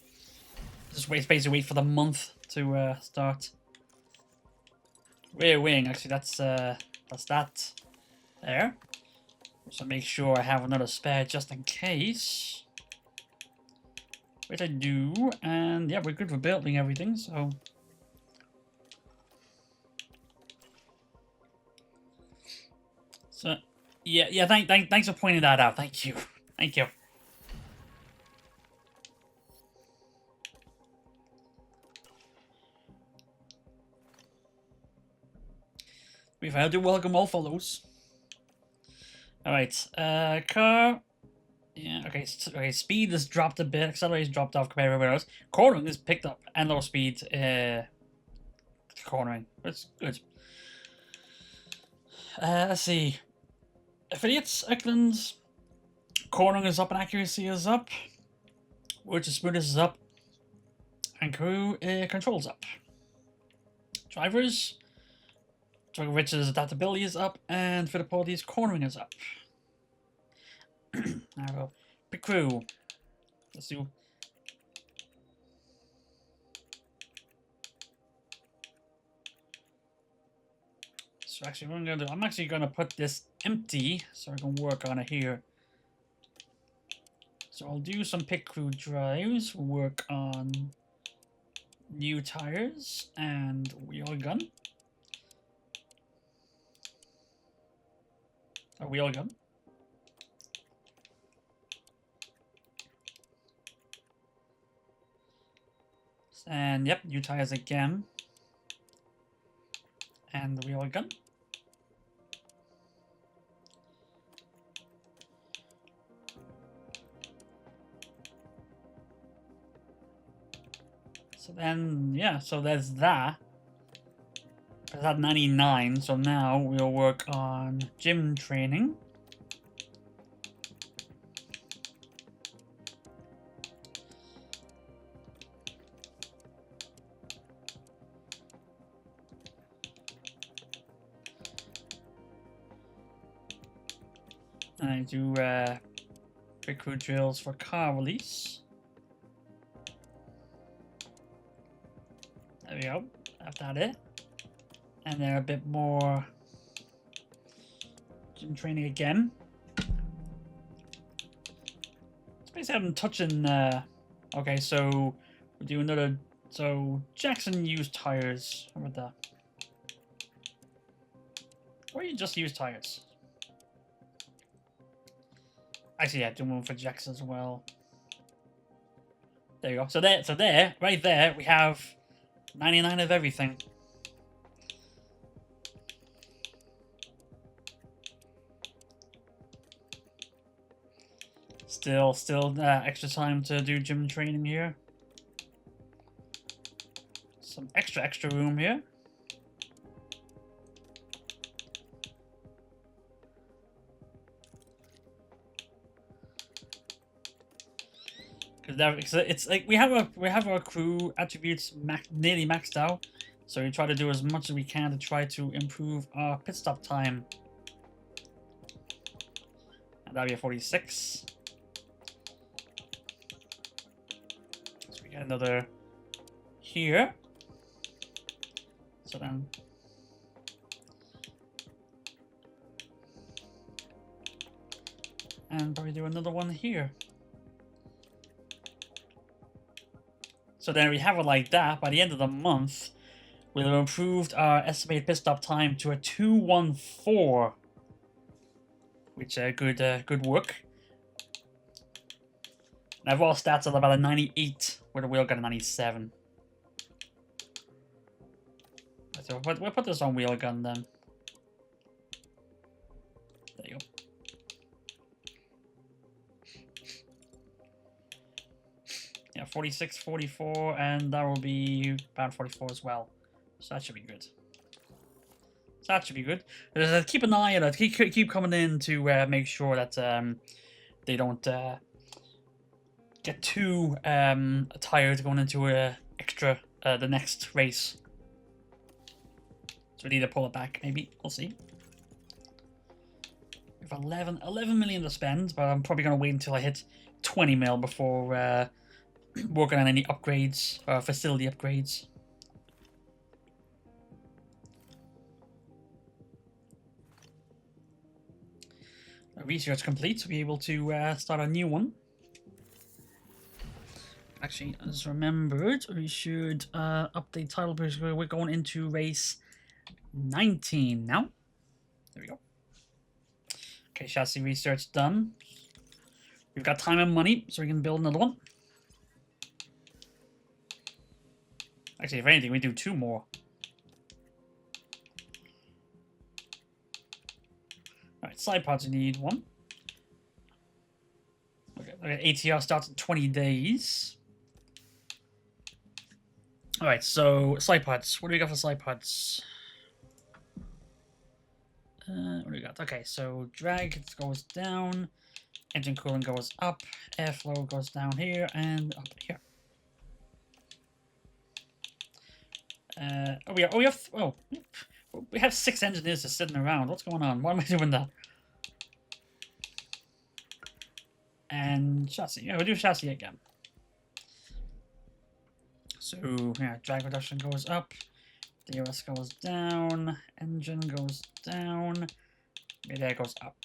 Speaker 1: Just basically wait for the month to start. Rear wing, actually, that's that there. So make sure I have another spare just in case. Which I do, and yeah, we're good for building everything, so. So, yeah, thanks for pointing that out, thank you. Thank you. We've had to welcome all follows. Alright, car. Yeah, okay, speed has dropped a bit, acceleration dropped off compared to everywhere else. Cornering is picked up, and low speed, cornering. That's good. Let's see. Affiliates, Eckland. Cornering is up and accuracy is up. Words of smoothness is up. And crew controls up. Drivers. Rich's adaptability is up. And Fittipaldi's cornering is up. Now we go. Pit crew. Let's do. So actually what I'm gonna do, I'm actually gonna put this empty so I can work on it here. So I'll do some pit crew drives, work on new tires and wheel gun. A wheel gun. And yep, new tires again. And the wheel gun. So then, yeah, so there's that. That's at 99, so now we'll work on gym training. And I do quick crew drills for car release. There we go. Have that it. And then a bit more gym training again. Basically, I'm touching. Okay, so we do another. So Jackson used tires. How about that? Or you just use tires? Actually, yeah, do one for Jackson as well. There you go. So there, right there, we have 99 of everything. Still extra time to do gym training here. Some extra room here. Because it's like we have our crew attributes nearly maxed out, so we try to do as much as we can to try to improve our pit stop time. And that'll be a 46. So we get another here. So then. And probably do another one here. So then we have it like that. By the end of the month, we'll have improved our estimated pit stop time to a 2:14, which good work. And overall stats are about a 98, with a wheel gun a 97. So we'll put this on wheel gun then. There you go. Yeah, 46, 44, and that will be about 44 as well. So that should be good. So that should be good. Just keep an eye on it. Keep coming in to make sure that they don't get too tired going into the next race. So we need to pull it back, maybe. We'll see. We have 11 million to spend, but I'm probably going to wait until I hit 20 mil before working on any upgrades, facility upgrades. Research complete, so be able to start a new one. Actually, as remembered, we should update title because we're going into race 19 now. There we go. Okay, chassis research done. We've got time and money, so we can build another one. Actually, if anything, we do 2 more. Alright, side pods, we need 1. Okay, ATR starts in 20 days. Alright, so side pods. What do we got for side pods? What do we got? Okay, so drag goes down, engine cooling goes up, airflow goes down here and up here. We have 6 engineers just sitting around. What's going on? Why am I doing that? And chassis. Yeah, we'll do chassis again. So yeah, drag reduction goes up, DRS goes down, engine goes down, mid-air goes up.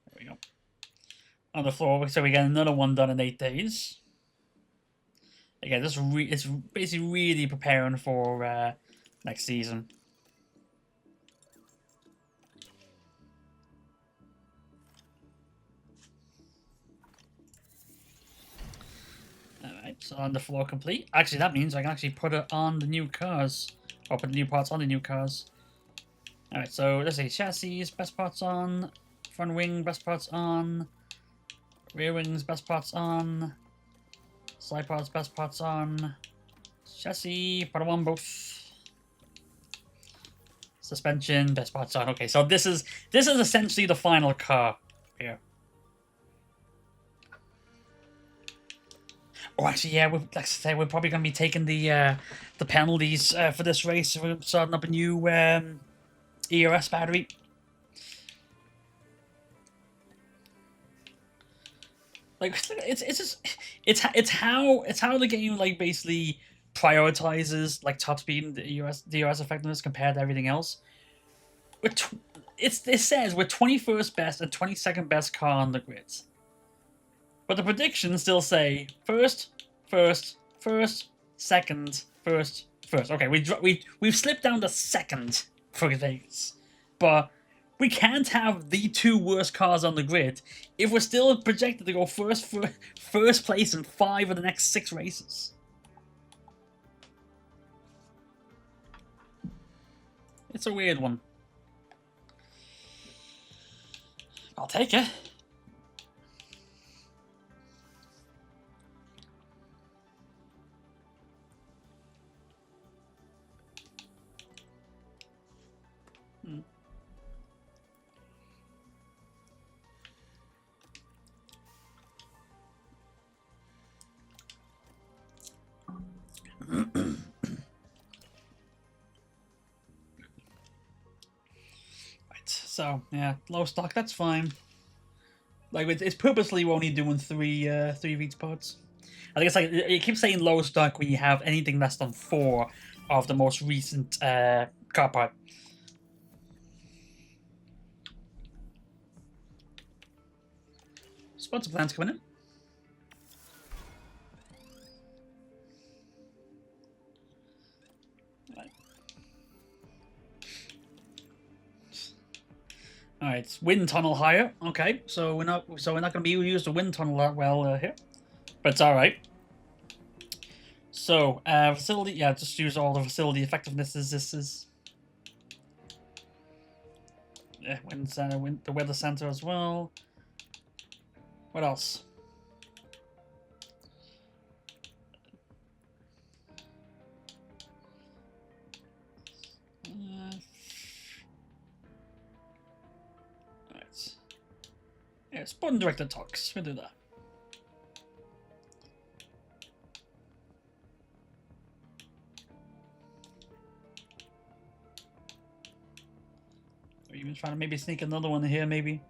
Speaker 1: There we go. On the floor, so we get another one done in 8 days. Again, this it's basically really preparing for next season. Alright, so on the floor complete. Actually, that means I can actually put it on the new cars. Or put the new parts on the new cars. Alright, so let's say chassis, best parts on. Front wing, best parts on. Rear wings, best parts on. Side parts, best parts on. Chassis, put them on both. Suspension, best parts on. Okay, so this is essentially the final car here. Oh, actually, yeah. Like I say, we're probably going to be taking the penalties for this race. We're starting up a new ERS battery. Like it's how the game like basically prioritizes like top speed and DRS effectiveness compared to everything else. It says we're 21st best and 22nd best car on the grid, but the predictions still say first, second, first. Okay, we've slipped down to second for Vegas, but we can't have the two worst cars on the grid if we're still projected to go first place in 5 of the next 6 races. It's a weird one. I'll take it. So yeah, low stock. That's fine. Like it's purposely we're only doing three reach pods. I think it's like it keeps saying low stock when you have anything less than 4 of the most recent car part. Sponsor plans coming in. All right, wind tunnel higher. Okay, so we're not going to be able to use the wind tunnel that well here, but it's all right. So facility, yeah, just use all the facility effectiveness. This is yeah, the weather center as well. What else? Yeah, spawn directed talks. We'll do that. Or even trying to maybe sneak another one here, maybe.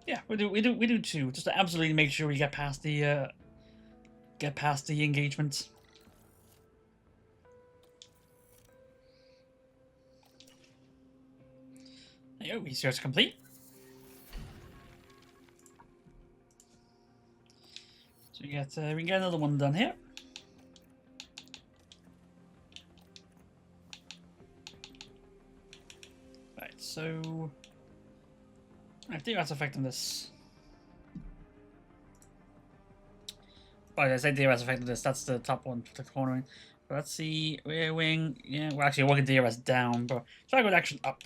Speaker 1: Yeah, we do 2, just to absolutely make sure we get past the engagement. There you go, research complete. So we can get another one done here. Right, so I think that's effectiveness. Oh, I said DRS effectiveness. That's the top one, the cornering. But let's see, rear wing. Yeah, we're actually working DRS down, but drag reduction up.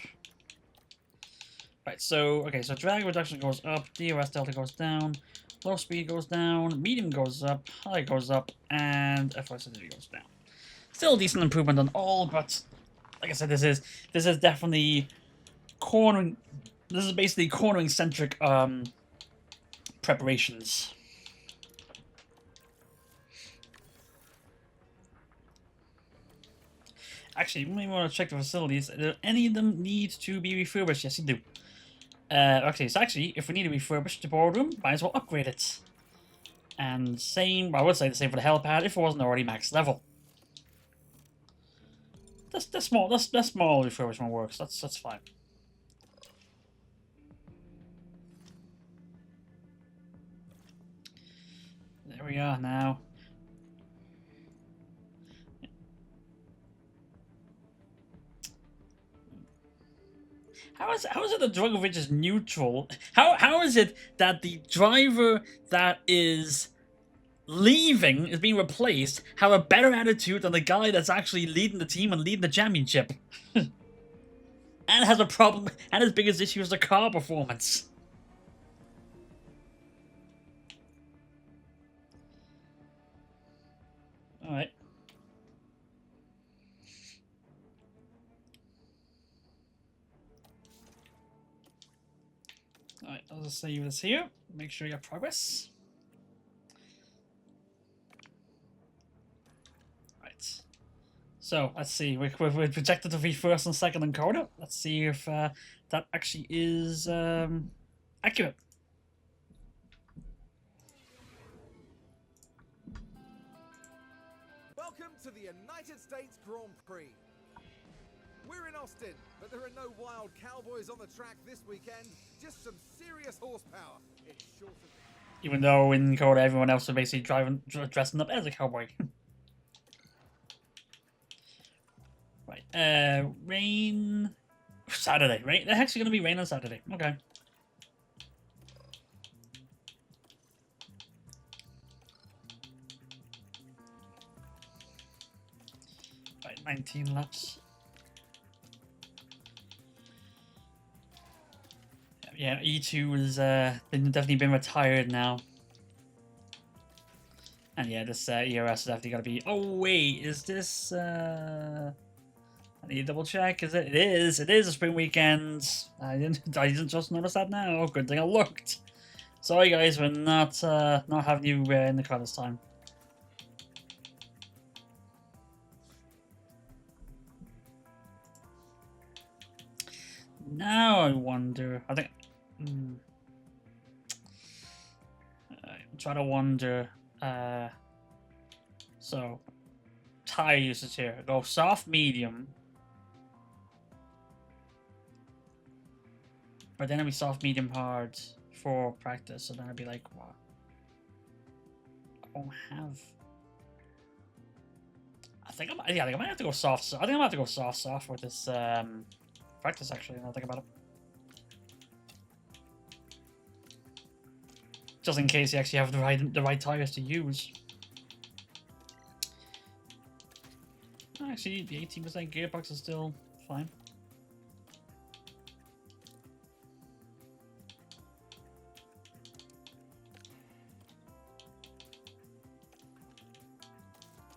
Speaker 1: Right, so okay, so drag reduction goes up, DRS delta goes down. Low speed goes down, medium goes up, high goes up, and FRCD goes down. Still a decent improvement on all, but like I said, this is definitely cornering. This is basically cornering centric preparations. Actually, you may want to check the facilities. Do any of them need to be refurbished? Yes, you do. Okay, so actually, if we need to refurbish the boardroom, might as well upgrade it. And same, I would say the same for the helipad if it wasn't already max level. That's small refurbishment works. That's fine. There we are now. How is it that Dragovich is neutral? How is it that the driver that is leaving is being replaced have a better attitude than the guy that's actually leading the team and leading the championship? And has a problem, and his biggest issue is the car performance. Alright. Alright, I'll just save this here. Make sure you have progress. So let's see. We're projected to be first and second in Coda. Let's see if that actually is accurate.
Speaker 2: Welcome to the United States Grand Prix. We're in Austin, but there are no wild cowboys on the track this weekend. Just some serious horsepower. It's short of
Speaker 1: Even though in Coda everyone else is basically dressing up as a cowboy. Right. Rain. Saturday, right? There's actually gonna be rain on Saturday. Okay. Right, 19 laps. Yeah, E2 has definitely been retired now. And yeah, this ERS is definitely gotta be. Oh wait, is this? I need to double check. Is it? It is. It is a spring weekend. I didn't just notice that now. Good thing I looked. Sorry guys, we're not having you in the car this time. Now I wonder. I think. I'm trying to wonder. So, tire usage here. Go soft, medium. But then it'll be soft, medium, hard for practice. So then I'd be like, what? I don't have. I think I might have to go soft. I think I might have to go soft with this practice. Actually, now I think about it. Just in case you actually have the right tires to use. Actually, the 18% gearbox is still fine.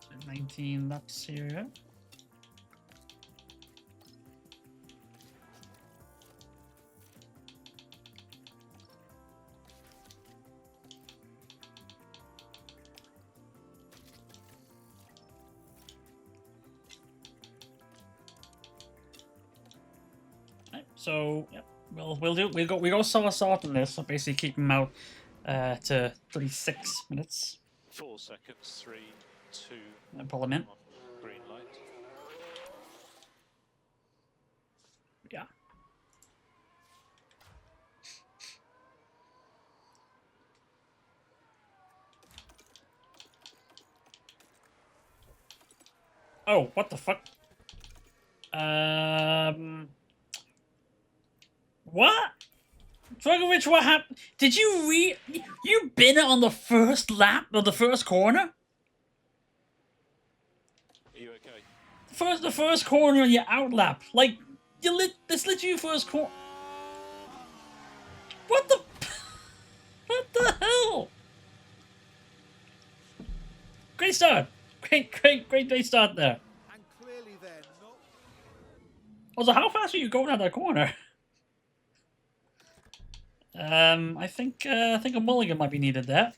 Speaker 1: So 19 laps here. So yep, we'll go soft on this. So basically keep him out to 36 minutes
Speaker 7: 4 seconds, 3, 2,
Speaker 1: and pull him in.
Speaker 7: 1, green light.
Speaker 1: Yeah. Oh, what the fuck? What? Drogovic, what happened? Did you you bin it on the first lap of the first corner?
Speaker 7: Are you okay?
Speaker 1: The first corner on your out lap. Like, this literally your first corner. What the? What the hell? Great start. Great start there.
Speaker 2: And clearly they're not.
Speaker 1: Also, how fast are you going out that corner? I think a mulligan might be needed there.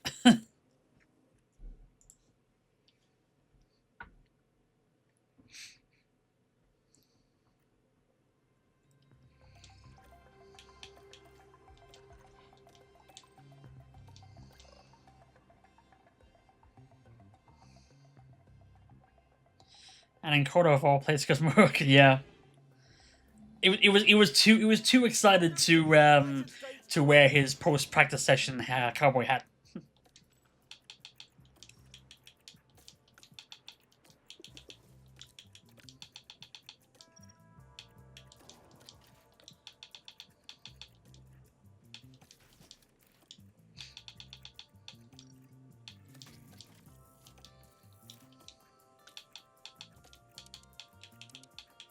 Speaker 1: And in Coda of all places, because Merc, yeah, it was too excited to wear his post practice session cowboy hat.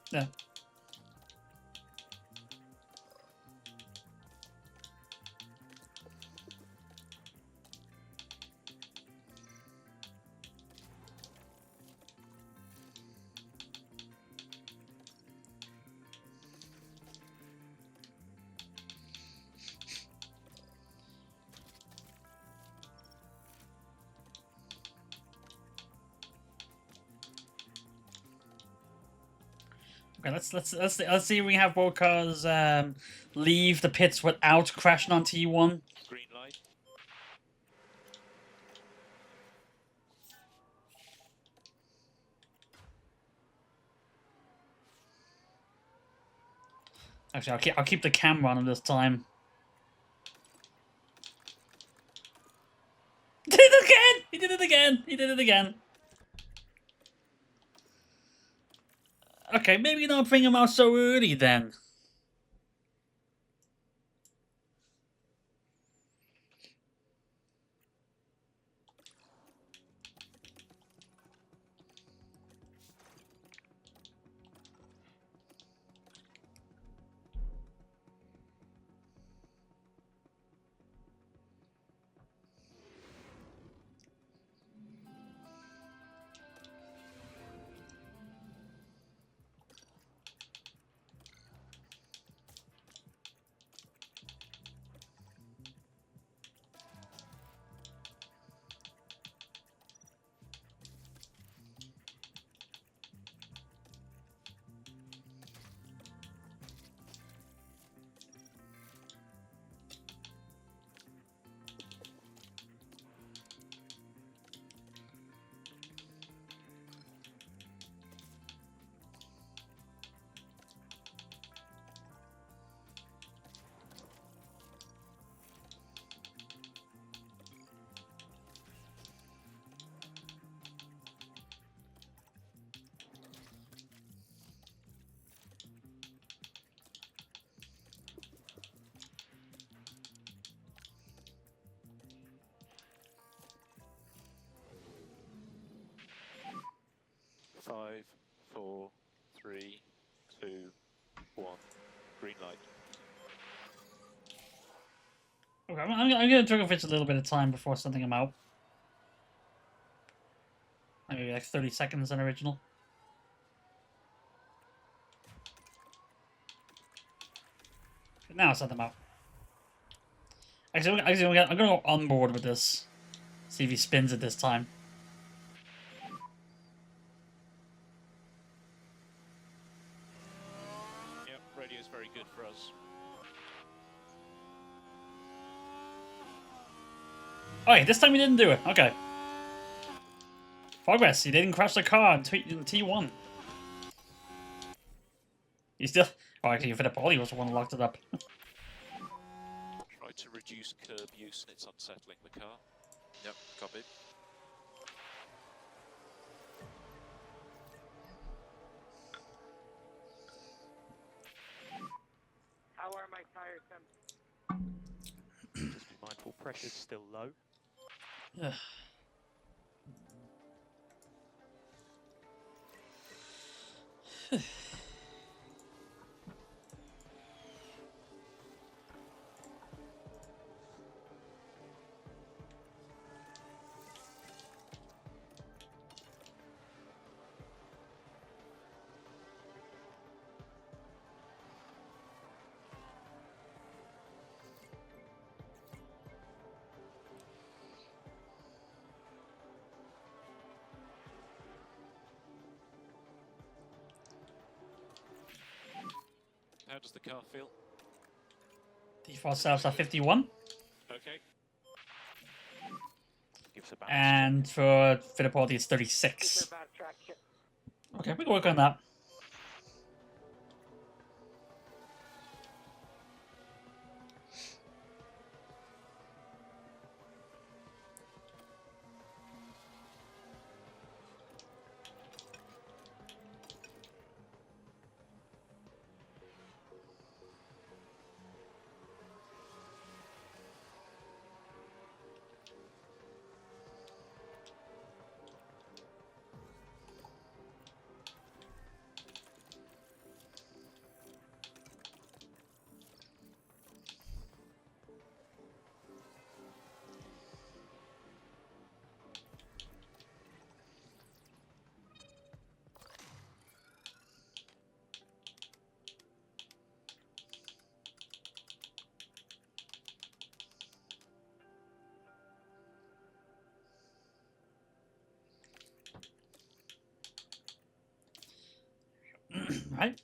Speaker 1: Yeah. Okay, let's see if we have both cars leave the pits without crashing on T1.
Speaker 7: Green light.
Speaker 1: Actually, I'll keep the camera on him this time. Did it again! He did it again! He did it again! Okay, maybe not bring him out so early then.
Speaker 7: Five, four, three, two, one. Green light.
Speaker 1: Okay, I'm gonna trigger fits a little bit of time before sending him out. Maybe like 30 seconds in original. Now send them out. Actually, I'm gonna go on board with this. See if he spins it this time.
Speaker 7: Yep, radio's very good for us.
Speaker 1: Okay, this time he didn't do it. Okay. Progress. He didn't crash the car in T1. He still... Oh, actually, Fittipaldi was the one who locked it up.
Speaker 7: Try to reduce curb use and it's unsettling the car.
Speaker 8: Yep, copy.
Speaker 6: How are my tires, Tim?
Speaker 5: Just be mindful, pressure's still low.
Speaker 1: Ugh.
Speaker 7: How does the car feel?
Speaker 1: Default setups are 51.
Speaker 7: Okay.
Speaker 5: Gives a balance check.
Speaker 1: And for Fittipaldi, it's
Speaker 6: Super
Speaker 1: 36.
Speaker 6: bad traction.
Speaker 1: Okay, we can work on that. Right,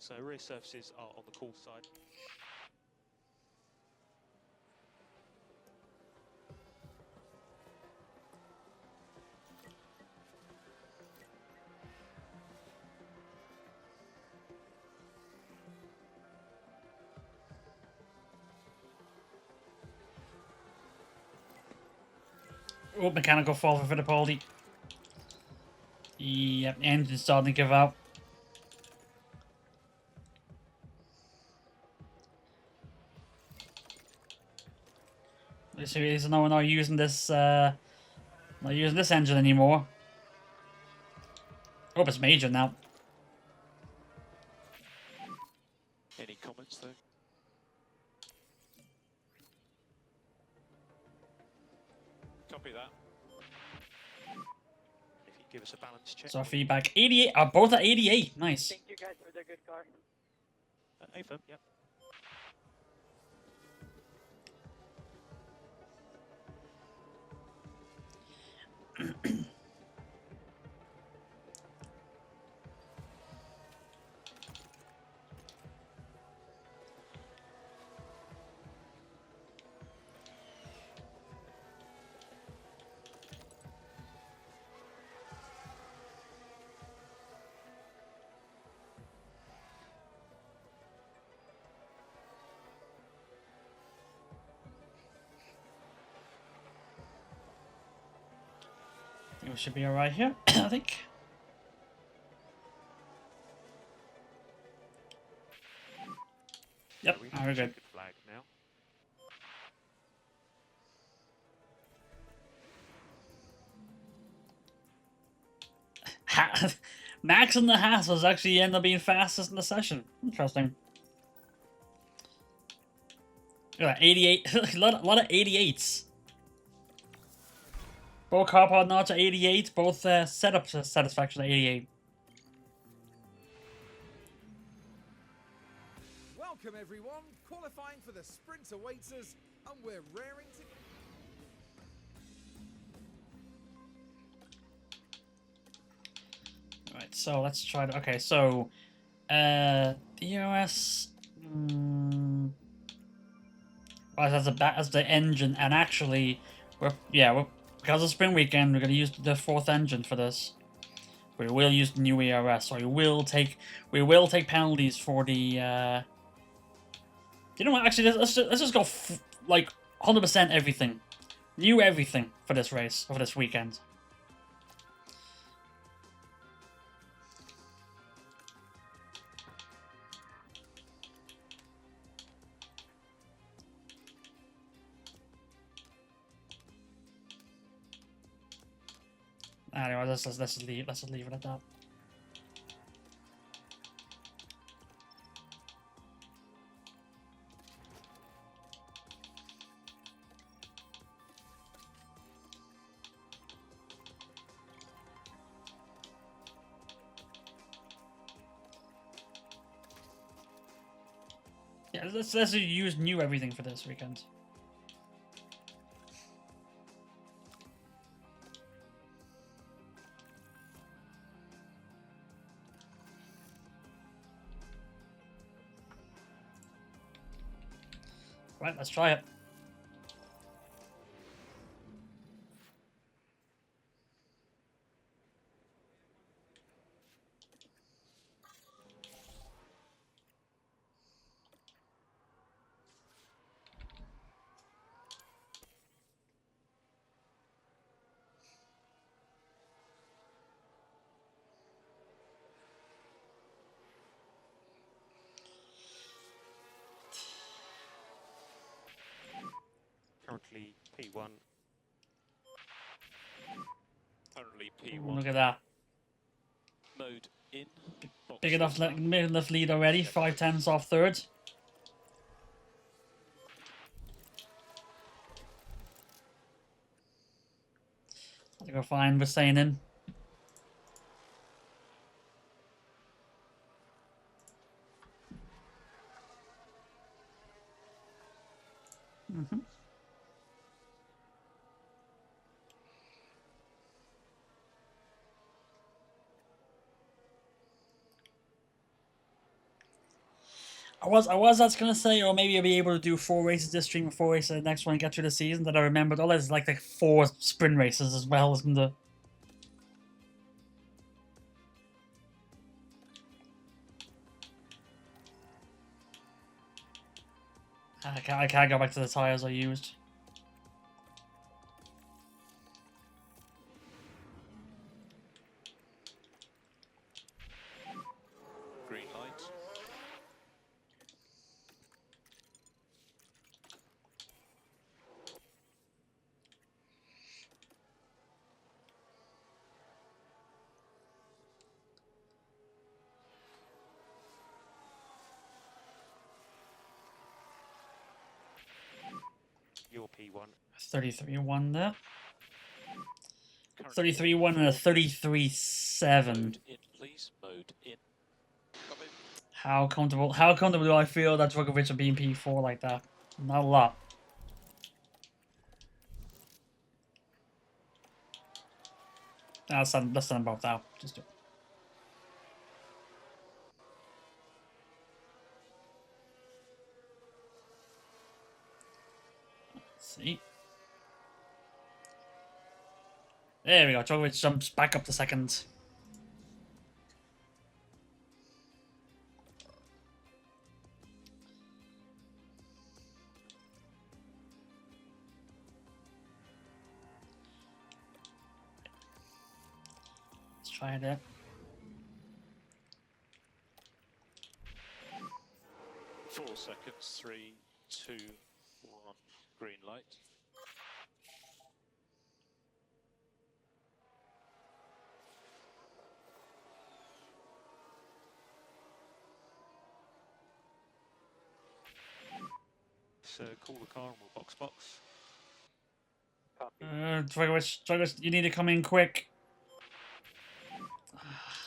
Speaker 5: So rear surfaces are on the cool side.
Speaker 1: Oh, mechanical fault for Fittipaldi. Yep, engine's starting to give out. So he's not using this engine anymore. Oh, it's major now.
Speaker 7: Any comments though? Copy that.
Speaker 5: If you give us a balance check.
Speaker 1: So our feedback 88 are both at 88. Nice.
Speaker 6: Thank you guys for the good car.
Speaker 5: Affirm, yep.
Speaker 1: We should be alright here, I think. Yep,
Speaker 5: We
Speaker 1: we're
Speaker 5: have a
Speaker 1: good.
Speaker 5: checkered flag now.
Speaker 1: Max and the Hassels actually end up being fastest in the session. Interesting. Look at that, 88. a lot of 88s. Both car pod knots are 88. Both setup satisfaction are 88.
Speaker 2: Welcome everyone, qualifying for the sprint awaits us, and we're raring to...
Speaker 1: Right, so let's try to. Okay, so DOS. As the engine, and actually, because of Spring Weekend, we're gonna use the fourth engine for this. We will use the new ERS, so we will take penalties for the. You know what? Actually, let's just go like 100% everything, new everything for this race for this weekend. Anyway, let's just leave it at that. Yeah, let's use new everything for this weekend. Right, let's try it.
Speaker 5: Currently P1.
Speaker 7: Currently
Speaker 1: Ooh,
Speaker 7: P1.
Speaker 1: look at that.
Speaker 7: Mode in. Box
Speaker 1: Big enough,
Speaker 7: start.
Speaker 1: big enough lead already. 5/10 off third. I think we're fine with staying in. I was that's gonna say, or maybe I'll be able to do 4 races this stream and 4 races the next one and get through the season. That I remembered. Oh, there's like 4 sprint races as well, isn't there? I can't go back to the tires I used.
Speaker 7: Green light.
Speaker 5: Your P1.
Speaker 1: 33-1 there.
Speaker 7: Currently
Speaker 1: 33-1 and a 33-7.
Speaker 7: mode in, please. Mode in.
Speaker 8: Copy.
Speaker 1: How comfortable do I feel that Djokovic will be in P4 like that? Not a lot. Let's send them both out. Just do it. Let's see. There we go. Djokovic jumps back up to second. Let's try it out.
Speaker 7: 4 seconds. 3, 2, 1. Green light.
Speaker 5: So call the car and we'll box.
Speaker 6: Copy.
Speaker 1: Djokovic, you need to come in quick.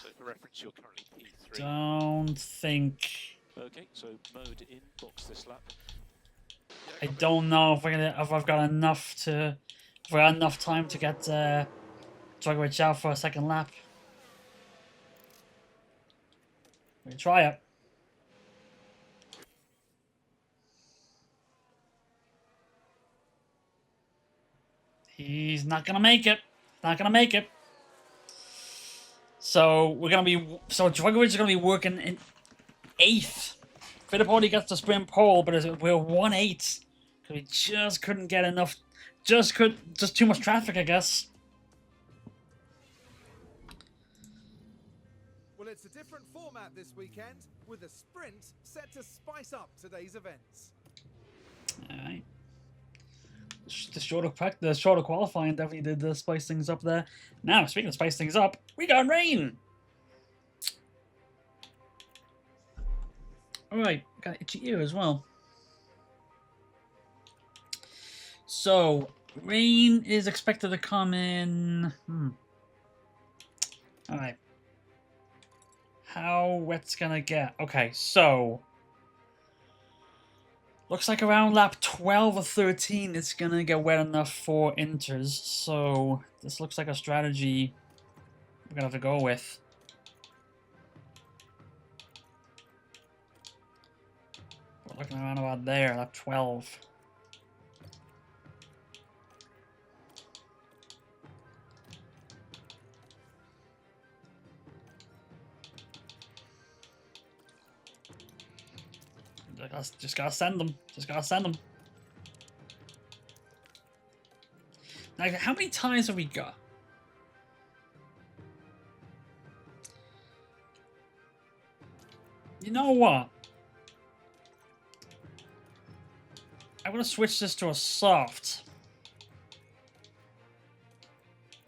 Speaker 7: So for reference, you're currently P3.
Speaker 1: Don't think.
Speaker 7: Okay, so mode in, box this lap.
Speaker 1: I don't know if I've got enough time to get Djokovic out for a second lap. We can try it. He's not gonna make it. Not gonna make it. So Djokovic is gonna be working in 8th. Fittipaldi gets the sprint pole, but we're 1/8 because we just couldn't get enough. Just too much traffic, I guess.
Speaker 2: Well, it's a different format this weekend, with a sprint set to spice up today's events.
Speaker 1: All right. The shorter qualifying definitely did spice things up there. Now, speaking of spice things up, we got rain. All right, got an itchy ear as well. So, rain is expected to come in. All right. How wet's gonna get? Okay, so looks like around lap 12 or 13 it's gonna get wet enough for inters. So this looks like a strategy we're gonna have to go with. We're looking around about there, lap 12. Just gotta send them. Just gotta send them. Now, how many tires have we got? You know what? I'm gonna switch this to a soft.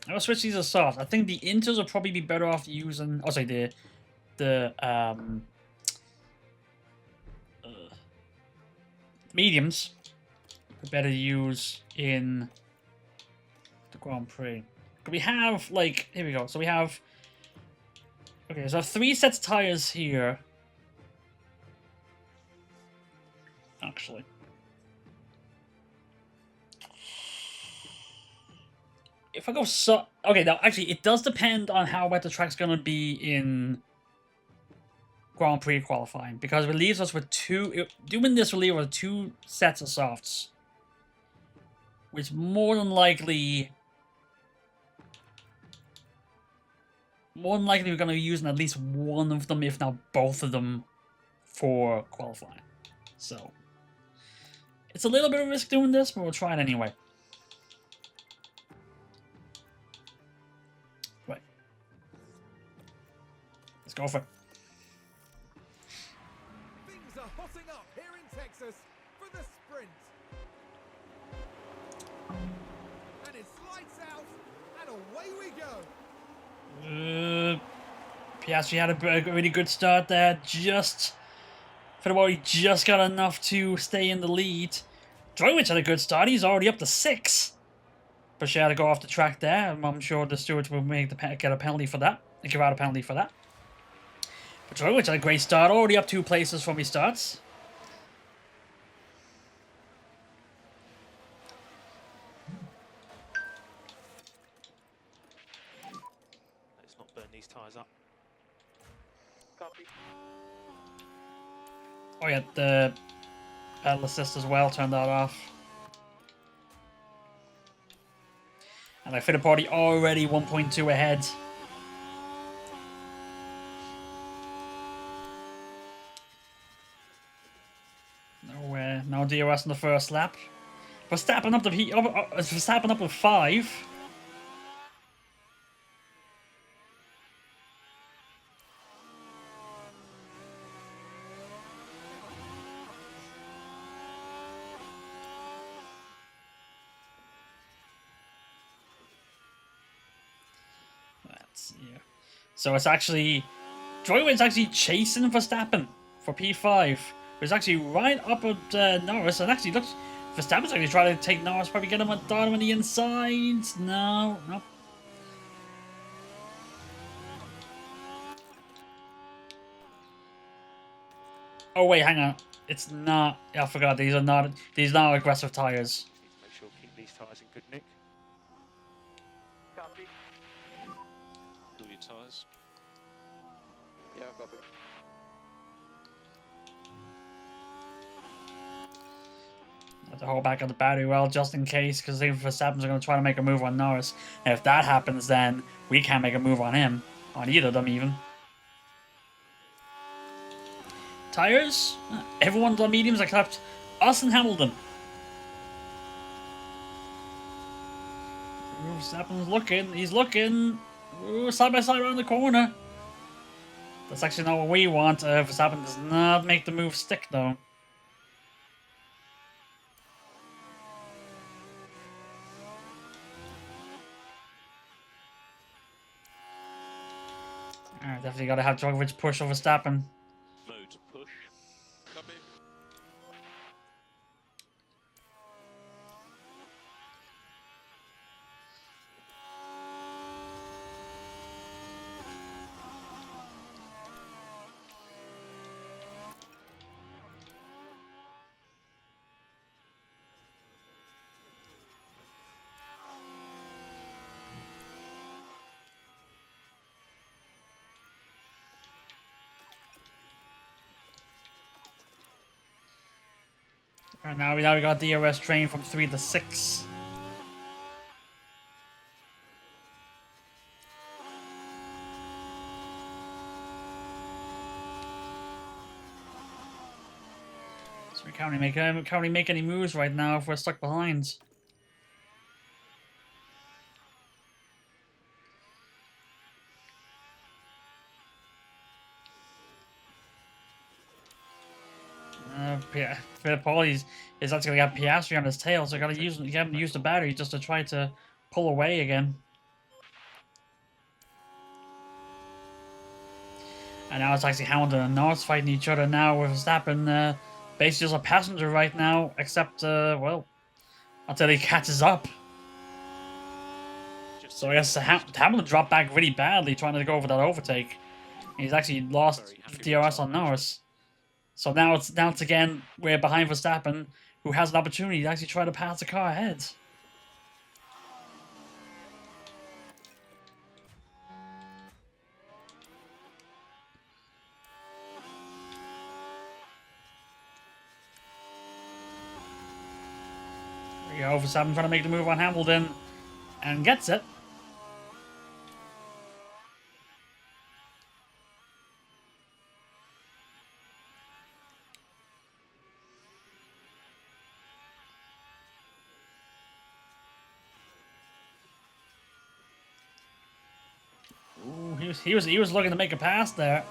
Speaker 1: I'm gonna switch these to soft. I think the inters will probably be better off using. Oh, sorry, mediums are better to use in the Grand Prix. We have, like, here we go. So we have, okay, so I have 3 sets of tires here. Actually. If I go okay, now, actually, it does depend on how wet the track's gonna be in Grand Prix qualifying, because it leaves us with doing this will leave us with 2 sets of softs, which more than likely we're going to be using at least one of them, if not both of them, for qualifying. So it's a little bit of risk doing this, but we'll try it anyway. Right, let's go for it.
Speaker 2: Things are hotting up here in Texas for the sprint. And it's lights out, and away we go.
Speaker 1: Piastri had a really good start there. Just for the moment, he just got enough to stay in the lead. Drogovic had a good start. He's already up to 6. But she had to go off the track there. I'm sure the stewards will get a penalty for that. They give out a penalty for that. But Drogovic had a great start. Already up 2 places from his starts.
Speaker 5: Let's not burn these tyres up.
Speaker 6: Copy.
Speaker 1: Oh yeah, the pedal assist as well. Turn that off. And like Fittipaldi already 1.2 ahead. No DRS in the first lap. Verstappen up to Verstappen up with 5. Let's see here. So it's actually Drogovic's actually chasing Verstappen for P5. It's actually right up at Norris, and actually looks Verstappen's actually trying to take Norris, probably get him at Darwin on the inside. No, nope. Oh wait, hang on. It's not. I forgot. These are not aggressive tires.
Speaker 5: Make sure keep these tyres in good nick.
Speaker 6: Copy.
Speaker 7: Do your tyres.
Speaker 8: Yeah, copy.
Speaker 1: Have to hold back on the battery well, just in case, because I think Verstappen's going to try to make a move on Norris. And if that happens, then we can't make a move on him, on either of them even. Tires? Everyone's on mediums except us and Hamilton. Ooh, Verstappen's looking. He's looking. Ooh, side by side around the corner. That's actually not what we want. Verstappen does not make the move stick, though. Alright, definitely gotta have Drogovic push over Verstappen.
Speaker 7: Mode push.
Speaker 8: Copy.
Speaker 1: Alright, now we got DRS train from 3 to 6. So we can't really make any moves right now if we're stuck behind. Fittipaldi is actually going to have Piastri on his tail, so gotta use the battery just to try to pull away again. And now it's actually Hamilton and Norris fighting each other now with Verstappen basically just a passenger right now, except, well, until he catches up. So I guess Hamilton dropped back really badly trying to go for that overtake. He's actually lost DRS on Norris. So now it's again, we're behind Verstappen, who has an opportunity to actually try to pass the car ahead. You know, Verstappen trying to make the move on Hamilton and gets it. Ooh, he was looking to make a pass there.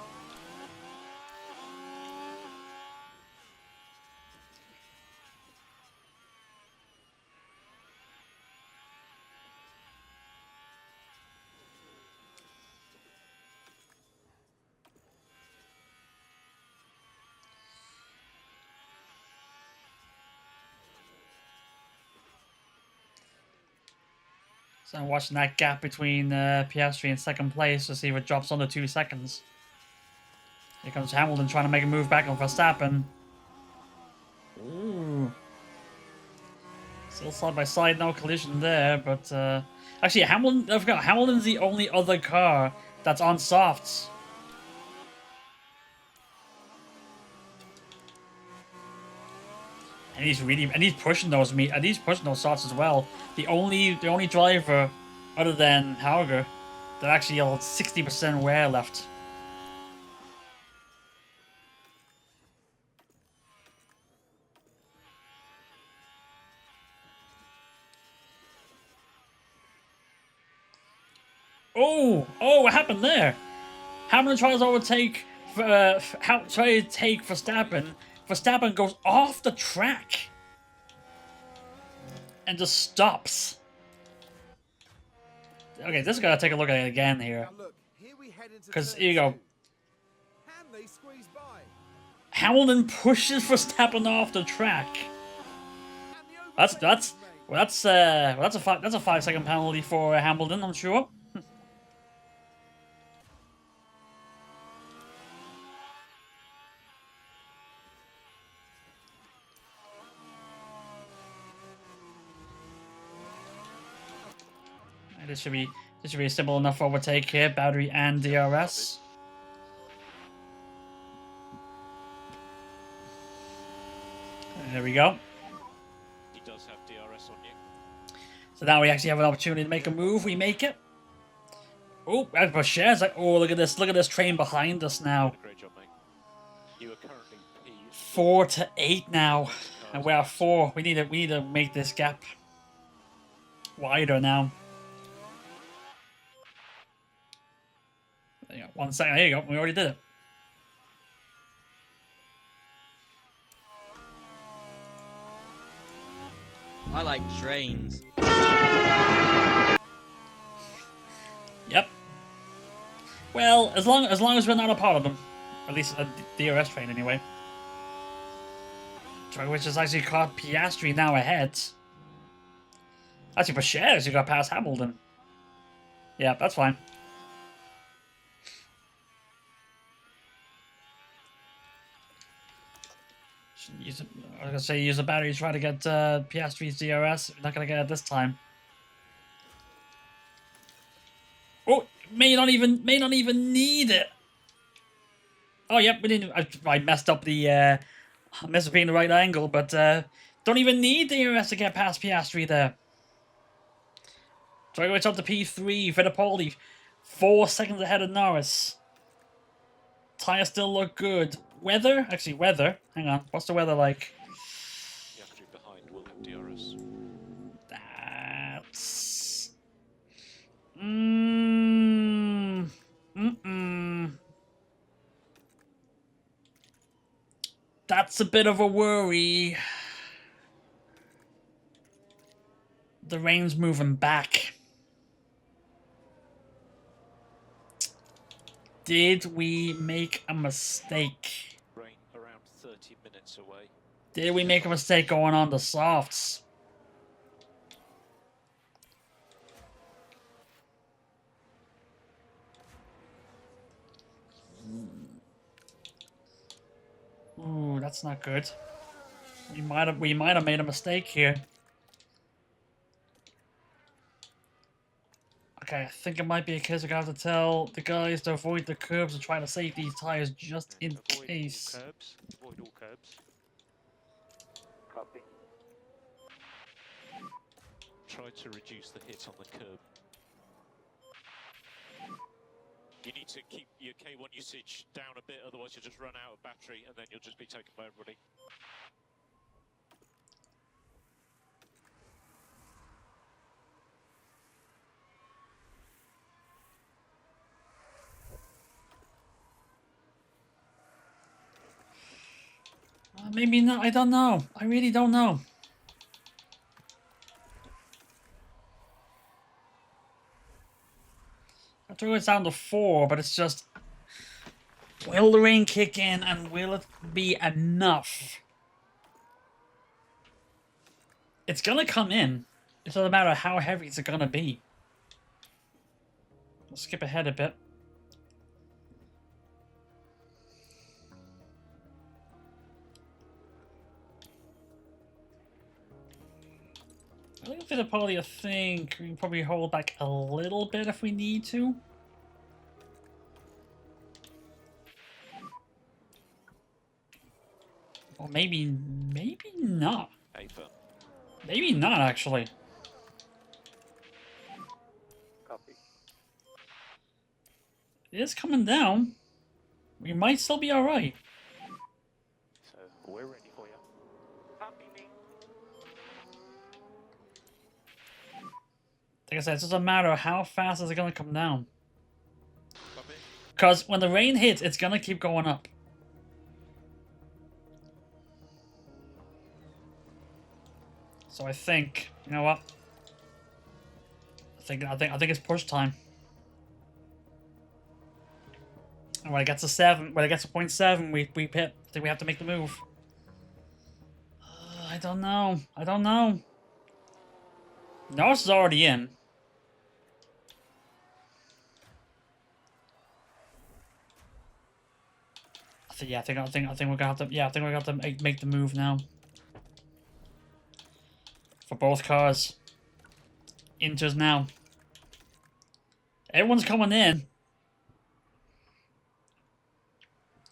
Speaker 1: So I'm watching that gap between Piastri and second place to see if it drops under 2 seconds. Here comes Hamilton trying to make a move back on Verstappen. Ooh. Still side by side, no collision there, but actually Hamilton, I forgot, Hamilton's the only other car that's on softs. And he's pushing those softs as well. The only driver other than Hauger that actually has 60% wear left. Oh, what happened there? Hamilton tries to overtake, try to take Verstappen. Verstappen goes off the track and just stops. Okay, this is gotta take a look at it again here.
Speaker 2: Now look, here we head into
Speaker 1: Because
Speaker 2: turn
Speaker 1: here you go.
Speaker 2: 2. And they squeeze by.
Speaker 1: Hamilton pushes Verstappen off the track.
Speaker 2: And the
Speaker 1: That's
Speaker 2: overtake is made.
Speaker 1: that's a 5-second penalty for Hamilton, I'm sure. This should be a simple enough overtake here, battery and DRS. There we go.
Speaker 7: He does have DRS on you.
Speaker 1: So now we actually have an opportunity to make a move. We make it. Oh, as Bashir's like, oh, look at this train behind us now.
Speaker 7: Great job, mate. You are currently P.
Speaker 1: 4 to 8 now, and we are 4. We need to make this gap wider now. There you go. 1 second. There you go. We already did it.
Speaker 9: I like trains.
Speaker 1: Yep. Well, as long as we're not a part of them, at least a DRS train anyway. Which has actually caught Piastri now ahead. Actually, Bashir actually got past Hamilton. Yeah, that's fine. Use I was gonna say use a battery to try to get Piastri's DRS. We're not gonna get it this time. Oh, may not even need it. Oh, yep, we didn't. I messed up the. I messed up being the right angle, but don't even need DRS to get past Piastri there. Dragovic up to P3. Fittipaldi 4 seconds ahead of Norris. Tires still look good. Weather? Actually, weather. Hang on. What's the weather like?
Speaker 7: The factory behind will have DRS.
Speaker 1: That's... That's a bit of a worry. The rain's moving back. Did we make a mistake?
Speaker 7: Rain around 30 minutes away.
Speaker 1: Did we make a mistake going on the softs? Ooh, that's not good. We might have made a mistake here. Okay, I think it might be a case we're gonna have to tell the guys to avoid the curbs and try to save these tires just in case.
Speaker 5: All curbs. Avoid all curbs.
Speaker 6: Copy.
Speaker 7: try to reduce the hit on the curb. You need to keep your K1 usage down a bit, otherwise you'll just run out of battery and then you'll just be taken by everybody.
Speaker 1: Maybe not. I don't know. I really don't know. I threw it down to 4, but it's just... Will the rain kick in and will it be enough? It's gonna come in. It doesn't matter how heavy it's gonna be. We'll skip ahead a bit. I think Fittipaldi, I think we can probably hold back a little bit if we need to. Or maybe not.
Speaker 7: Paper.
Speaker 1: Maybe not, actually.
Speaker 6: Copy.
Speaker 1: It is coming down. We might still be alright.
Speaker 5: So we're ready for you.
Speaker 6: Copy me.
Speaker 1: Like I said, it doesn't matter how fast is it going to come down.
Speaker 8: Copy.
Speaker 1: Because when the rain hits, it's going to keep going up. So I think, you know what? I think it's push time. And when it gets to 7, when it gets to 0.7, we hit. I think we have to make the move. I don't know. I don't know. Norris is already in. I think we're gonna have to. Yeah, I think we're gonna have to make the move now. For both cars. Inters now. Everyone's coming in.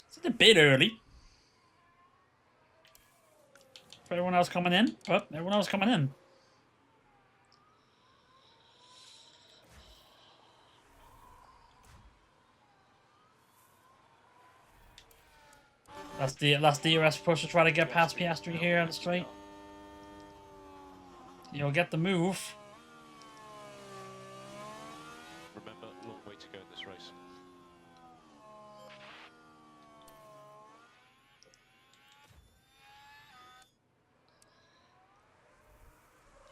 Speaker 1: It's a bit early. For everyone else coming in. But everyone else coming in. That's the DRS push to try to get past Piastri here on the straight. You'll get the move.
Speaker 7: Remember, long way to go in this race.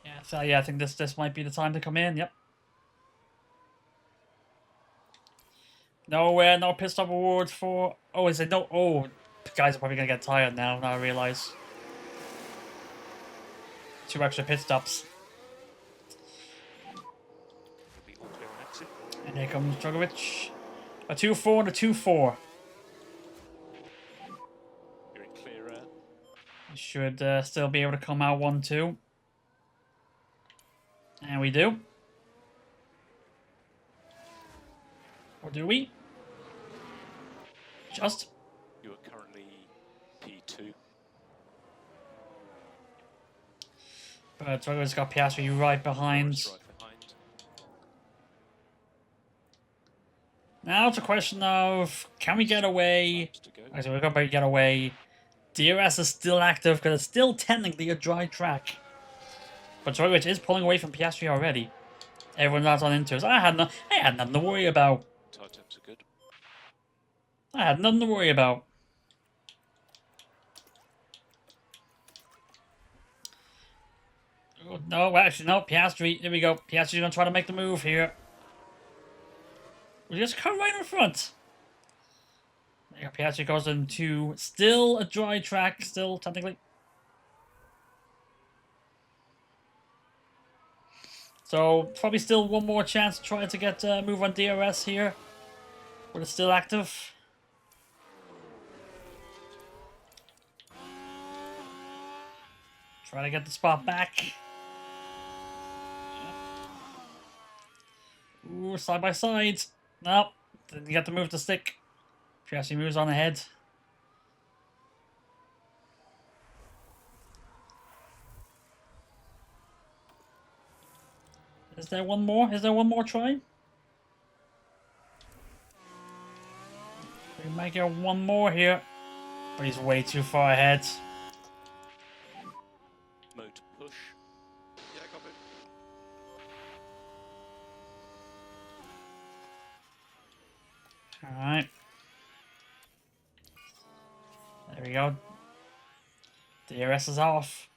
Speaker 1: Yeah, so yeah, I think this might be the time to come in. Yep. No pit stop awards for. Oh, is it no? Oh, guys are probably gonna get tired now. Now I realize. 2 extra pit stops.
Speaker 5: We'll be all clear on exit.
Speaker 1: And here comes Drogovic. A 2-4 and a 2-4.
Speaker 7: You're in clear air.
Speaker 1: We should still be able to come out 1-2. And we do. Or do we? Just.
Speaker 7: You are currently P2.
Speaker 1: But Drogovic's got Piastri right behind.
Speaker 7: Norris right behind.
Speaker 1: Now it's a question of, can we get away?
Speaker 7: Laps to go.
Speaker 1: Okay, so we're going to get away. DRS is still active because it's still technically a dry track. But Drogovic is pulling away from Piastri already. Everyone's out on inters. I had nothing to worry about.
Speaker 7: Tight temps are good.
Speaker 1: I had nothing to worry about. Oh, no, actually, no. Piastri. Here we go. Piastri's going to try to make the move here. We just come right in front. There, Piastri goes into still a dry track, still technically. So probably still one more chance to try to get move on DRS here, when it's still active. Try to get the spot back. Ooh, side by side. Nope, didn't get the move to stick. Piastri moves on ahead. Is there one more? Is there one more try? We might get one more here. But he's way too far ahead.
Speaker 7: Mode push.
Speaker 8: Yeah, copy.
Speaker 1: Alright. There we go. DRS is off.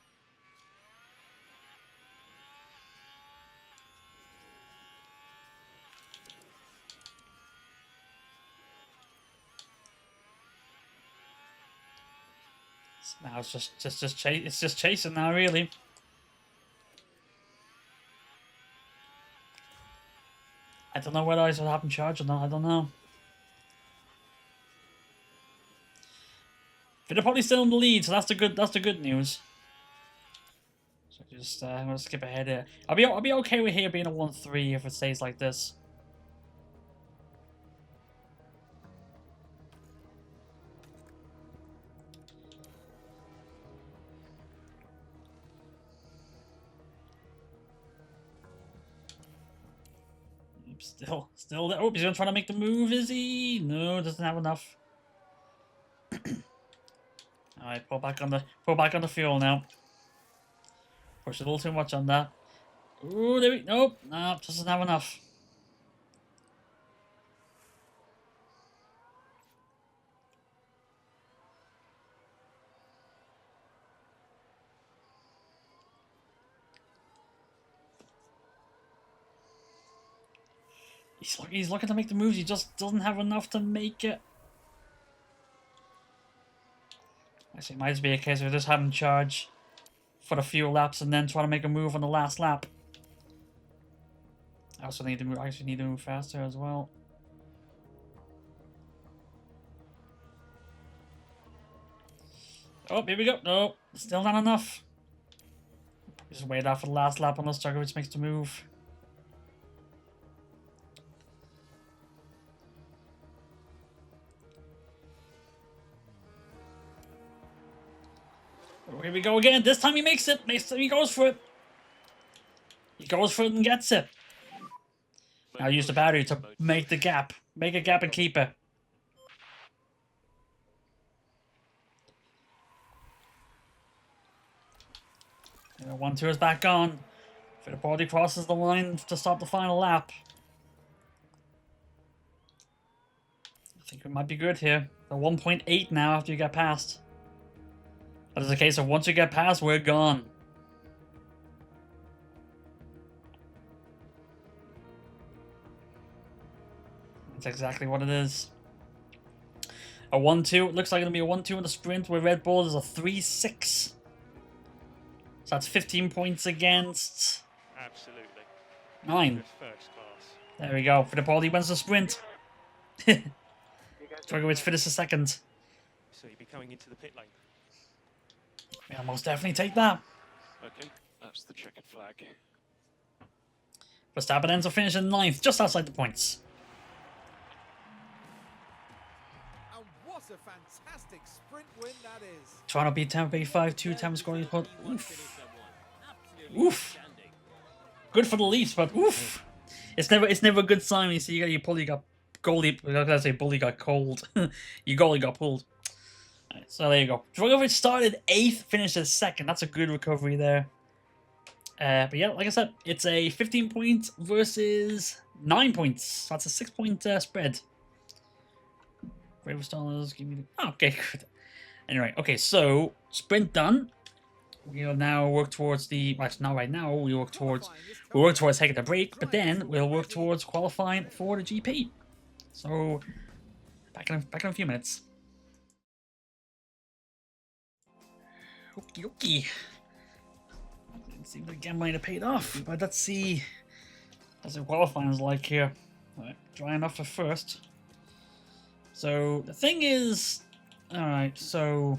Speaker 1: So now it's just chasing now, really. I don't know whether I should have him charge or not. I don't know. Fittipaldi's still in the lead, so that's the good news. So just I'm gonna skip ahead here. I'll be okay with here being a 1-3 if it stays like this. Still there. Oh, he's gonna try to make the move, is he? No, doesn't have enough. Alright, pull back on the fuel now. Push a little too much on that. Ooh, there we nope, no, doesn't have enough. He's looking to make the moves, he just doesn't have enough to make it. Actually, it might just be a case of just having charge for a few laps and then try to make a move on the last lap. I also need to move. I actually need to move faster as well. Oh, here we go. No, still not enough. Just wait out for the last lap unless Dragovic makes the move. Oh, here we go again. This time he makes it. He goes for it. He goes for it and gets it. Now use the battery to make the gap. Make a gap and keep it. You know, 1-2 is back on. Fittipaldi crosses the line to stop the final lap. I think we might be good here. The 1.8 now after you get past. But it's a case of once you get past, we're gone. That's exactly what it is. A 1-2. It looks like it'll be a 1-2 in the sprint where Red Bull is a 3-6. So that's 15 points against
Speaker 5: Absolutely.
Speaker 1: 9.
Speaker 5: First class.
Speaker 1: There we go. Fittipaldi wins the sprint. Dragovic finishes second.
Speaker 5: So you'll be coming into the pit lane.
Speaker 1: Yeah, most definitely take that.
Speaker 7: Okay, that's the checkered flag.
Speaker 1: Verstappen ends up finishing 9th, just outside the points.
Speaker 2: And what a fantastic sprint win that is.
Speaker 1: Trying to beat Tampa Bay 5-2, Tampa scoring put. Oof. Oof. Good for the Leafs, but oof. It's never a good sign when you see your goalie got bully got cold. Your goalie got pulled. Right, so there you go. Dragovic started 8th, finished as 2nd. That's a good recovery there. But yeah, like I said, it's a 15 points versus 9 points. So that's a 6-point spread. Bravestallers, give me the... Oh, okay, good. Anyway, okay, so sprint done. We'll now work towards the... Well, not right now. We'll work towards taking a break, but then we'll work towards qualifying for the GP. So, back in a few minutes. Okie dokie. Didn't seem like again might have paid off, but let's see what the qualifying's like here. Right, drying off for first. So the thing is, all right. So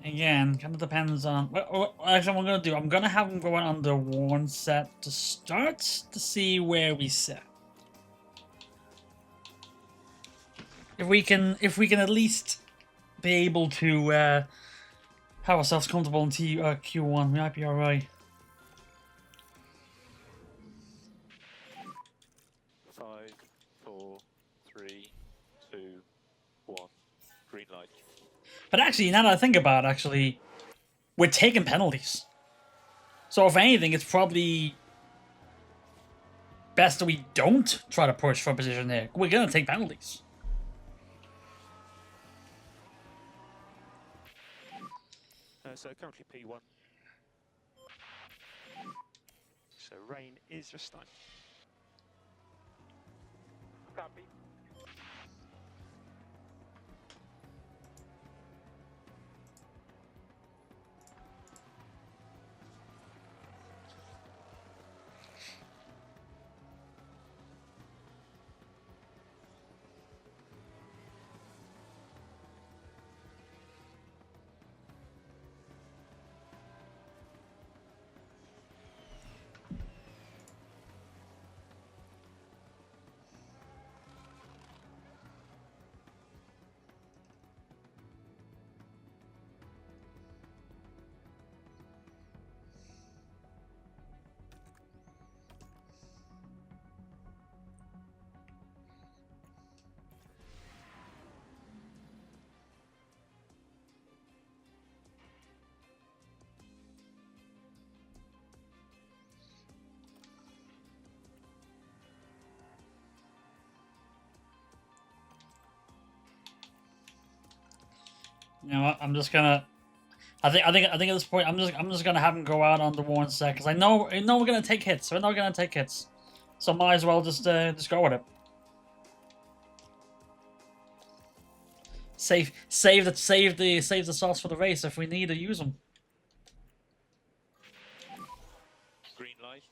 Speaker 1: again, kind of depends on. Well, actually, what I'm gonna do, I'm gonna have them going under one set to start to see where we sit. If we can at least be able to have ourselves comfortable in Q1. We might be alright.
Speaker 7: 5, 4, 3, 2, 1. Green light.
Speaker 1: But actually, now that I think about it, actually, we're taking penalties. So if anything, it's probably best that we don't try to push for a position there. We're gonna take penalties.
Speaker 5: So currently P1. So rain is just time.
Speaker 6: Copy.
Speaker 1: You know what? I'm just gonna. I think at this point, I'm just gonna have him go out on the one sec because I know we're gonna take hits. We're not gonna take hits, so might as well just go with it. Save the sauce for the race if we need to use them.
Speaker 7: Green light.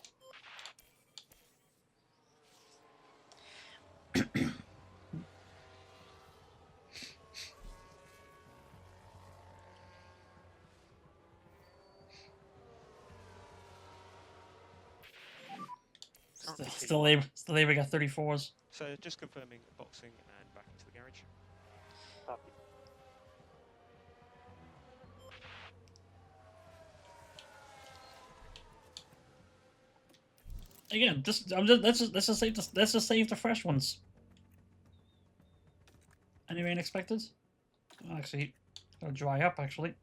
Speaker 1: Still able to get 34s.
Speaker 5: So just confirming boxing and back into the garage.
Speaker 6: Copy.
Speaker 1: Again, let's just save the fresh ones. Any rain expected? Actually, it'll dry up actually.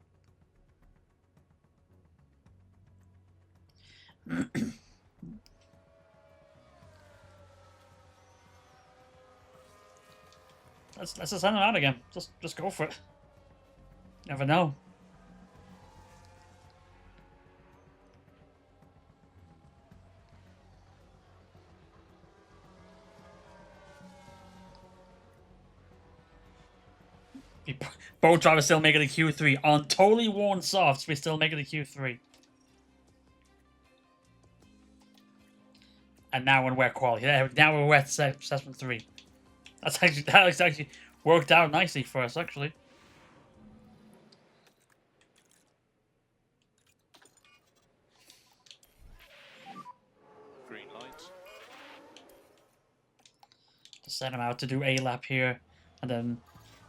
Speaker 1: Let's just send it out again. Just go for it. Never know. Both drivers still make it a Q3 on totally worn softs. We still make it a Q3. And now in wet quality. Yeah, now we're wet assessment 3. That actually worked out nicely for us, actually.
Speaker 7: Green light.
Speaker 1: Just send him out to do a lap here, and then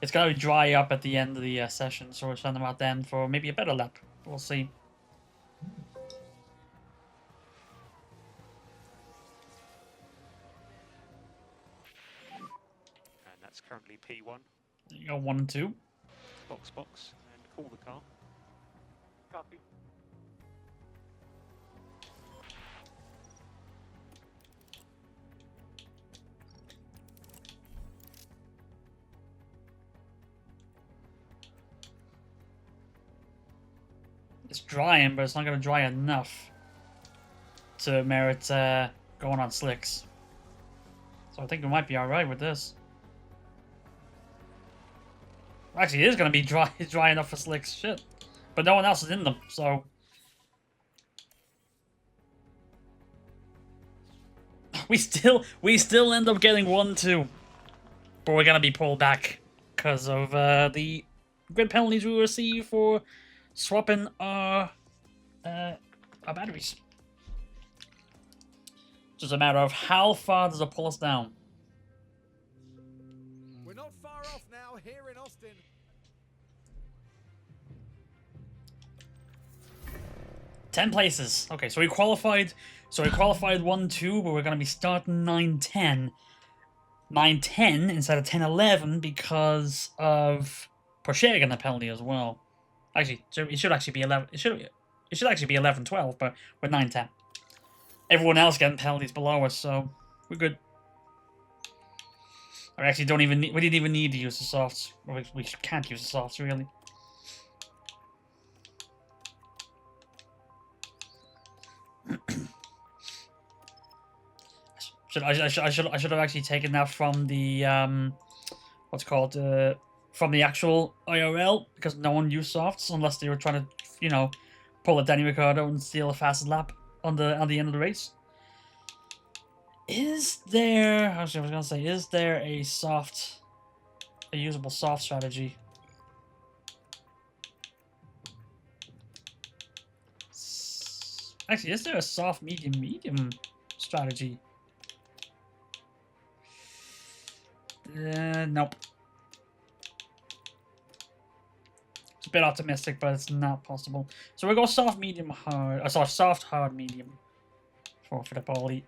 Speaker 1: it's gonna dry up at the end of the session, so we'll send him out then for maybe a better lap. We'll see.
Speaker 5: And that's currently P1.
Speaker 1: You go 1 and 2.
Speaker 5: Box, and call the car.
Speaker 6: Copy.
Speaker 1: It's drying, but it's not gonna dry enough to merit going on slicks. So I think we might be alright with this. Actually, it is gonna be dry enough for slicks. Shit. But no one else is in them, so we still end up getting 1-2. But we're gonna be pulled back because of the grid penalties we receive for swapping our batteries. Just a matter of how far does it pull us down.
Speaker 2: We're not far off now here in Austin.
Speaker 1: 10 places. Okay, so we qualified. So we qualified 1-2, but we're going to be starting 9-10. 9-10 instead of 10-11 because of Porsche getting a penalty as well. Actually, so it should actually be 11. It should actually be 11-12, but we're 9-10. Everyone else getting penalties below us, so we're good. We actually don't even need, we didn't even need to use the softs. We can't use the softs really. I should have actually taken that from the what's it called from the actual IRL, because no one used softs unless they were trying to, you know, pull a Danny Ricciardo and steal a fastest lap on the end of the race. Is there, actually I was gonna say, is there a usable soft strategy? Actually, is there a soft medium strategy? Nope. It's a bit optimistic, but it's not possible. So we'll go soft, medium, hard. Sorry, soft, hard, medium for the Fittipaldi.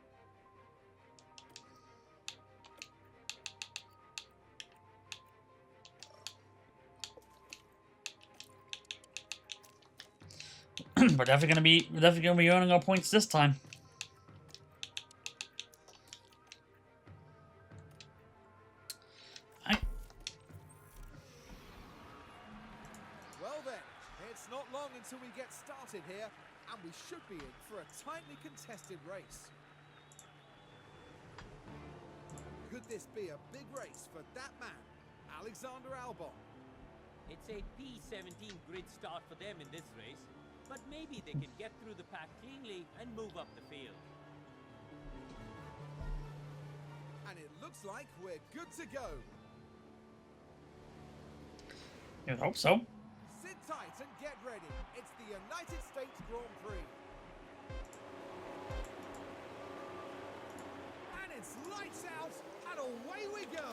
Speaker 1: We're definitely gonna be earning our points this time.
Speaker 2: Well then, it's not long until we get started here, and we should be in for a tightly contested race. Could this be a big race for that man, Alexander Albon?
Speaker 3: It's a P17 grid start for them in this race, but maybe they can get through the pack cleanly and move up the field.
Speaker 2: And it looks like we're good to go.
Speaker 1: I hope so.
Speaker 2: Sit tight and get ready. It's the United States Grand Prix. And it's lights out and away we go.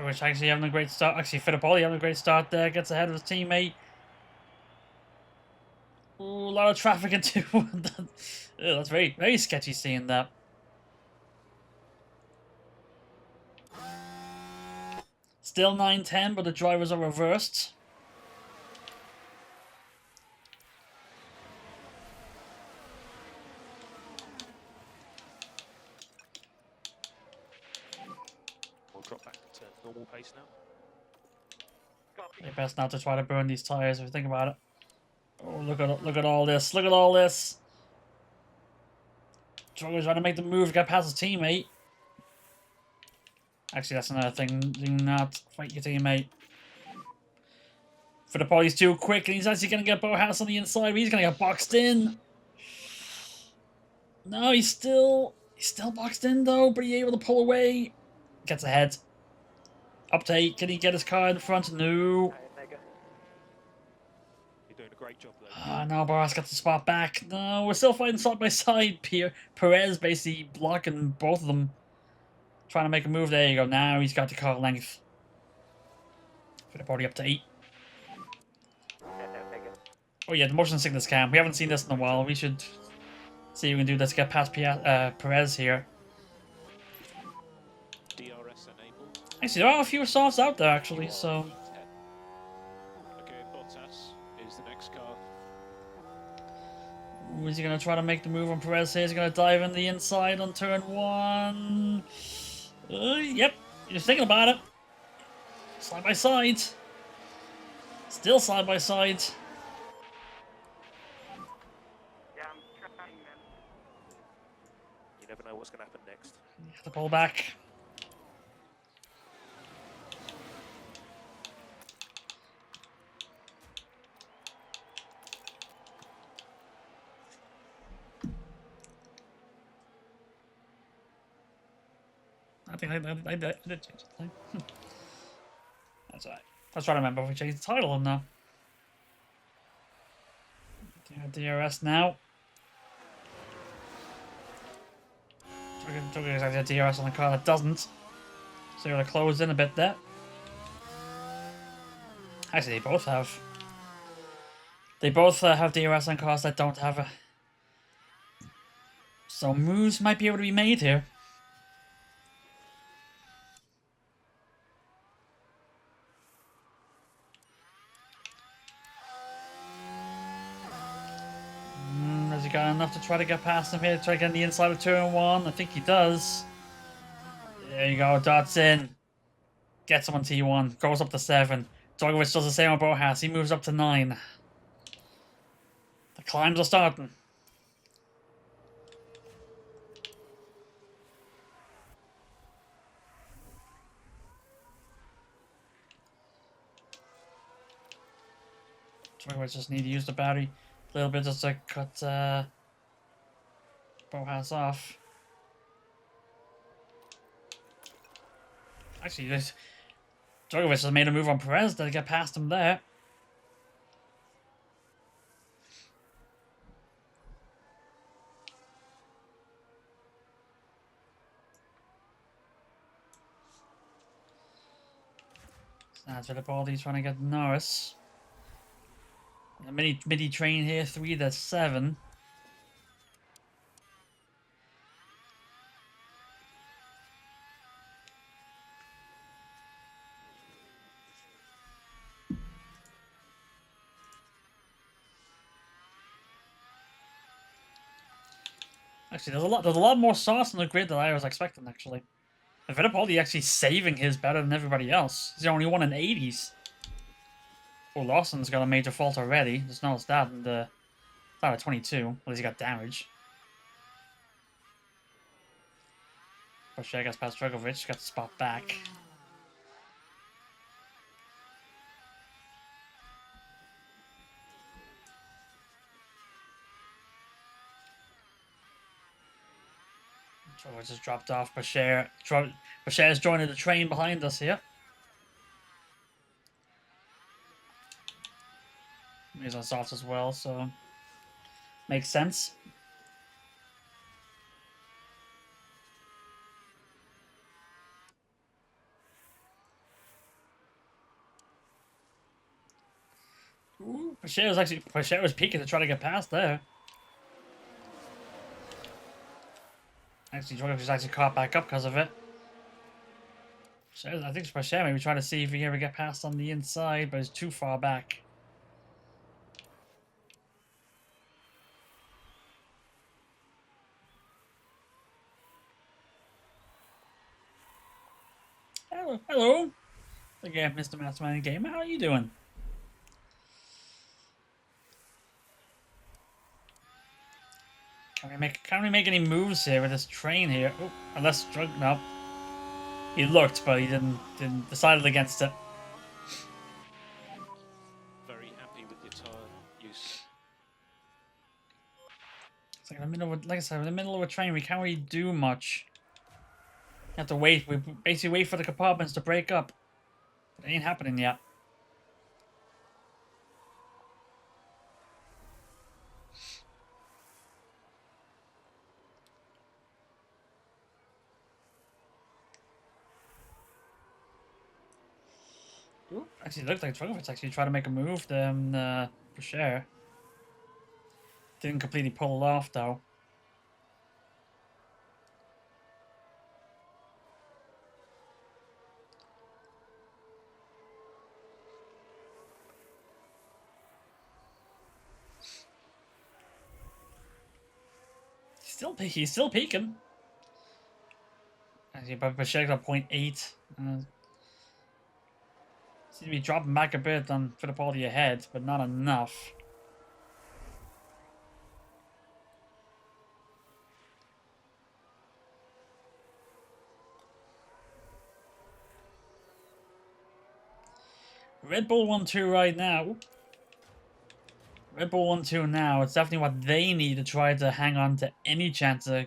Speaker 1: Which actually having a great start. Actually, Fittipaldi having a great start there. Gets ahead of his teammate. Ooh, a lot of traffic into that. That's very, very sketchy seeing that. Still 9-10, but the drivers are reversed.
Speaker 5: We'll drop back to normal pace now.
Speaker 1: They best not to try to burn these tires if you think about it. Oh, look at all this! Look at all this! Drogo's trying to make the move to get past his teammate. Actually, that's another thing. Do not fight your teammate. Fittipaldi's too quick, and he's actually going to get Bottas on the inside, but he's going to get boxed in. No, he's still boxed in though, but he's able to pull away. Gets ahead. Update. Can he get his car in front? No.
Speaker 5: You're doing a great job though.
Speaker 1: Ah, no, Bottas got the spot back. No, we're still fighting side by side. Perez basically blocking both of them. Trying to make a move. There you go. Now he's got the car length. Fittipaldi up to 8. Oh yeah, the motion sickness cam. We haven't seen this in a while. We should see if we can do this to get past Perez here.
Speaker 7: DRS enabled.
Speaker 1: Actually, there are a few softs out there actually, so...
Speaker 7: Okay, Bottas is the next car.
Speaker 1: Ooh, is he going to try to make the move on Perez here? He's going to dive in the inside on turn 1. Yep, he's thinking about it. Side by side. Still side by side.
Speaker 6: Yeah, I'm trying, man.
Speaker 5: You never know what's going to happen next.
Speaker 1: You have to pull back. I think I did change the time. That's alright. I was trying to remember if we changed the title or not. DRS now. Talking exactly a DRS on the car that doesn't. So you're going to close in a bit there. Actually, they both have. They both have DRS on cars that don't have a. So moves might be able to be made here. Has he got enough to try to get past him here? Try to get on the inside of turn 1? I think he does. There you go, dots in. Gets him on T1. Goes up to 7. Drogovic does the same on Bohas. He moves up to 9. The climbs are starting. Drogovic just need to use the battery a little bit just to cut Bohas off. Actually, Drogovic has made a move on Perez to get past him there. That's Fittipaldi trying to get Norris. A midi train here, 3 to 7. Actually, there's a lot more sauce on the grid than I was expecting. Actually, and Fittipaldi actually saving his better than everybody else. He's the only one in 80s. Oh, Lawson's got a major fault already. Just noticed that in the start of 22. At least he got damage. Porsche gets past Drogovic, got the spot back. Drogovic just dropped off. Porsche is joining the train behind us here. He's on soft as well, so makes sense. Ooh, Porsche was peeking to try to get past there. Actually, Drogovic was actually caught back up because of it. I think Porsche maybe trying to see if he can ever get past on the inside, but he's too far back. Hello. Again, Mr. Mastermind Gamer, how are you doing? Can we make any moves here with this train here? Oh, unless no. He looked, but he didn't decided against it.
Speaker 7: Very happy with your tyre use.
Speaker 1: It's like in the middle of, like I said, in the middle of a train, we can't really do much. You have to wait. We basically wait for the compartments to break up. It ain't happening yet. Ooh, actually, it looked like Drogovic actually tried to make a move for sure. Didn't completely pull it off though. He's still peaking. Actually, but Porsche got 0.8. Seems to be dropping back a bit on Fittipaldi ahead, but not enough. Red Bull 1-2 right now. Red Bull 1-2 now. It's definitely what they need to try to hang on to any chance of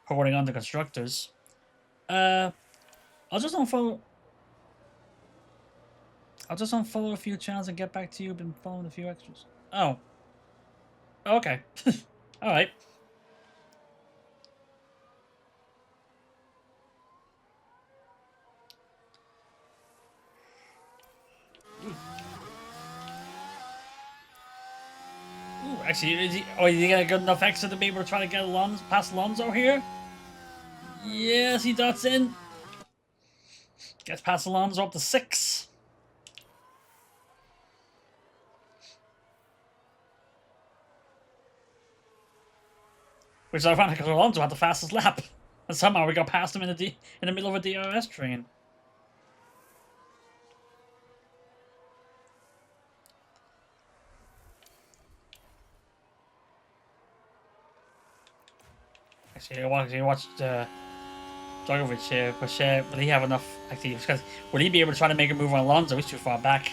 Speaker 1: holding on to constructors. I'll just unfollow a few channels and get back to you. Been following a few extras. Oh. Okay. Alright. Actually, is he got a good enough exit to be able to try to get past Alonso here? Yes, he dots in. Gets past Alonso up to 6. Which is ironic because Alonso had the fastest lap. And somehow we got past him in the middle of a DRS train. Actually, I watched Drogovic here, but will he have enough? Actually, because will he be able to try to make a move on Alonso? He's too far back.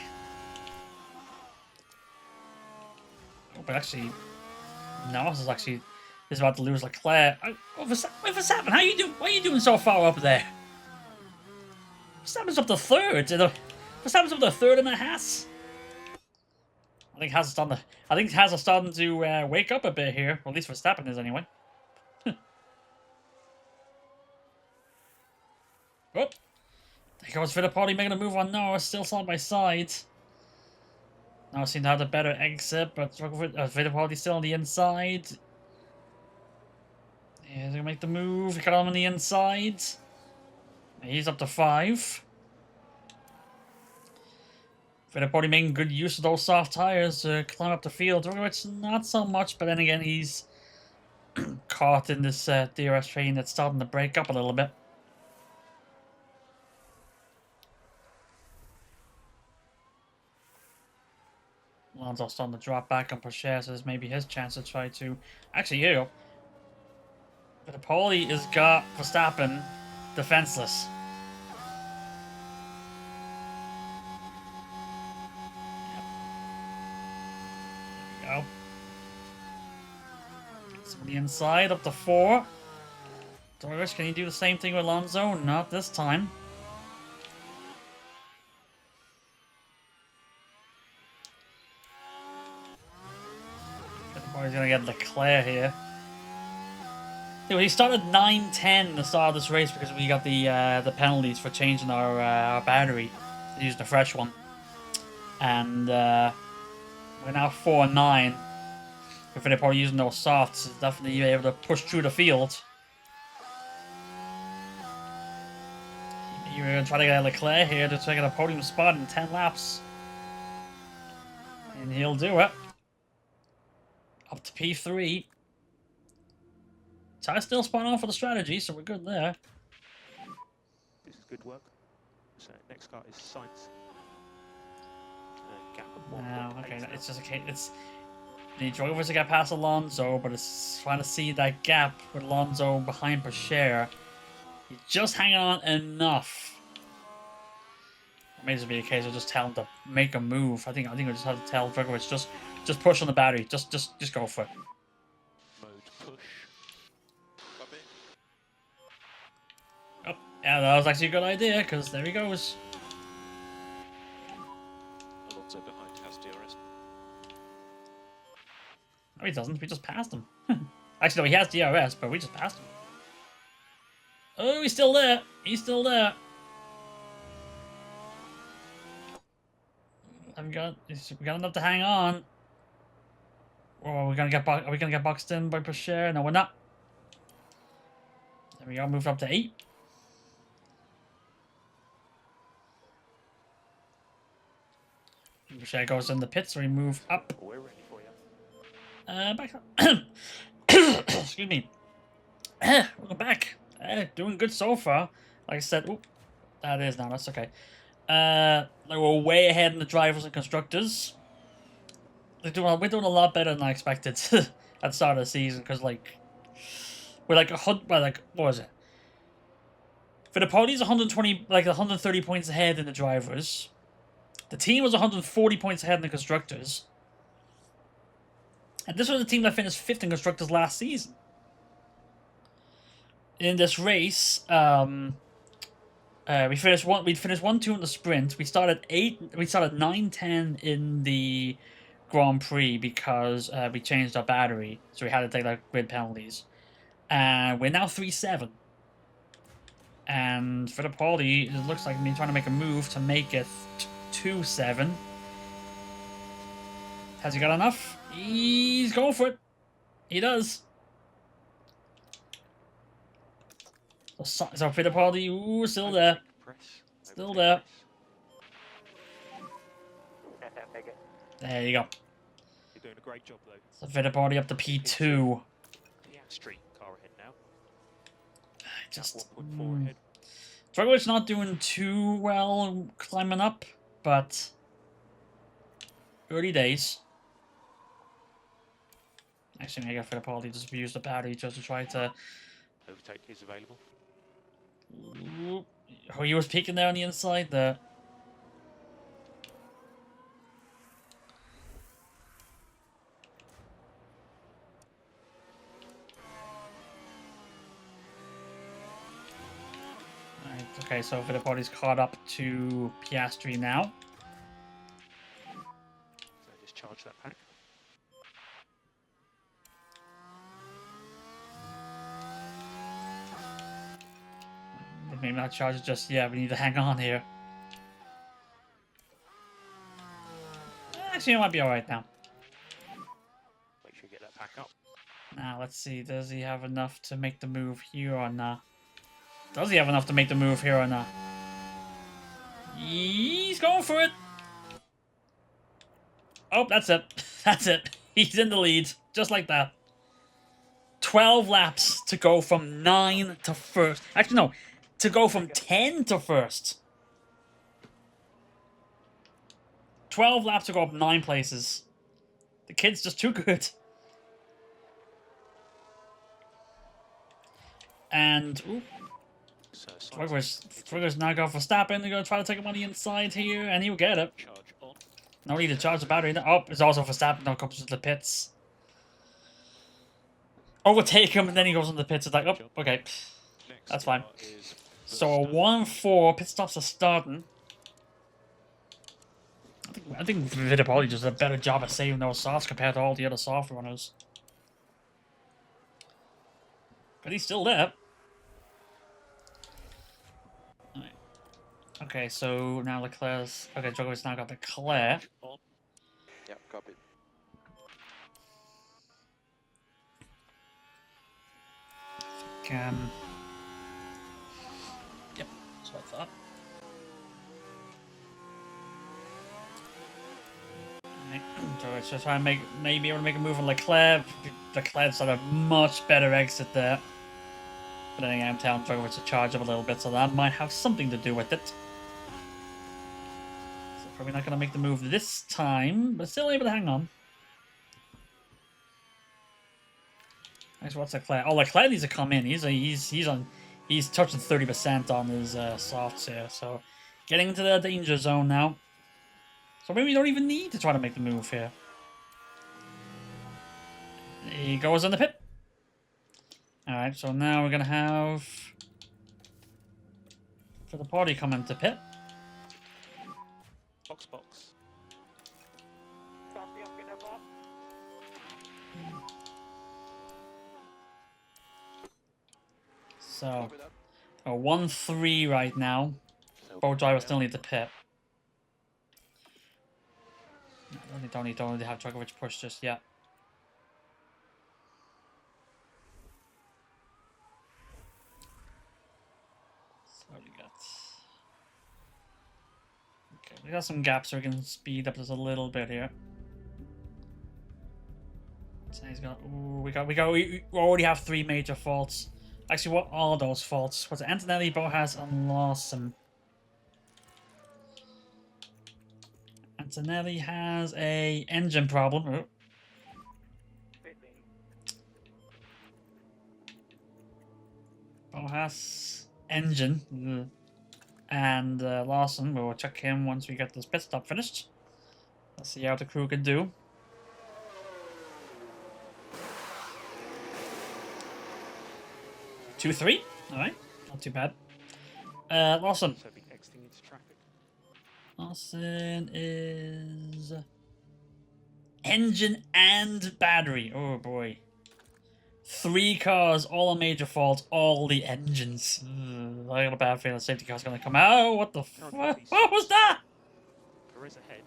Speaker 1: Oh, but actually, no, this is about to lose Leclerc. Oh, Verstappen, how you doing? Why are you doing so far up there? Verstappen's up to 3rd. Verstappen's up to 3rd in the Haas. I think Haas are starting to wake up a bit here. Or at least Verstappen is anyway. Oh, there goes Fittipaldi making a move on Norris, still side by side. Norris seemed to have the better exit, but Fittipaldi still on the inside. Yeah, he's gonna make the move. He got him on the inside. He's up to 5. Fittipaldi making good use of those soft tires to climb up the field. Drogovic not so much, but then again he's caught in this DRS train that's starting to break up a little bit. Alonso starting to drop back on Porsche, so this may be his chance to try to... Actually, here you go. Fittipaldi has got Verstappen defenseless. There we go. So the inside, up to 4. Drogovic, can he do the same thing with Alonso? Not this time. He's going to get Leclerc here. Anyway, he started 9-10 the start of this race because we got the penalties for changing our battery, using a fresh one. And we're now 4-9. If they're probably using those softs, it's definitely able to push through the field. You're going to try to get Leclerc here to take a podium spot in 10 laps. And he'll do it. Up to P3. Tyre's still spot on for the strategy, so we're good there.
Speaker 5: This is good work. So next car is Sainz. Gap of 1.8.
Speaker 1: Wow, okay, it's just a case. It's the drivers to get past Alonso, but it's trying to see that gap with Alonso behind Porsche. He's just hanging on enough. It may just be a case of just tell him to make a move. I think we just have to tell Drogovic just push on the battery. Just go for it.
Speaker 5: Mode push.
Speaker 8: Copy.
Speaker 1: Oh, yeah, that was actually a good idea, because there he goes.
Speaker 7: Alonso behind has DRS.
Speaker 1: No, he doesn't. We just passed him. Actually, no, he has DRS, but we just passed him. Oh, he's still there. He's still there. We got enough to hang on. Or are we gonna get boxed in by Porsche? No, we're not. There we go. Moved up to 8. Porsche goes in the pits, so we move up.
Speaker 5: We're ready for you.
Speaker 1: Back up. Excuse me. Welcome back. Doing good so far. Like I said, oop, that is now. That's okay. We're way ahead in the drivers and constructors. We're doing a lot better than I expected at the start of the season, because we're what was it? Fittipaldi's 130 points ahead in the drivers. The team was 140 points ahead in the constructors. And this was the team that finished 5th in constructors last season. In this race, we finished 1-2 in the sprint. We started 9-10 in the Grand Prix because we changed our battery, so we had to take grid penalties. And we're now 3-7. And Fittipaldi, it looks like me trying to make a move to make it 2-7. Has he got enough? He's going for it. He does. So Fittipaldi, ooh, still there.
Speaker 5: Press.
Speaker 1: Still there.
Speaker 6: Make it.
Speaker 1: There you go.
Speaker 5: You're doing a great job though.
Speaker 1: So Fittipaldi up to P2.
Speaker 5: Piastri car ahead now.
Speaker 1: Just
Speaker 5: 1.4 ahead.
Speaker 1: Dragovic's not doing too well climbing up, but early days. Actually, I got Fittipaldi just use the battery just to try to.
Speaker 5: Overtake is available.
Speaker 1: Ooh. Oh, he was peeking there on the inside there. Alright, okay, so Fittipaldi's caught up to Piastri now.
Speaker 5: So just charge that pack.
Speaker 1: Maybe not charge it just yet, we need to hang on here. Actually, it might be alright now.
Speaker 5: Make sure you get that pack up.
Speaker 1: Now, let's see, does he have enough to make the move here or not? Does he have enough to make the move here or not? He's going for it! Oh, that's it. That's it. He's in the lead, just like that. 12 laps to go from 9 to first. Actually, no. To go from 10 to first. 12 laps to go up 9 places. The kid's just too good. And, ooh,
Speaker 5: So
Speaker 1: Trigger's now going for Verstappen. They're going to try to take him on the inside here, and he'll get it.
Speaker 5: charge on.
Speaker 1: No need to charge the battery. Oh, it's also Verstappen now comes to the pits. Overtake him, and then he goes into the pits. It's like, oh, okay.
Speaker 5: Next
Speaker 1: That's fine.
Speaker 5: car is
Speaker 1: So a
Speaker 5: Verstappen.
Speaker 1: 1-4, pit stops are starting. I think Fittipaldi does a better job at saving those softs compared to all the other soft runners. But he's still there. Alright. Okay, so now Leclerc's... Okay, Djokovic's now got Leclerc.
Speaker 5: On.
Speaker 8: Yeah, copy.
Speaker 1: Yep, that's what I thought. Right, Djokovic just trying to maybe able to make a move on Leclerc. Leclerc's had a much better exit there. But then again, I'm telling Djokovic to charge up a little bit, so that might have something to do with it. So probably not going to make the move this time, but still able to hang on. Nice, what's Leclerc? Oh, Leclerc needs to come in. He's touching 30% on his softs here, so getting into the danger zone now. So maybe we don't even need to try to make the move here. He goes in the pit. Alright, so now we're gonna have Fittipaldi come into pit.
Speaker 5: Box.
Speaker 6: Copy, I'm gonna pop.
Speaker 1: So
Speaker 8: Copy that.
Speaker 1: a 1-3 right now.
Speaker 5: So
Speaker 1: Both drivers still need to pit. Don't need to have Djokovic push just yet. So we got some gaps so we can speed up just a little bit here. So he's got. Ooh, we already have 3 major faults. Actually, what are those faults? Was it Antonelli, Bojas, and Lawson? Antonelli has a engine problem. Oh. Bojas engine. Ugh. And Lawson, we'll check him once we get this pit stop finished. Let's see how the crew can do. Two, 3. Alright, not too bad. Lawson.
Speaker 5: So be exiting into traffic.
Speaker 1: Lawson is engine and battery. Oh boy. 3 cars, all a major fault, all the engines. Ugh, I got a bad feeling the safety car's gonna come out. What the fuck? What was that?
Speaker 5: Perez ahead.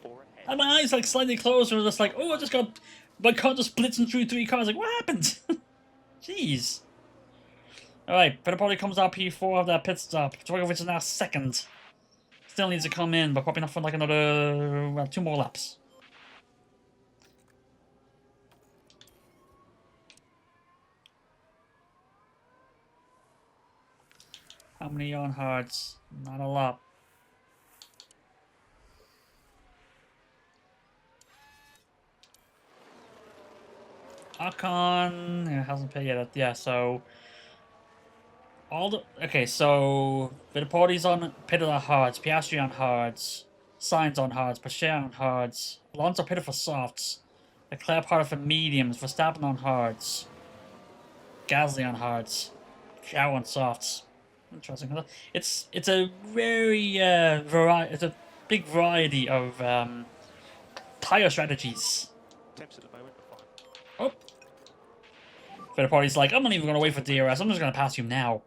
Speaker 5: 0.4 ahead.
Speaker 1: And my eyes like slightly closed, and just like, oh, I just got my car just blitzing through 3 cars. Like, what happened? Jeez. All right, Fittipaldi comes out P4 of that pit stop. Dragovic is now second. Still needs to come in, but probably not for like another 2 more laps. How many on hards? Not a lot. Ocon, yeah, hasn't paid yet. Yeah, so all the so Fittipaldi's on pitted on hards, Piastri on hards, Sainz on hards, Pache on hards, Alonso pitted for softs, Leclerc pitted for mediums, Verstappen on hards, Gasly on hards, Zhou on softs. Interesting. It's a very it's a big variety of tire strategies.
Speaker 5: Temps at the moment are fine.
Speaker 1: Oh. Fittipaldi's like, I'm not even going to wait for DRS. I'm just going to pass you now.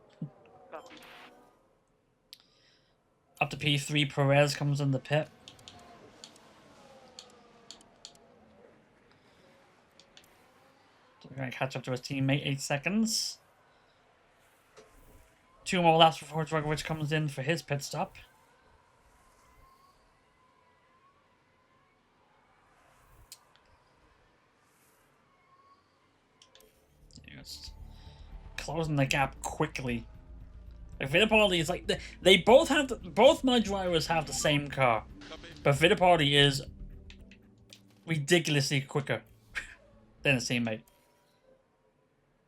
Speaker 1: Up to P3, Perez comes in the pit. So we're going to catch up to his teammate, 8 seconds. 2 more laps before Dragovic comes in for his pit stop. Just closing the gap quickly. Like Fittipaldi is like they both have both my drivers have the same car, but Fittipaldi is ridiculously quicker than his teammate.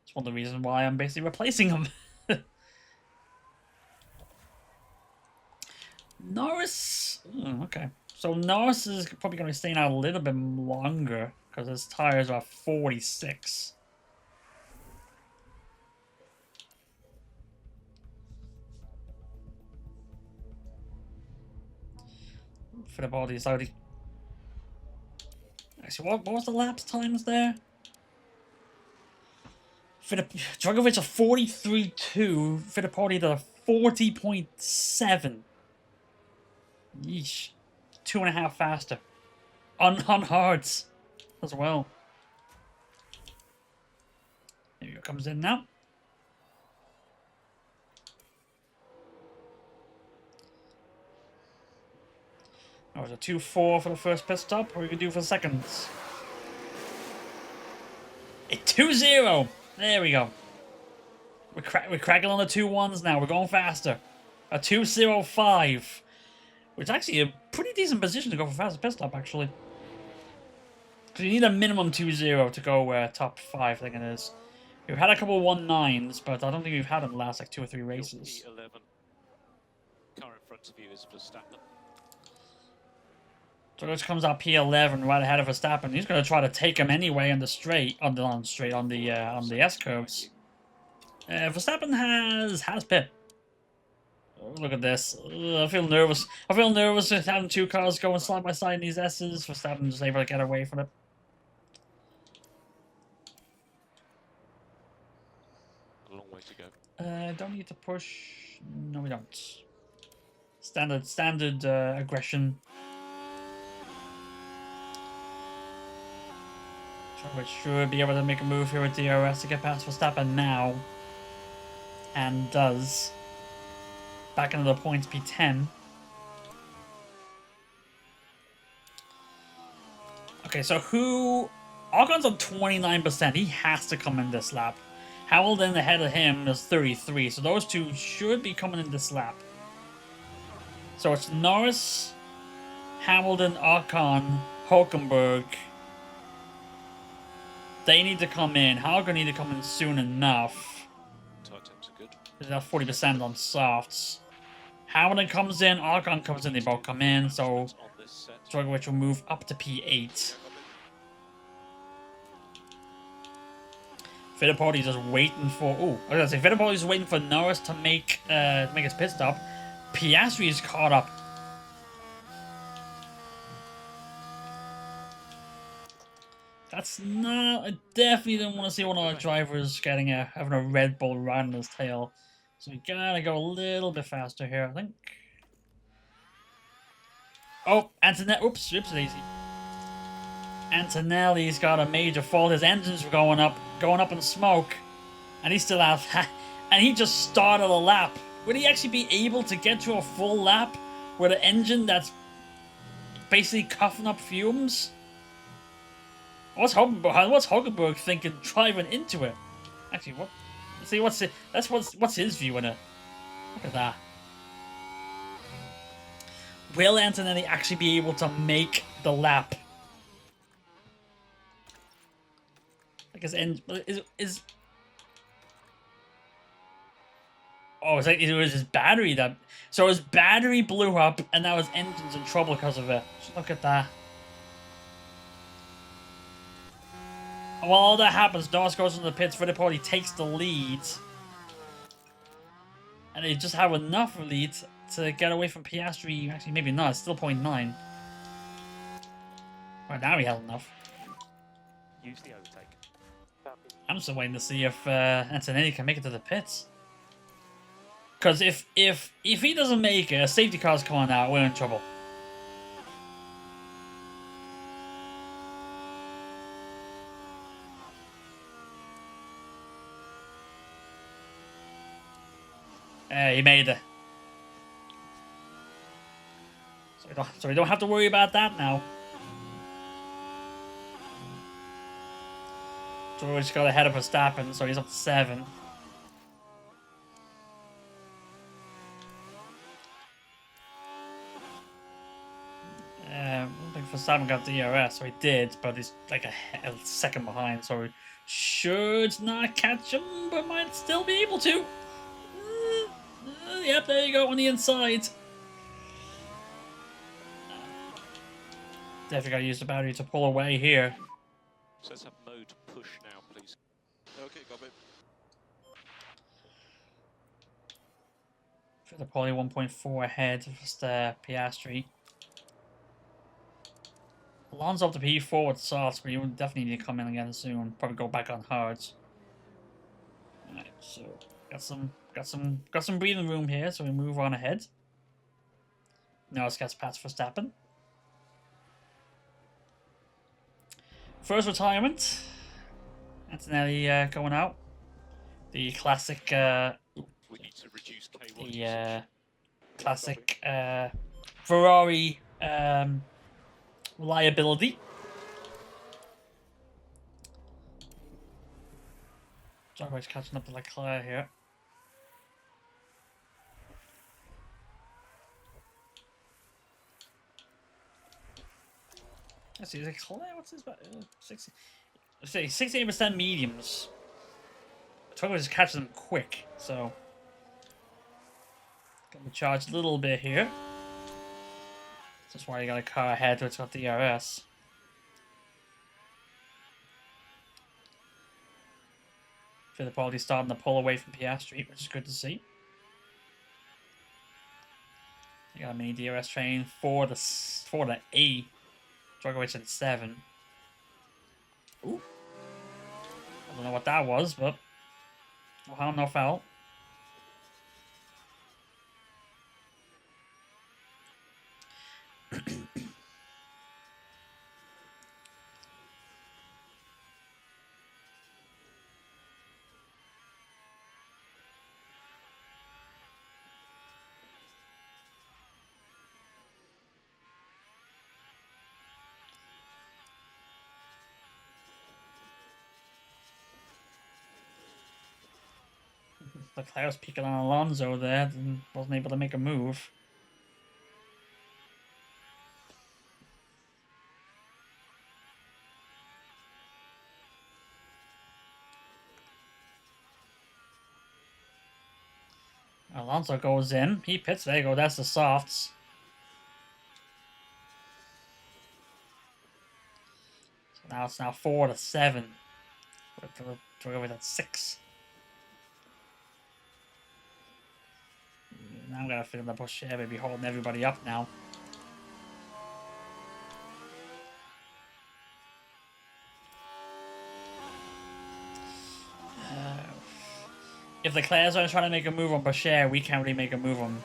Speaker 1: It's one of the reasons why I'm basically replacing him. Norris, okay. So Norris is probably going to be staying out a little bit longer because his tires are 46. Fittipaldi's already. Actually, what was the laps times there? Dragovic a 43.2, Fittipaldi to 40.7. Yeesh. 2.5 faster. On hards as well. There it comes in now. That was a 2-4 for the first pit stop. What are we going to do for seconds? A 2-0. There we go. We're cracking on the 2-1s now. We're going faster. A 2-0-5. Which is actually a pretty decent position to go for fastest pit stop, actually. Because you need a minimum 2-0 to go top 5, I think it is. We've had a couple 1-9s, but I don't think we've had them the last like 2 or 3 races.
Speaker 7: P11. Car in front of you is Verstappen.
Speaker 1: So this comes out P11 right ahead of Verstappen. He's going to try to take him anyway on the straight, on the S curves. Verstappen has pit. Oh, look at this. I feel nervous. I feel nervous with having 2 cars going side by side in these S's. Verstappen just able to get away from it.
Speaker 7: A long way to go.
Speaker 1: Don't need to push. No, we don't. Standard aggression. Dragovic should be able to make a move here with DRS to get past Verstappen now. And does. Back into the points, P10. Okay, so who... Ocon's on 29%. He has to come in this lap. Hamilton ahead of him is 33. So those two should be coming in this lap. So it's Norris, Hamilton, Ocon, Hulkenberg. They need to come in. Hulkenberg need to come in soon enough.
Speaker 7: Tire temps are good.
Speaker 1: There's enough 40% on softs. Hamilton comes in, Ocon comes in, they both come in, so
Speaker 7: On this set.
Speaker 1: Dragovic will move up to P8. Fittipaldi's just waiting for... Oh, I was going to say, Fittipaldi's waiting for Norris to make his pit stop. Piastri is caught up. That's not... I definitely don't want to see one of our drivers having a Red Bull right on his tail. So we gotta go a little bit faster here, I think. Oh, Antoinette. Oops, daisy. Antonelli's got a major fault. His engines were going up in smoke, and he still has. And he just started a lap. Would he actually be able to get to a full lap with an engine that's basically coughing up fumes? What's Hulkenberg thinking driving into it? Actually, what? See, what's his view in it? Look at that. Will Antonelli actually be able to make the lap? Like his engine is. Oh, it's like it was his battery that. So his battery blew up, and now his engine's in trouble because of it. Just look at that. While all that happens, Norris goes into the pits. Fittipaldi takes the lead, and they just have enough lead to get away from Piastri. Actually, maybe not. It's still 0.9. Right now, he has enough.
Speaker 5: Use the overtake.
Speaker 1: I'm still waiting to see if Antonelli can make it to the pits. Because if he doesn't make it, a safety car's coming out, we're in trouble. He made it. So we don't have to worry about that now. George got ahead of Verstappen, so he's up to 7. I don't think Verstappen got the ERS, so he did, but he's like a second behind, so he should not catch him, but might still be able to. Yep, there you go, on the inside. Definitely gotta use the battery to pull away here.
Speaker 7: So let's have mode push now, please.
Speaker 8: Okay, got it.
Speaker 1: Fittipaldi 1.4 ahead of Piastri. Alonso up to P4 with softs, but you would definitely need to come in again soon. Probably go back on hards. Alright, so got some breathing room here, so we move on ahead. Norris gets past Verstappen. First retirement. Antonelli going out. The classic
Speaker 7: We need to reduce K1 usage.
Speaker 1: classic Ferrari reliability. Jarvis catching up to Leclerc here. Let's see, is Leclerc? What's his 68% mediums. Jarvis is catching them quick, so gonna be charged a little bit here. That's why you got a car ahead, it's got the DRS. Fittipaldi starting to pull away from Piastri, which is good to see. You got a mini DRS train for the A. Drogovic at 7. Ooh. I don't know what that was, but no harm, no foul. Leclerc was peeking on Alonso there and wasn't able to make a move. Alonso goes in. He pits. There you go. That's the softs. So now it's 4-7. We're over at 6. Now I'm gonna fit in the push here, maybe holding everybody up now. If the Leclerc's are trying to make a move on Bashir, we can't really make a move on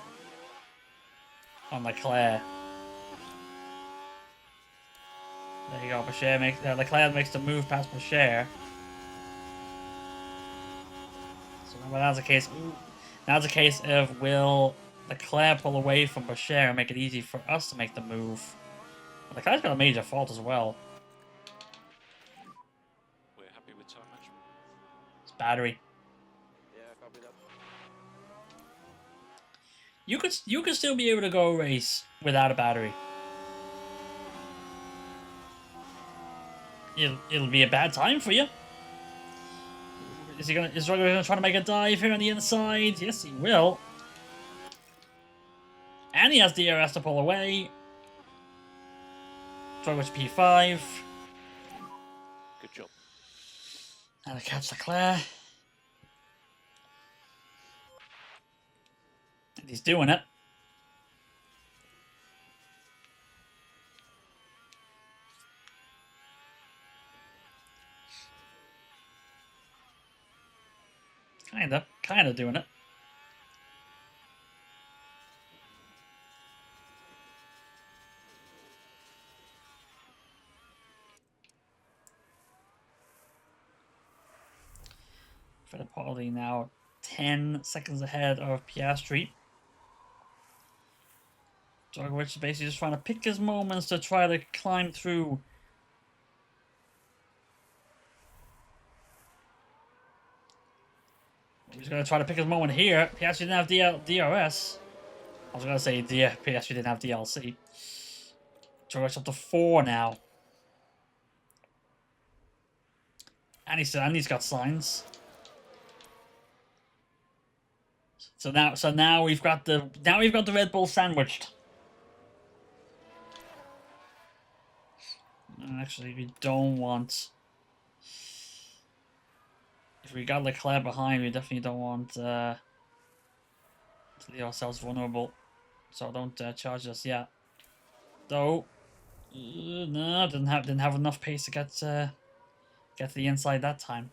Speaker 1: Leclerc. There you go. Bashir makes Leclerc makes the move past Bashir. So now that's a case. Now it's a case of will Leclerc pull away from Bashir and make it easy for us to make the move. Leclerc's got a major fault as well.
Speaker 7: We're happy with time management.
Speaker 1: It's battery.
Speaker 8: Yeah, copy that.
Speaker 1: You could still be able to go a race without a battery. It'll be a bad time for you. Is Drago gonna try to make a dive here on the inside? Yes, he will. And he has DRS to pull away. Drago to P5.
Speaker 7: Good job.
Speaker 1: And to catch Leclerc. And he's doing it. Kinda doing it. Fittipaldi now 10 seconds ahead of Piastri. Drogovic is basically just trying to pick his moments to try to climb through. He's going to try to pick his moment here. Piastri didn't have DRS. I was going to say Piastri didn't have DLC. Drogovic up to 4 now. And he's got signs. So now we've got the Red Bull sandwiched. Actually, we don't want. If we got Leclerc behind, we definitely don't want to leave ourselves vulnerable. So don't charge us yet. Though, no, didn't have enough pace to get to the inside that time.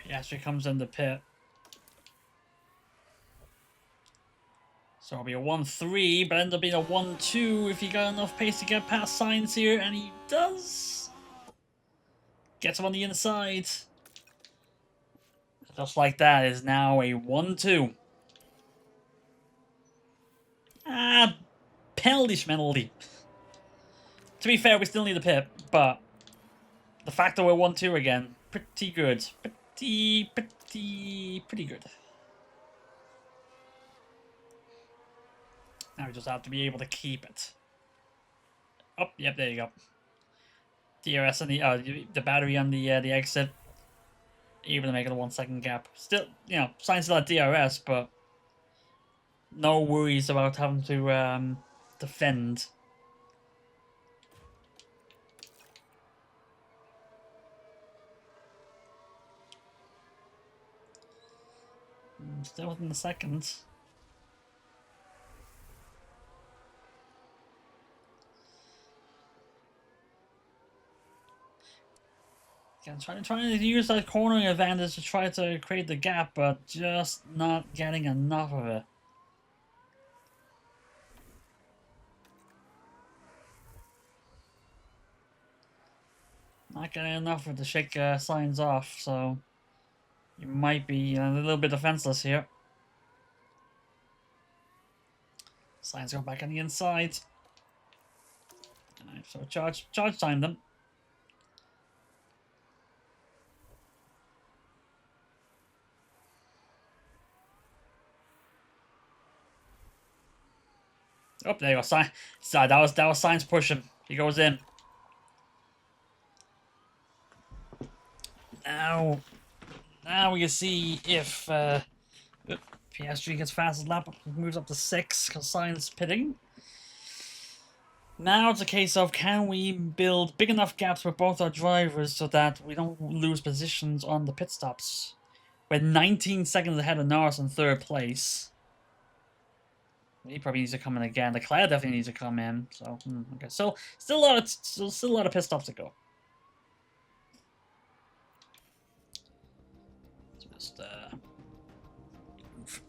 Speaker 1: Piastri comes in the pit. So it'll be a 1-3, but end up being a 1-2 if he got enough pace to get past Sainz here, and he does. Gets him on the inside. Just like that, is now a 1-2. Penalty. To be fair, we still need a pit, but the fact that we're 1-2 again, pretty good. Pretty good. Now we just have to be able to keep it. Oh, yep, there you go. DRS on the battery on the exit. Able to make it a 1 second gap. Still, Sainz still had DRS, but no worries about having to defend. Still within the seconds. Again, trying to use that cornering advantage to try to create the gap, but just not getting enough of it. Not getting enough of it to shake Sainz off, so you might be a little bit defenseless here. Sainz go back on the inside. Alright, so charge time them. Oh, there you go. That was Sainz pushing. He goes in. Now we can see if Piastri gets fastest lap, moves up to 6 because Sainz pitting. Now it's a case of can we build big enough gaps with both our drivers so that we don't lose positions on the pit stops. We're 19 seconds ahead of Norris in 3rd place. He probably needs to come in again. Leclerc definitely needs to come in. So okay, still a lot of pit stops to go. Just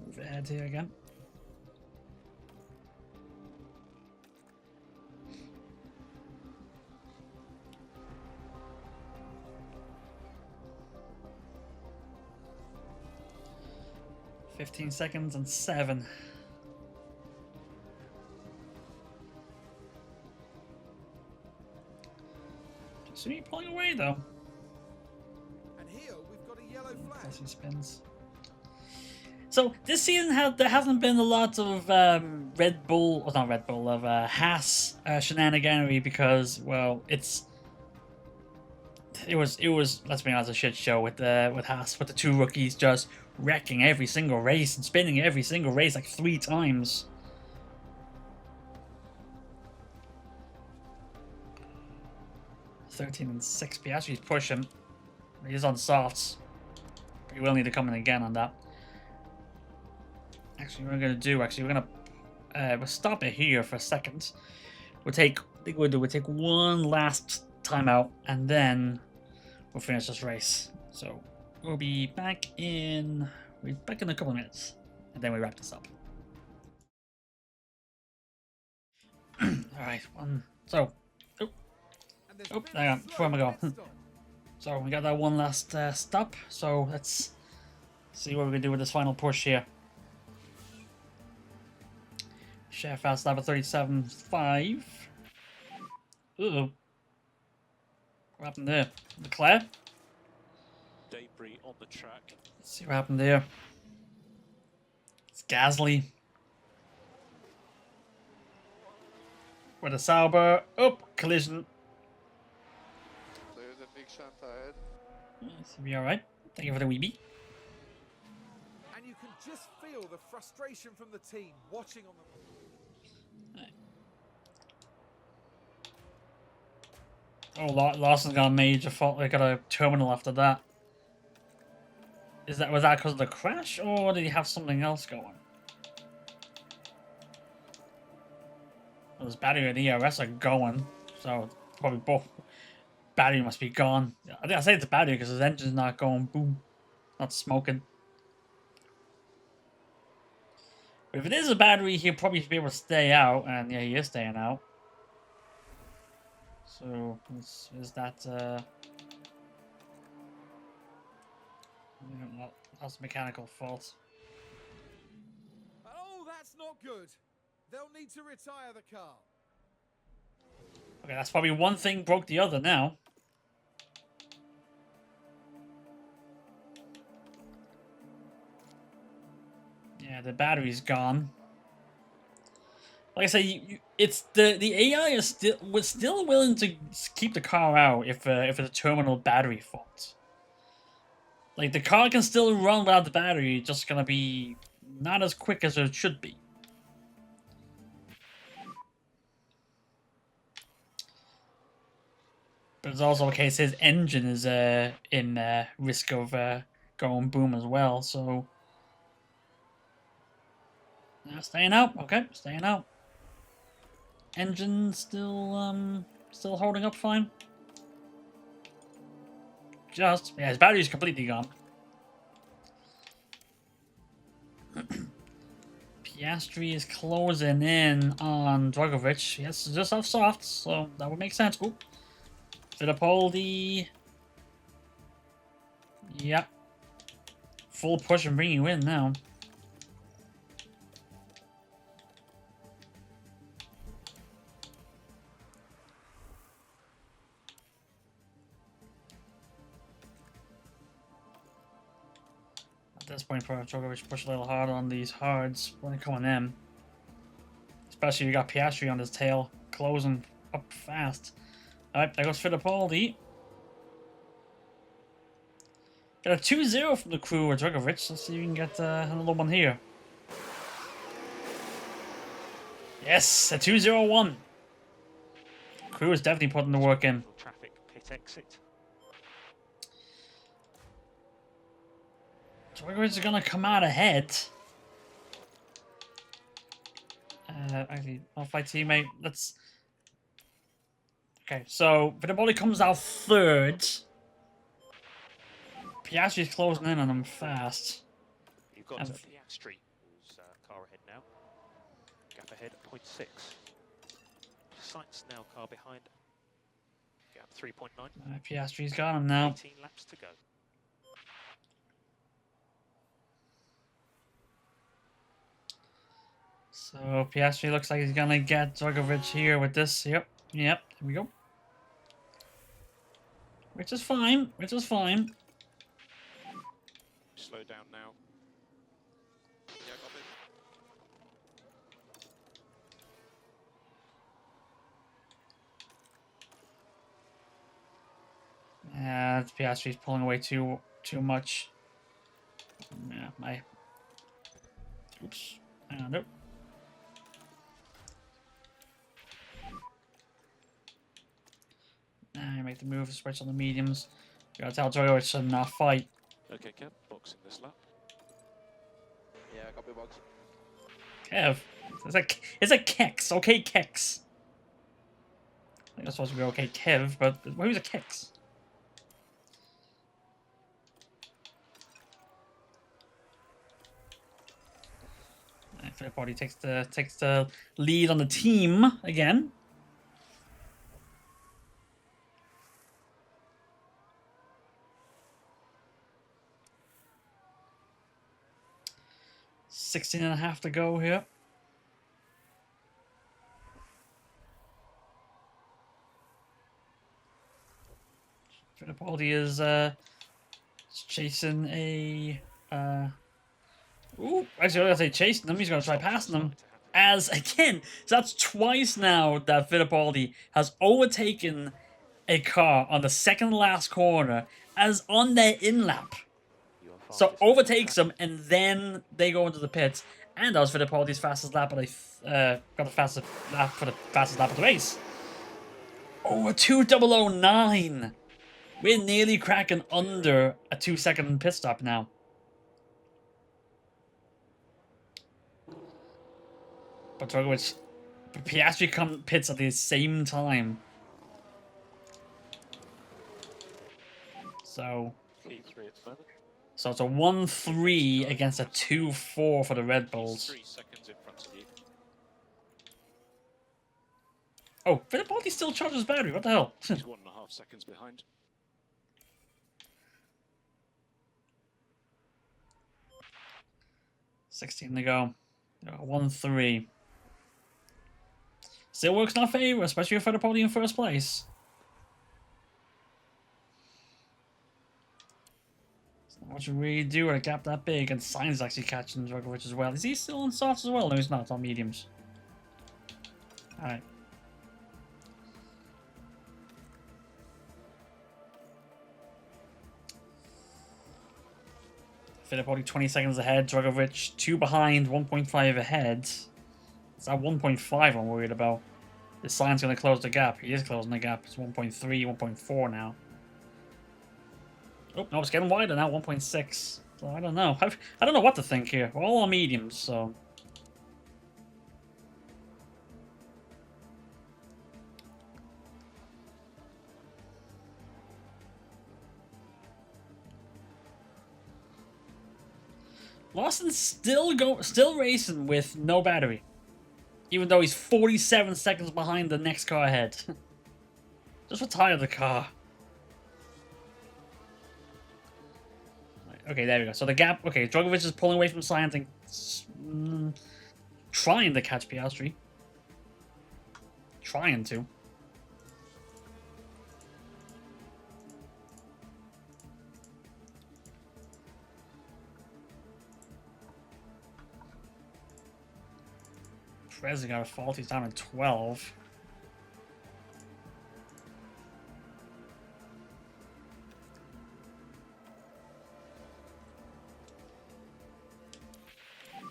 Speaker 1: move ahead here again. $15 and 7. Just me pulling away though.
Speaker 2: And here we've got a yellow flag.
Speaker 1: As he spins. So this season there hasn't been a lot of Red Bull, or not Red Bull, of Haas shenaniganery because, well, it was let's be honest, a shit show with Haas, with the two rookies just wrecking every single race and spinning every single race like 3 times. $13 and 6. Piastri's pushing. He's on softs. He will need to come in again on that. Actually, what we're gonna do? We'll stop it here for a second. We'll take one last timeout and then we'll finish this race. So we'll be back in a couple of minutes, and then we wrap this up. All right. So. Oh, hang on. Where am I going? So we got that one last stop. So let's see what we can do with this final push here. Share fast lap at 37.5. Uh-oh. What happened there? Leclerc?
Speaker 7: Debris on the track.
Speaker 1: Let's see what happened there. It's Gasly. With a Sauber. Oh, collision.
Speaker 8: There's a big shot ahead.
Speaker 1: Should be alright. Thank you for the weebie.
Speaker 2: And you can just feel the frustration from the team watching on the...
Speaker 1: Oh, Lawson's got a major fault. They got a terminal after that. Was that because of the crash, or did he have something else going? Well, his battery and ERS are going, so probably both. Battery must be gone. I think I say it's a battery because his engine's not going boom, not smoking. But if it is a battery, he'll probably be able to stay out, and yeah, he is staying out. So is that that's a mechanical fault.
Speaker 2: Oh, that's not good. They'll need to retire the car.
Speaker 1: Okay, that's probably one thing broke the other now. Yeah, the battery's gone. Like I say, it's the AI is still willing to keep the car out if it's a terminal battery fault. Like the car can still run without the battery, just gonna be not as quick as it should be. But it's also a case his engine is in risk of going boom as well. So staying out, okay, staying out. Engine still holding up fine. Yeah, his battery's completely gone. Piastri is closing in on Drugovich. Yes, just off softs, so that would make sense. Oop. Fittipaldi. Yep. Full push and bring you in now. At this point, probably Djokovic push a little harder on these hards when they come on them. Especially if you got Piastri on his tail, closing up fast. Alright, there goes Fittipaldi. Got a 2-0 from the crew with Djokovic. Let's see if we can get another one here. Yes, a 2-0-1. Crew is definitely putting the work in.
Speaker 5: Traffic pit exit.
Speaker 1: Djokovic is gonna come out ahead. Actually, off my teammate. Let's. Okay, so Fittipaldi comes out third. Piastri's closing in on him fast.
Speaker 5: You've got
Speaker 1: And-
Speaker 5: Piastri, who's car ahead now. Gap ahead at 0.6. Sainz now car behind. Gap 3.9.
Speaker 1: Piastri's got him now.
Speaker 5: 18 laps to go.
Speaker 1: So Piastri looks like he's gonna get Drugovich here with this. Yep, here we go. Which is fine,
Speaker 7: Slow down now.
Speaker 8: Yeah, copy.
Speaker 1: Piastri's pulling away too much. Yeah, oops. Hang on, nope. I make the move, switch on the mediums. Gotta tell Drugovich to not fight.
Speaker 7: Okay, Kev, box in this lap.
Speaker 8: Yeah, copy box.
Speaker 1: Kev. It's a Kex, okay, Kex. I think that's supposed to be okay, Kev, but who's a Kex? Fittipaldi takes the lead on the team again. Sixteen and a half to go here. Fittipaldi is chasing a ooh, actually I gotta say chasing them, he's gonna try passing them. As again, so that's twice now that Fittipaldi has overtaken a car on the second last corner as on their in lap.
Speaker 5: You are
Speaker 1: So
Speaker 5: fastest on the
Speaker 1: overtakes
Speaker 5: track.
Speaker 1: them and then they go into the pits. And that was Fittipaldi's fastest lap, but I got the fastest lap for the fastest lap of the race. Oh, a 2009. We're nearly cracking under a 2-second pit stop now. But Drugovich, Piastri pits at the same time. So
Speaker 7: P3 at the moment.
Speaker 1: it's a 1-3 against a 2-4 for the Red Bulls.
Speaker 7: 3 seconds in front of you.
Speaker 1: Oh, Fittipaldi still charges battery. What the hell?
Speaker 7: He's 1.5 seconds behind.
Speaker 1: $16 to go. 1-3. Still works in our favor, especially for Fittipaldi in first place. It's not what you really do at a gap that big, and Sainz is actually catching Drugovich as well. Is he still on softs as well? No, he's not. It's on mediums. Alright. Fittipaldi 20 seconds ahead, Drugovich 2 behind, 1.5 ahead. It's that 1.5 I'm worried about. Is Sainz going to close the gap? He is closing the gap. It's 1.3, 1.4 now. Oh, no, it's getting wider now, 1.6. So I don't know. I don't know what to think here. We're all on mediums, so... Lawson's still racing with no battery. Even though he's 47 seconds behind the next car ahead. Just retire the car. Okay, there we go. So the gap... Okay, Drugovich is pulling away from Sainz and... trying to catch Piastri. Trying to. Perez got a fault. He's down at 12.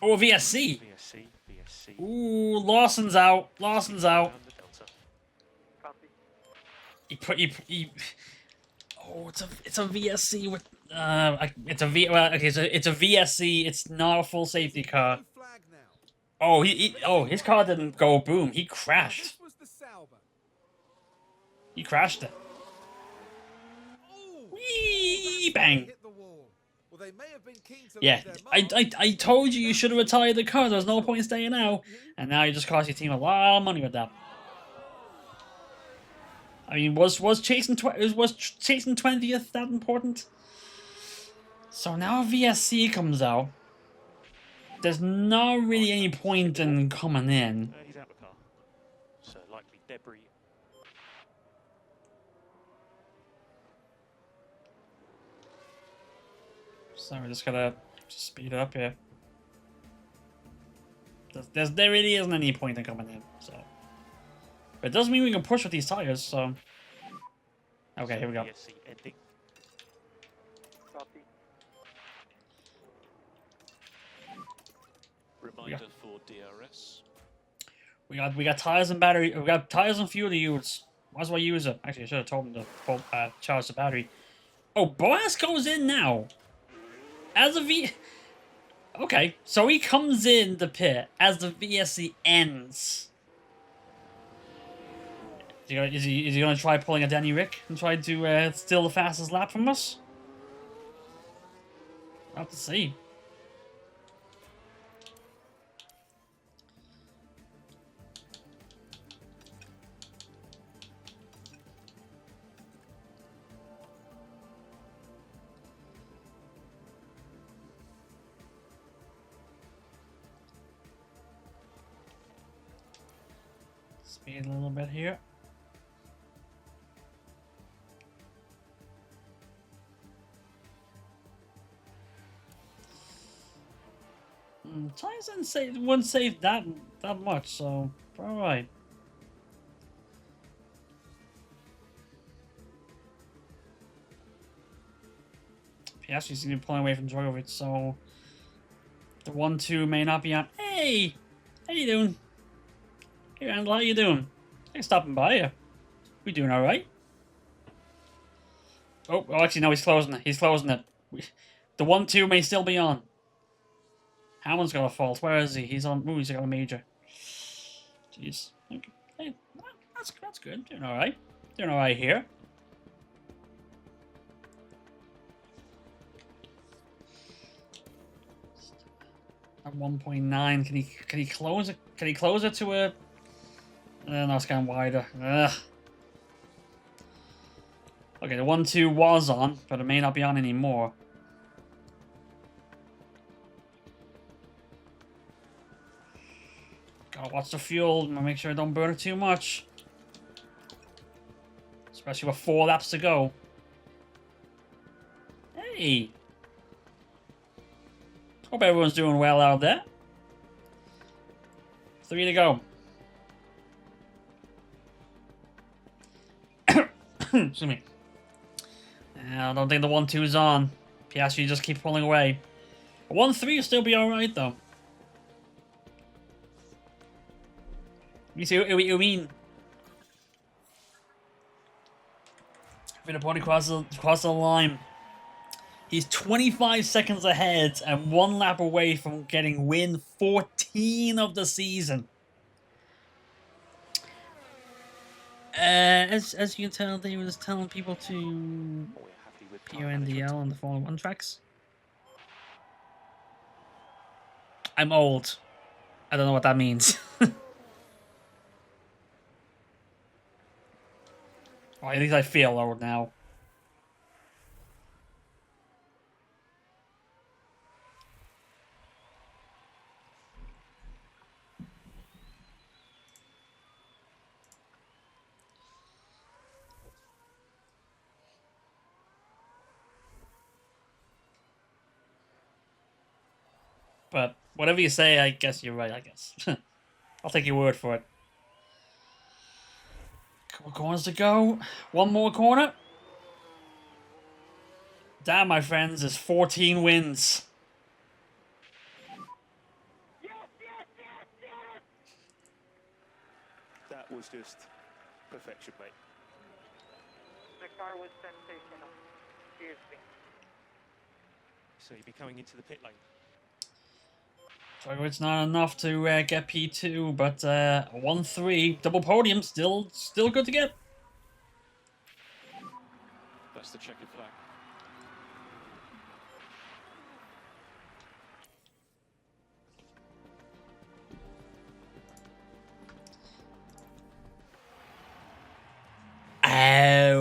Speaker 1: Oh, VSC.
Speaker 5: VSC.
Speaker 1: Ooh, Lawson's out. Lawson's out.
Speaker 5: Down the Delta.
Speaker 6: Copy.
Speaker 1: He. Oh, it's a VSC with it's a VSC. It's not a full safety car.
Speaker 2: Flag now.
Speaker 1: Oh, his car didn't go boom. He crashed.
Speaker 2: This was the Sauber.
Speaker 1: He crashed it.
Speaker 2: Ooh,
Speaker 1: Whee!
Speaker 2: that's
Speaker 1: Bang.
Speaker 2: hit the wall. Well, they may have been keen to
Speaker 1: Yeah,
Speaker 2: leave their mark,
Speaker 1: I told you should have retired the car. There's no point in staying out.
Speaker 2: You?
Speaker 1: And now you just cost your team a lot of money with that. I mean, was chasing 20th that important? So now VSC comes out. There's not really any point in coming in.
Speaker 5: He's out of the car. So likely debris.
Speaker 1: So we're just gotta speed it up here. There really isn't any point in coming in, so. But it doesn't mean we can push with these tires, so. Okay, here we go.
Speaker 5: VSC ending.
Speaker 6: Copy.
Speaker 7: Reminder for DRS.
Speaker 1: We got tires and battery. We got tires and fuel to use. Might as well use it. Actually, I should have told him to charge the battery. Oh, Boas goes in now. As a V. Okay, so he comes in the pit as the VSC ends. Is he gonna try pulling a Danny Rick and try to steal the fastest lap from us? We'll have to see. Speed a little bit here. Tires wouldn't save that much, so alright. Piastri's gonna be pulling away from Drogovic, so the 1-2 may not be on. Hey! How you doing? Hey Randall, how you doing? Thanks for stopping by you. We doing alright? Oh, actually no, he's closing it. He's closing it. The 1-2 may still be on. Hammond's got a fault. Where is he? He's on. Ooh, he's got a major. Jeez. Okay. Hey, that's good. Doing all right. Doing all right here. At 1.9, can he close it? Can he close it to a? No, it's going wider. Ugh. Okay, the 1-2 was on, but it may not be on anymore. Gotta watch the fuel, make sure I don't burn it too much. Especially with 4 laps to go. Hey! Hope everyone's doing well out there. 3 to go. Excuse me. I don't think the 1-2 is on. Piastri just keep pulling away. 1-3 will still be alright though. You see what I mean? Fittipaldi across the line. He's 25 seconds ahead and 1 lap away from getting win 14 of the season. As you can tell, they was telling people to PONDL on the Formula 1 tracks. I'm old. I don't know what that means. Or at least I feel old now. But whatever you say, I guess you're right, I guess. I'll take your word for it. Couple corners to go. 1 more corner. That, my friends, is 14 wins.
Speaker 5: That was just perfection, mate.
Speaker 6: The car was sensational. Seriously.
Speaker 5: So you'll be coming into the pit lane.
Speaker 1: So it's not enough to get P2, but 1-3 double podium still good to get.
Speaker 7: That's the checkered flag.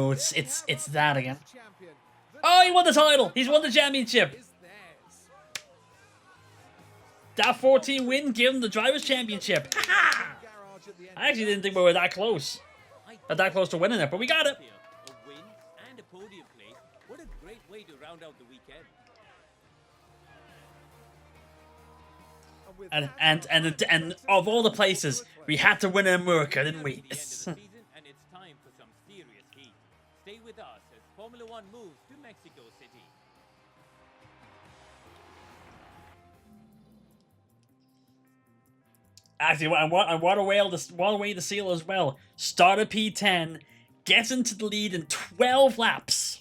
Speaker 1: no, it's that again. Oh, he won the title. He's won the championship. That 14 win gave him the Drivers' Championship. Ha-ha! I actually didn't think we were that close. Not that close to winning it, but we got it.
Speaker 3: A win and a podium place. What a great way to round out the weekend.
Speaker 1: And of all the places, we had to win in America, didn't we?
Speaker 3: It's the end of the season, and it's time for some serious heat. Stay with us as Formula One moves to Mexico City.
Speaker 1: Actually, and what a way to seal as well. Started P10, gets into the lead in 12 laps,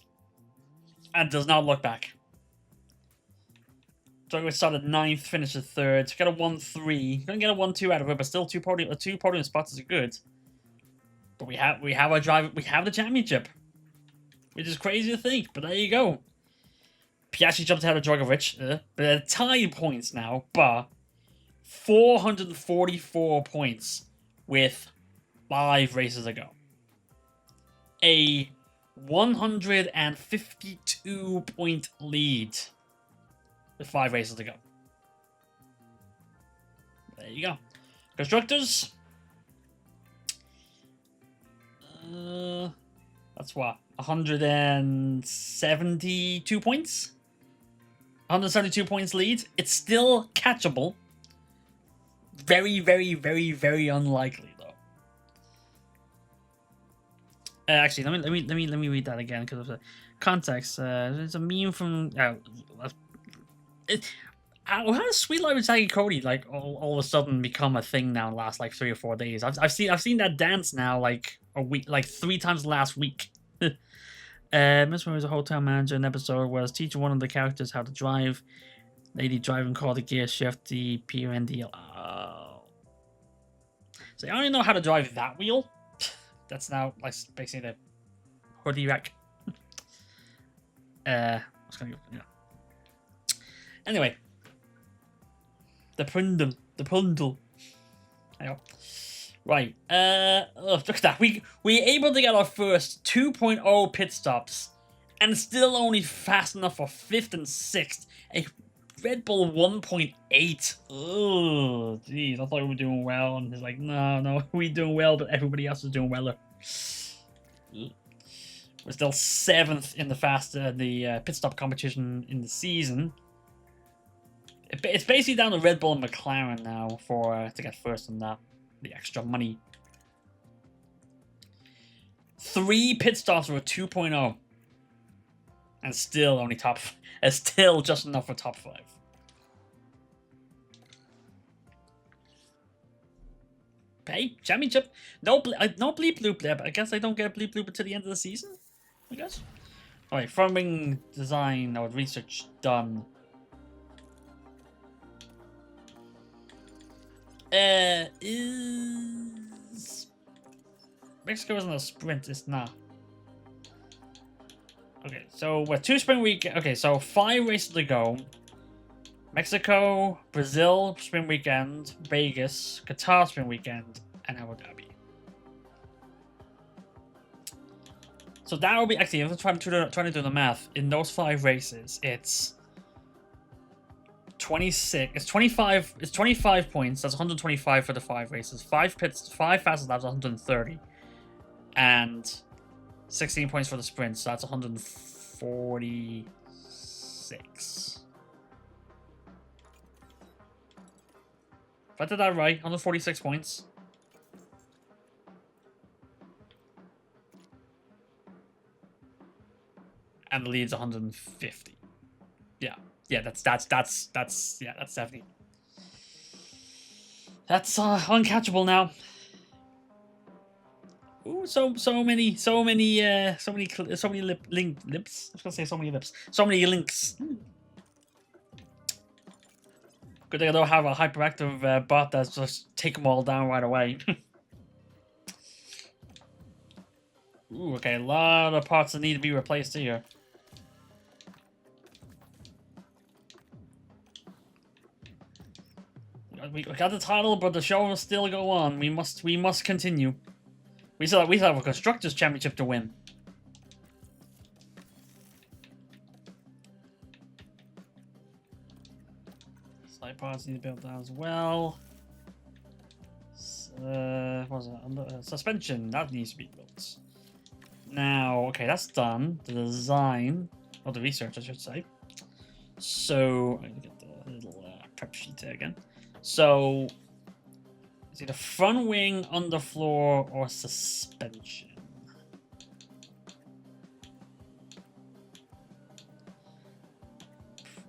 Speaker 1: and does not look back. So we started 9th, finished 3rd. Got a 1-3. Gonna get a 1-2 out of it, but still two podium spots is good. But we have our drive. We have the championship, which is crazy to think. But there you go. Piastri jumped ahead of Drogovic, but they're tied points now. But 444 points with 5 races to go. A 152 point lead with 5 races to go. There you go. Constructors. That's what? 172 points? 172 points lead. It's still catchable. Very, very, very, very unlikely though. Actually, let me read that again because of the context. There's a meme from how does Sweet Life with Saggy Cody like all of a sudden become a thing now in the last like 3 or 4 days? I've seen that dance now like a week, like 3 times last week. Miss Murray was a hotel manager in an episode where I was teaching one of the characters how to drive. Lady driving called the gear shift, the PNDL. Oh. So I only know how to drive that wheel. That's now like basically the hoodie rack. I was gonna go, yeah. Anyway. The Prundle. Right. Look at that. We able to get our first 2.0 pit stops and still only fast enough for 5th and 6th. A Red Bull 1.8. Oh, geez. I thought we were doing well. And he's like, no, we're doing well, but everybody else is doing weller. We're still 7th in the pit stop competition in the season. It's basically down to Red Bull and McLaren now to get first in that. The extra money. 3 pit stops were 2.0. And still only still just enough for top 5. Hey, championship. No bleep bloop blip. I guess I don't get bleep bloop until the end of the season. I guess. Alright, farming design or research done. Is Mexico isn't a sprint, it's not. Okay, so we're 2 sprint weekend. Okay, so 5 races to go. Mexico, Brazil sprint weekend, Vegas, Qatar sprint weekend, and Abu Dhabi. So that will be actually. I'm trying to do the math. In those 5 races, it's 26. It's 25. It's 25 points. That's 125 for the 5 races. 5 fastest laps, 130, and 16 points for the sprint. So that's 146. If I did that right, 146 points. And the lead's 150. Yeah, that's definitely. That's uncatchable now. Ooh, so many lips. I was gonna say so many lips. So many links. Good thing I don't have a hyperactive bot that's just take them all down right away. Ooh, okay, a lot of parts that need to be replaced here. We got the title, but the show will still go on. We must continue. We still have a constructors championship to win. Type parts need to build that as well. What was it? Suspension, that needs to be built. Now, okay, that's done. The design, or the research, I should say. So, I'm gonna get the little prep sheet there again. So, it's either front wing, underfloor, or suspension.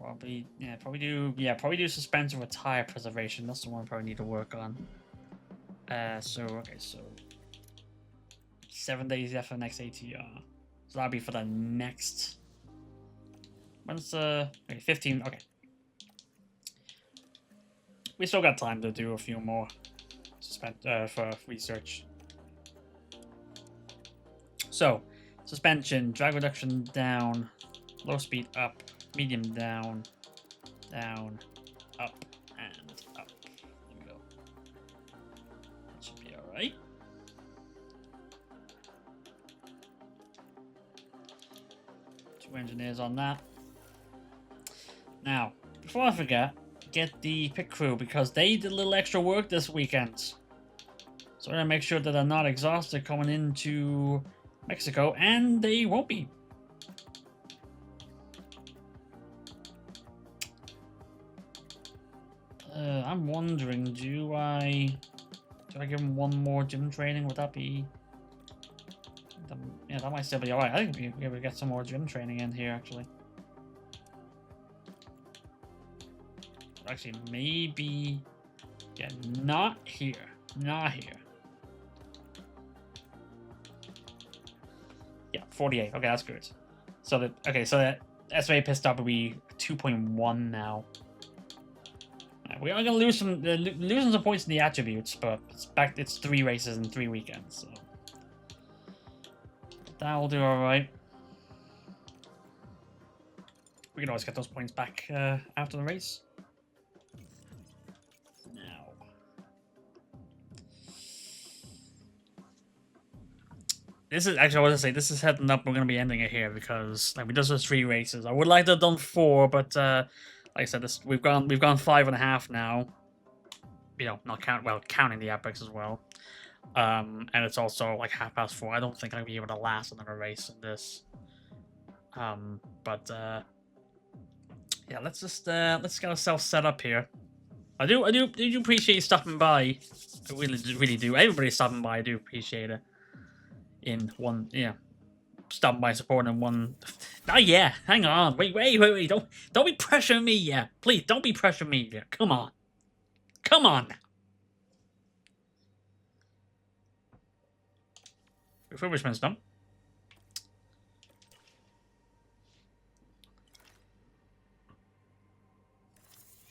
Speaker 1: Probably do suspension with tire preservation. That's the one I probably need to work on. So 7 days after the next ATR. So that'll be for the next. When's okay, 15? Okay. We still got time to do a few more for research. So, suspension, drag reduction down, low speed up, medium down, down, up, and up. There we go. That should be alright. Two engineers on that. Now, before I forget, get the pit crew because they did a little extra work this weekend. So we're gonna make sure that they're not exhausted coming into Mexico, and they won't be. I'm wondering, do I give them one more gym training? Would that be? Yeah, that might still be alright. I think we get some more gym training in here actually. Actually, maybe. Yeah, not here. Not here. Yeah, 48. Okay, that's good. So that estimated pit stop will be 2.1 now. We are gonna lose losing some points in the attributes, but it's 3 races in 3 weekends, so that'll do all right. We can always get those points back after the race. Now, this is actually, I was gonna say, this is heading up. We're gonna be ending it here because like we just did 3 races. I would like to have done 4, but like I said, we've gone 5.5 now. You know, not counting the epics as well. And it's also like 4:30. I don't think I'll be able to last another race in this. Yeah, let's get ourselves set up here. I do appreciate you stopping by. I really do. Everybody stopping by, I do appreciate it. In one, yeah. Stopping by supporting in one. Oh yeah, hang on. Wait. Don't be pressuring me yet. Please, don't be pressuring me yet. Come on. Come on now. Refurbishment's done.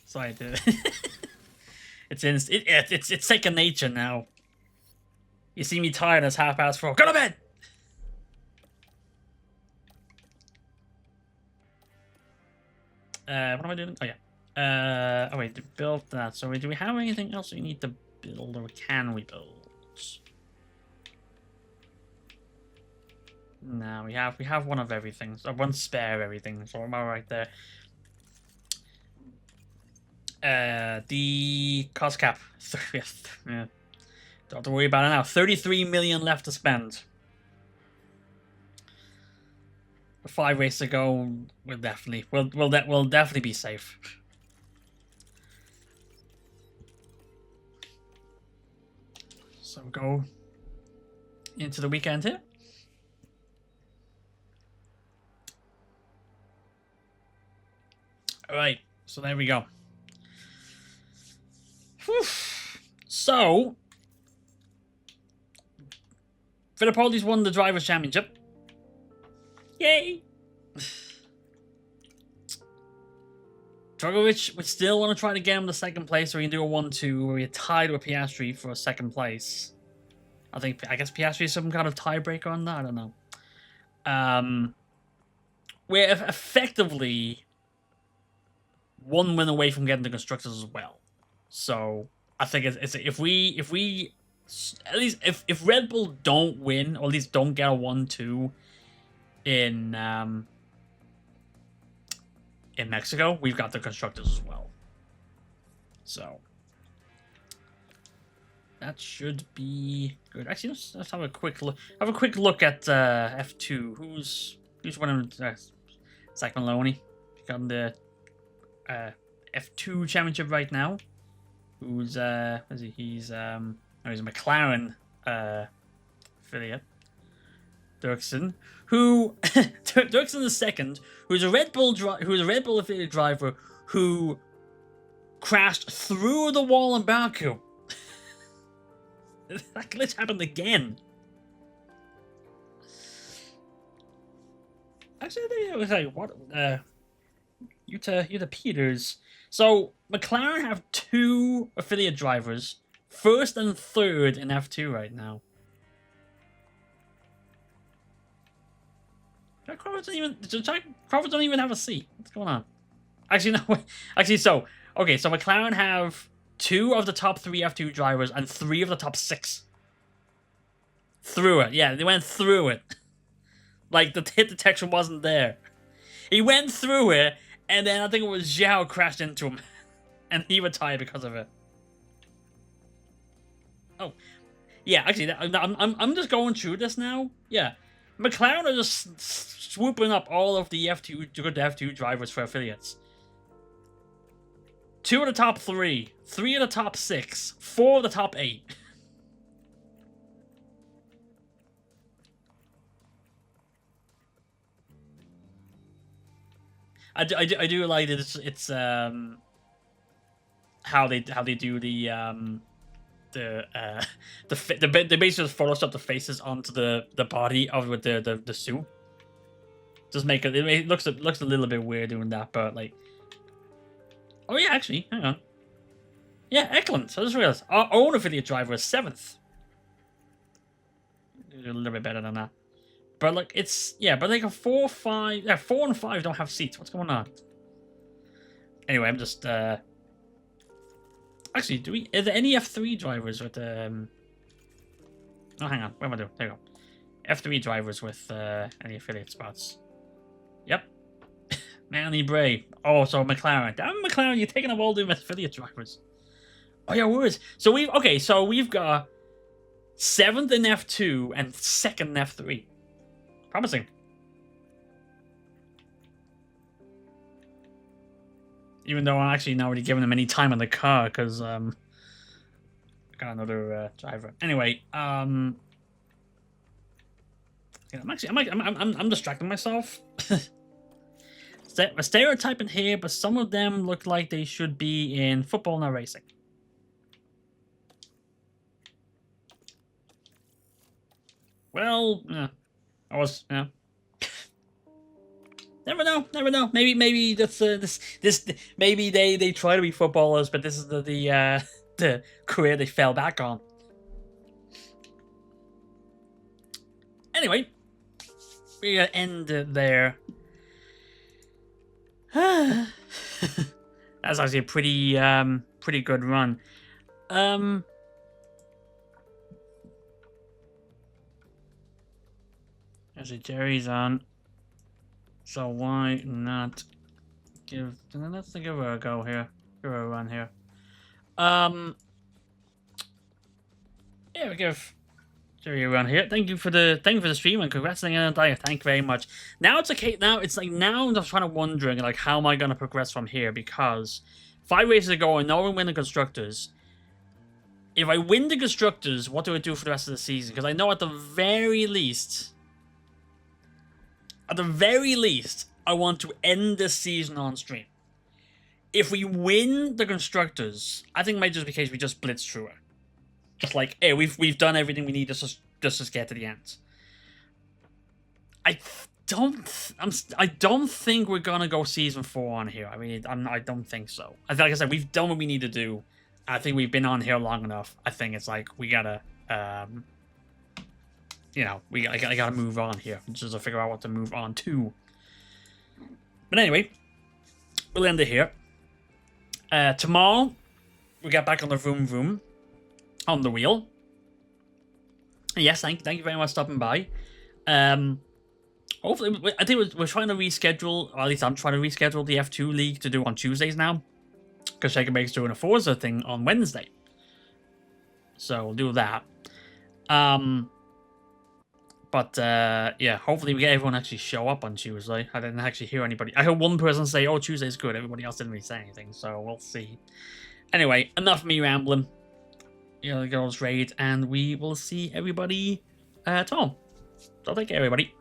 Speaker 1: Sorry, dude. It's second nature now. You see me tired as 4:30. Go to bed. What am I doing? Oh yeah. Oh wait, to build that. So do we have anything else we need to build, or can we build? No, we have one of everything. So one spare of everything. So I'm all right there. The cost cap. Yeah. Don't have to worry about it now. 33 million left to spend. 5 races to go. We'll definitely be safe. So go into the weekend here. All right. So there we go. Whew. So Fittipaldi's won the Drivers' Championship. Yay! Drogovic would still want to try to get him to second place, so we can do a 1-2 where we're tied with Piastri for second place. I guess Piastri is some kind of tiebreaker on that. I don't know. We're effectively 1 win away from getting the constructors as well. So I think it's if we at least if Red Bull don't win, or at least don't get a 1-2 in Mexico, we've got the constructors as well. So that should be good. Actually, let's have a quick look. Have a quick look at F2. Who's winning? Zach Maloney got the F2 championship right now. Who's is he? He's a McLaren affiliate. Dirksen, who Dirksen the second, who's a Red Bull affiliate driver who crashed through the wall in Baku. That glitch happened again. Actually, I think it was like what Yuta Peters. So McLaren have 2 affiliate drivers, first and third in F2 right now. Jack Crawford don't even have a seat. What's going on? Actually, no. Wait. Actually, so McLaren have 2 of the top 3 F2 drivers and 3 of the top 6. Through it, yeah, they went through it. Like the hit detection wasn't there. He went through it, and then I think it was Zhao crashed into him, and he retired because of it. Oh, yeah. Actually, I'm just going through this now. Yeah. McLaren are just swooping up all of the F2 drivers for affiliates. 2 of the top 3, 3 of the top 6, 4 of the top 8. I do like that it's how they do the they basically just Photoshop the faces onto the body of with the suit. Just make it looks a little bit weird doing that, but like, oh yeah, actually, hang on, yeah, Eklund. I just realized our own affiliate driver is 7th. A little bit better than that, but like but like a 4, 5, 4 and 5 don't have seats. What's going on? Anyway, I'm just actually, are there any F3 drivers with oh, hang on, what am I doing? There you go. F3 drivers with any affiliate spots. Yep. Manly Bray. Oh, so McLaren. Damn, McLaren, you're taking up all the affiliate drivers. Oh yeah, words. So we've got 7th in F2 and 2nd in F3. Promising. Even though I'm actually not really giving them any time on the car because I got another driver. Anyway, yeah, I'm distracting myself. A stereotype in here, but some of them look like they should be in football, not racing. Well, yeah, I was, yeah. Never know. Maybe that's maybe they try to be footballers, but this is the career they fell back on. Anyway, we're gonna end it there. That's actually a pretty good run. Actually, Jerry's on. So why not let's give her a go here. Give her a run here. Yeah, we give Jerry a run here. Thank you for the stream and congrats on the entire. Thank you very much. Now it's okay. Now I'm just trying to wondering like how am I gonna progress from here, because 5 races ago I know I win the constructors. If I win the constructors, what do I do for the rest of the season? Because I know at the very least, I want to end this season on stream. If we win the constructors, I think it might just be the case we just blitz through it. Just like, hey, we've done everything we need just to get to the end. I don't think we're gonna go season 4 on here. I mean, I don't think so. Like I said, we've done what we need to do. I think we've been on here long enough. I think it's like we gotta you know, I gotta move on here, just to figure out what to move on to. But anyway, we'll end it here. Tomorrow, we get back on the vroom vroom, on the wheel. Yes, thank you very much for stopping by. Hopefully, I think we're trying to reschedule, or at least I'm trying to reschedule the F2 League to do on Tuesdays now. because Shaker Baker's doing a Forza thing on Wednesday. So we'll do that. But yeah, hopefully we get everyone actually show up on Tuesday. I didn't actually hear anybody. I heard one person say, "Oh, Tuesday's good." Everybody else didn't really say anything, so we'll see. Anyway, enough of me rambling. You know, the girls raid, and we will see everybody tomorrow. So take care, everybody.